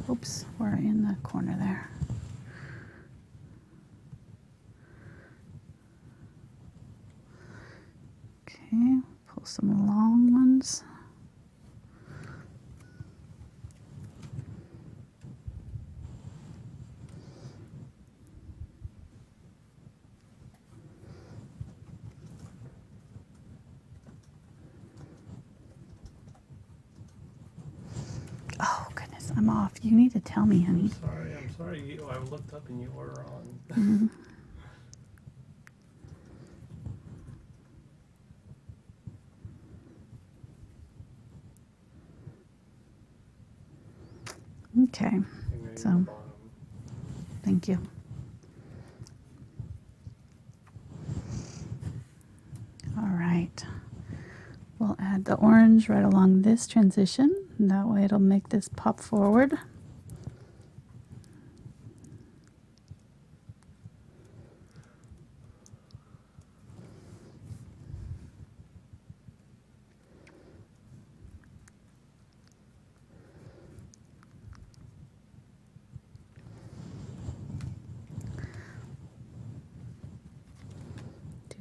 Oops, we're in the corner there. Okay. Pull some long ones. Oh goodness, I'm off. You need to tell me, honey. I'm sorry. I looked up and you were on. Mm-hmm. Okay, so thank you. All right, we'll add the orange right along this transition. That way it'll make this pop forward.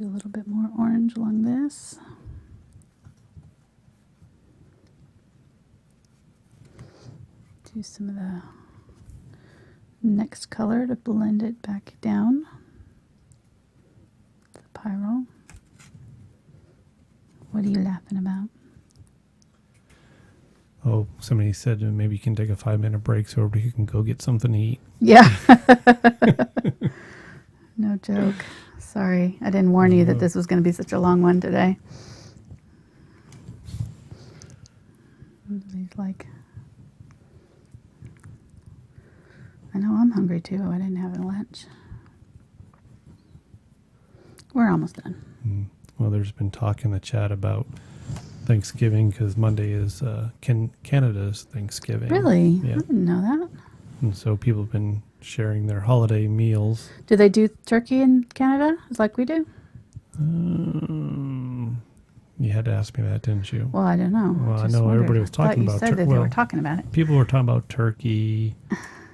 Do a little bit more orange along this. Do some of the next color to blend it back down. The Pyrrole. What are you laughing about? Oh, somebody said maybe you can take a 5-minute break so you can go get something to eat. Yeah. No joke. Sorry, I didn't warn you that this was going to be such a long one today. He's like, I know I'm hungry too. I didn't have lunch. We're almost done. Well, there's been talk in the chat about Thanksgiving because Monday is Canada's Thanksgiving. Really? Yeah. I didn't know that. And so people have been sharing their holiday meals. Do they do turkey in Canada? It's like we do? You had to ask me that, didn't you? Well, I don't know. Well, I Just know wondered. everybody was talking I thought about you said that they were talking about it. People were talking about turkey,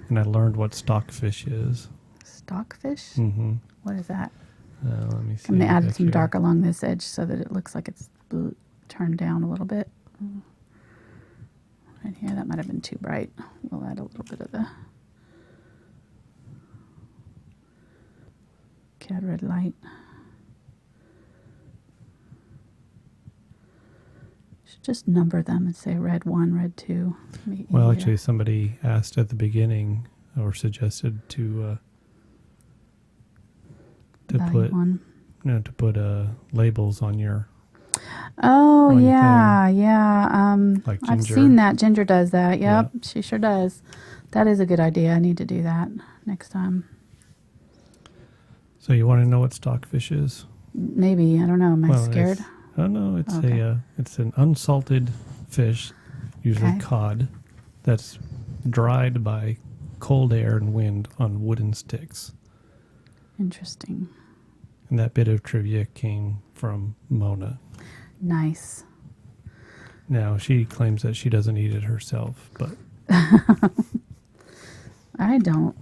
and I learned what stockfish is. Stockfish? Mm-hmm. What is that? Let me see. I'm going to add Got some your- dark along this edge so that it looks like it's turned down a little bit. Right here, that might have been too bright. We'll add a little bit of the Cad Red Light. Should just number them and say red 1, red 2. Well, actually, somebody asked at the beginning or suggested to Value put labels on your Oh, on your yeah, yeah. Like I've Ginger. seen that. Ginger does that. Yep, Yeah. she sure does. That is a good idea. I need to do that next time. So you want to know what stockfish is? Maybe. I don't know. Am I scared? Oh no, it's Okay. it's an unsalted fish, usually Okay. cod, that's dried by cold air and wind on wooden sticks. Interesting. And that bit of trivia came from Mona. Nice. Now she claims that she doesn't eat it herself, but I don't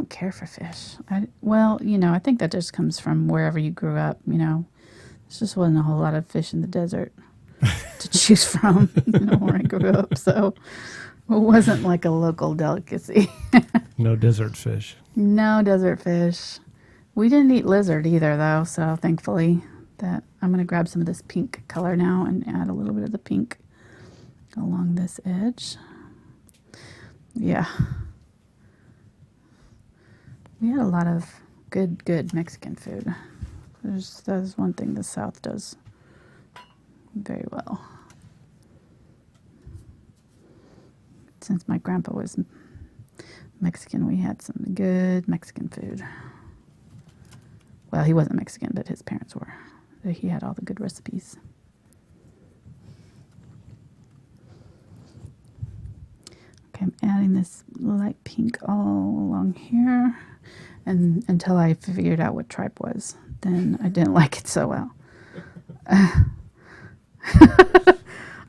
care for fish. Well, I think that just comes from wherever you grew up, There just wasn't a whole lot of fish in the desert to choose from, where I grew up. So it wasn't like a local delicacy. no desert fish. No desert fish. We didn't eat lizard either, though, so thankfully that I'm going to grab some of this pink color now and add a little bit of the pink along this edge. Yeah. We had a lot of good Mexican food. That's one thing the South does very well. Since my grandpa was Mexican, we had some good Mexican food. Well, he wasn't Mexican, but his parents were. So he had all the good recipes. Okay, I'm adding this light pink all along here, and until I figured out what tripe was. Then I didn't like it so well.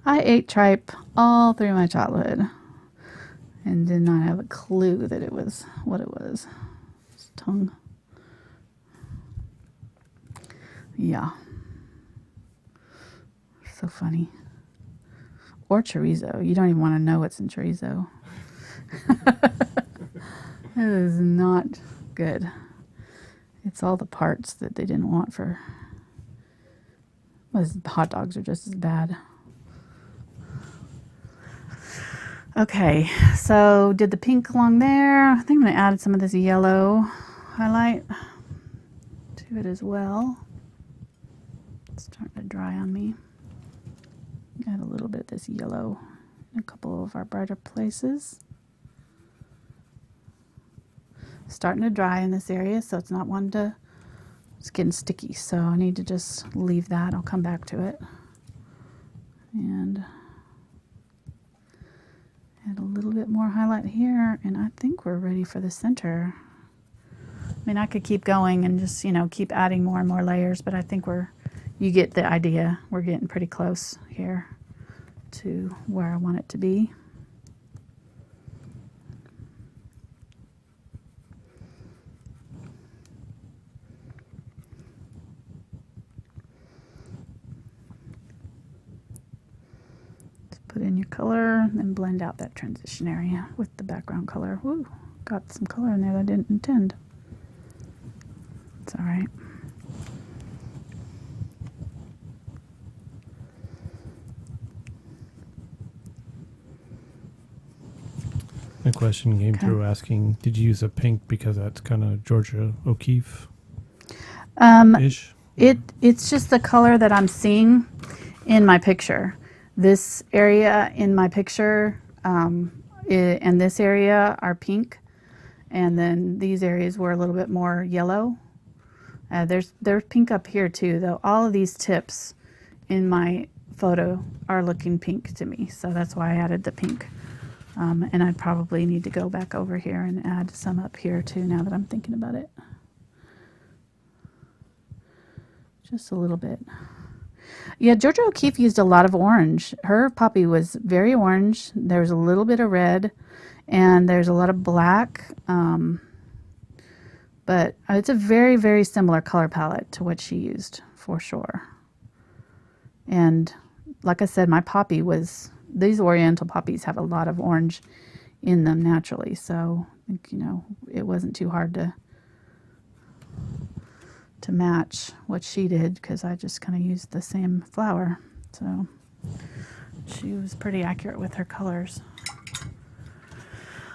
I ate tripe all through my childhood and did not have a clue that it was what it was. It's tongue. Yeah. So funny. Or chorizo. You don't even want to know what's in chorizo. It is not good. It's all the parts that they didn't want for... hot dogs are just as bad. Okay, so did the pink along there. I think I'm going to add some of this yellow highlight to it as well. It's starting to dry on me. Add a little bit of this yellow in a couple of our brighter places. Starting to dry in this area, so it's not one to... It's getting sticky, so I need to just leave that. I'll come back to it. And add a little bit more highlight here, and I think we're ready for the center. I mean, I could keep going and just, keep adding more and more layers, but I think you get the idea. We're getting pretty close here to where I want it to be. Put in your color and then blend out that transition area with the background color. Woo, got some color in there that I didn't intend. It's all right. A question came Okay. through asking, did you use a pink because that's kind of Georgia O'Keeffe-ish? It's just the color that I'm seeing in my picture. This area in my picture and this area are pink, and then these areas were a little bit more yellow. There's pink up here too, though. All of these tips in my photo are looking pink to me, so that's why I added the pink. And I'd probably need to go back over here and add some up here too, now that I'm thinking about it. Just a little bit. Yeah, Georgia O'Keeffe used a lot of orange. Her poppy was very orange. There's a little bit of red, and there's a lot of black. But it's a very, very similar color palette to what she used, for sure. And like I said, my poppy was, these oriental poppies have a lot of orange in them naturally. So I think, you know, it wasn't too hard to match what she did, because I just kind of used the same flower. So she was pretty accurate with her colors.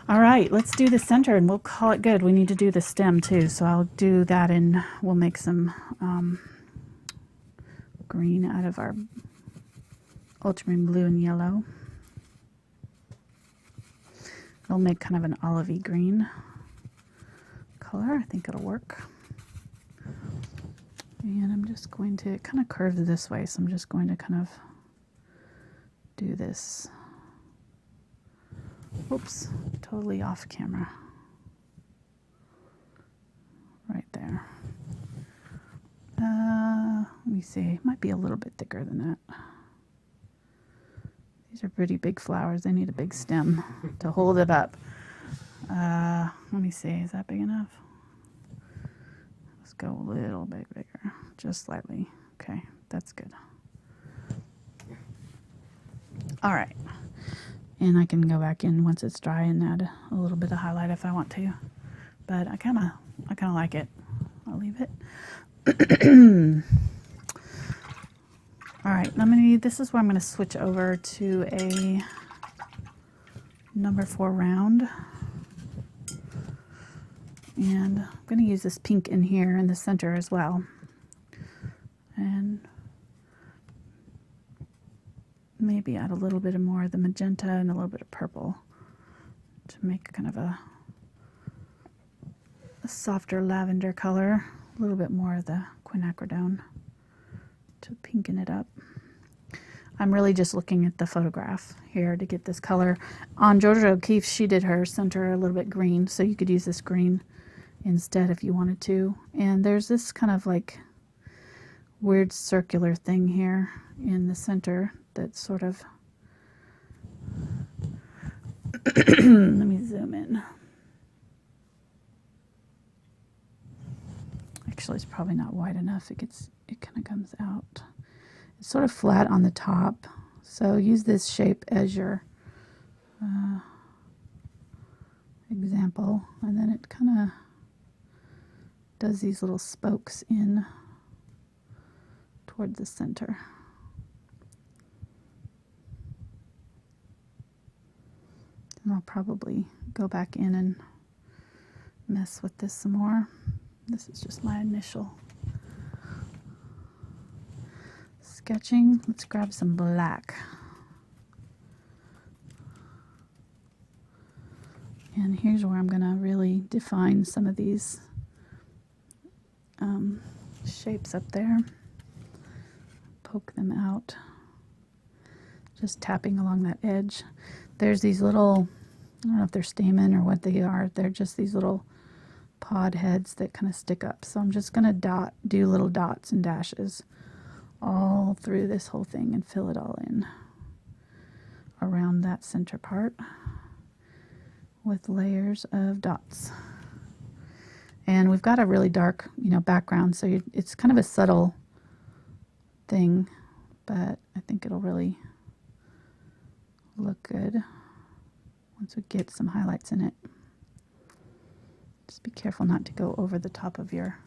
All right, let's do the center and we'll call it good. We need to do the stem too, so I'll do that and we'll make some green out of our ultramarine blue and yellow. It'll make kind of an olivey green color. I think it'll work. And I'm just going to kind of curve this way, so I'm just going to kind of do this. Oops, totally off camera. Right there. Let me see, might be a little bit thicker than that. These are pretty big flowers. They need a big stem to hold it up. Let me see, is that big enough? Let's go a little bit bigger, just slightly. Okay, that's good. All right. And I can go back in once it's dry and add a little bit of highlight if I want to. But I kind of like it. I'll leave it. All right, this is where I'm going to switch over to a number 4 round. And I'm going to use this pink in here in the center as well. And maybe add a little bit more of the magenta and a little bit of purple to make kind of a softer lavender color. A little bit more of the quinacridone to pinken it up. I'm really just looking at the photograph here to get this color. On Georgia O'Keeffe, she did her center a little bit green, so you could use this green instead if you wanted to. And there's this kind of like weird circular thing here in the center that's sort of let me zoom in. Actually, it's probably not wide enough. It kind of comes out. It's sort of flat on the top, so use this shape as your example, and then it kind of does these little spokes in toward the center. And I'll probably go back in and mess with this some more. This is just my initial sketching. Let's grab some black. And here's where I'm going to really define some of these shapes up there. Poke them out. Just tapping along that edge. There's these little, I don't know if they're stamen or what they are. They're just these little pod heads that kind of stick up. So I'm just going to do little dots and dashes all through this whole thing and fill it all in around that center part with layers of dots. And we've got a really dark, background, so it's kind of a subtle thing, but I think it'll really look good once we get some highlights in it. Just be careful not to go over the top of your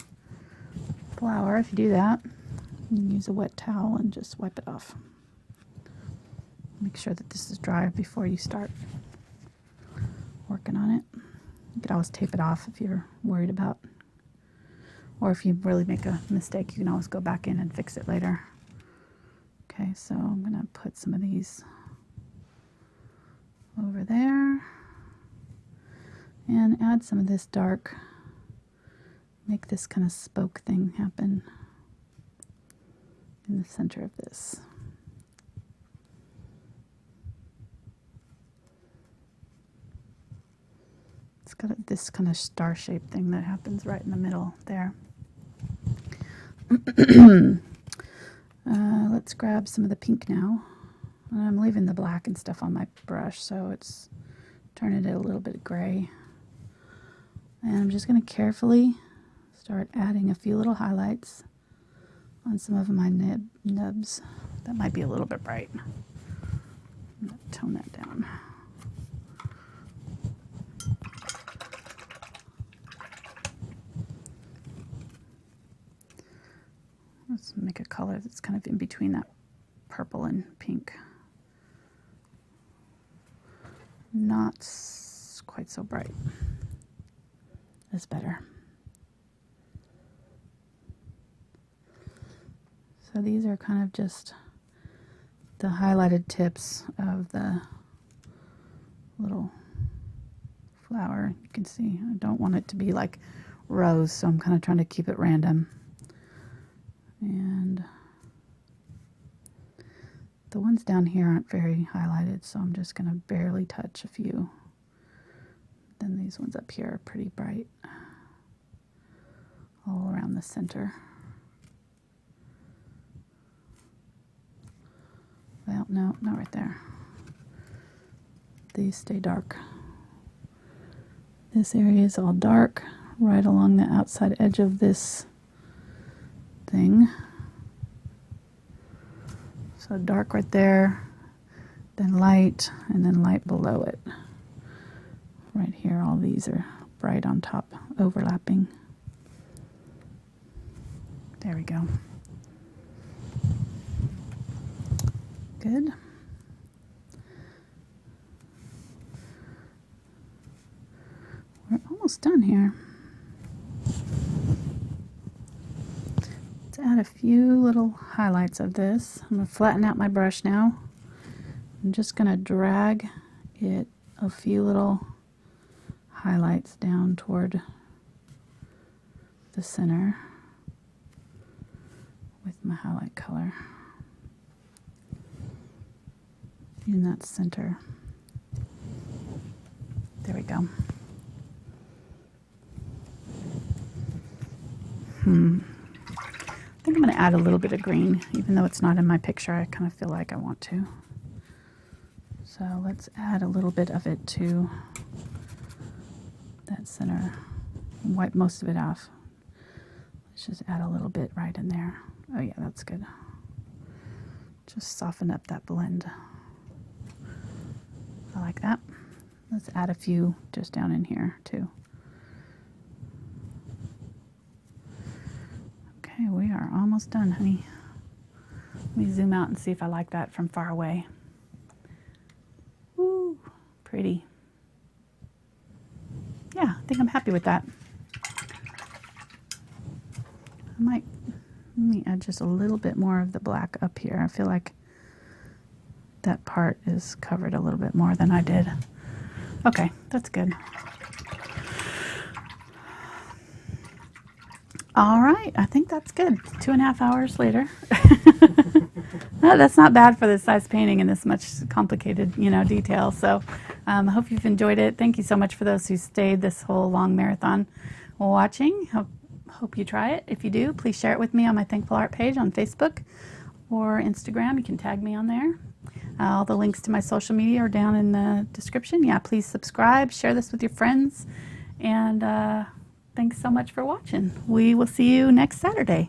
flower. If you do that, you can use a wet towel and just wipe it off. Make sure that this is dry before you start working on it. You could always tape it off if you're worried about, or if you really make a mistake, you can always go back in and fix it later. Okay, so I'm gonna put some of these over there and add some of this dark, make this kind of spoke thing happen in the center of this. It's got this kind of star-shaped thing that happens right in the middle there. Let's grab some of the pink now. I'm leaving the black and stuff on my brush, so it's turning it a little bit gray. And I'm just going to carefully start adding a few little highlights on some of my nubs. That might be a little bit bright. I'm going to tone that down. Let's make a color that's kind of in between that purple and pink. Not quite so bright. That's better. So these are kind of just the highlighted tips of the little flower. You can see I don't want it to be like rows, so I'm kind of trying to keep it random. And the ones down here aren't very highlighted, so I'm just going to barely touch a few. Then these ones up here are pretty bright all around the center. Well, no, not right there. These stay dark. This area is all dark right along the outside edge of this thing. So dark right there, then light, and then light below it. Right here, all these are bright on top, overlapping. There we go. Good. We're almost done here. Let's add a few little highlights of this. I'm going to flatten out my brush now. I'm just going to drag it a few little highlights down toward the center with my highlight color in that center. There we go. I think I'm going to add a little bit of green, even though it's not in my picture. I kind of feel like I want to. So let's add a little bit of it to that center. Wipe most of it off. Let's just add a little bit right in there. Oh yeah, that's good. Just soften up that blend. I like that. Let's add a few just down in here too. Okay, we are almost done, honey. Let me zoom out and see if I like that from far away. Ooh, pretty. Yeah, I think I'm happy with that. Let me add just a little bit more of the black up here. I feel like that part is covered a little bit more than I did. Okay, that's good. All right, I think that's good. 2.5 hours later. No, that's not bad for this size painting and this much complicated, detail. So I hope you've enjoyed it. Thank you so much for those who stayed this whole long marathon watching. Hope you try it. If you do, please share it with me on my Thankful Art page on Facebook or Instagram. You can tag me on there. All the links to my social media are down in the description. Yeah, please subscribe, share this with your friends, and thanks so much for watching. We will see you next Saturday.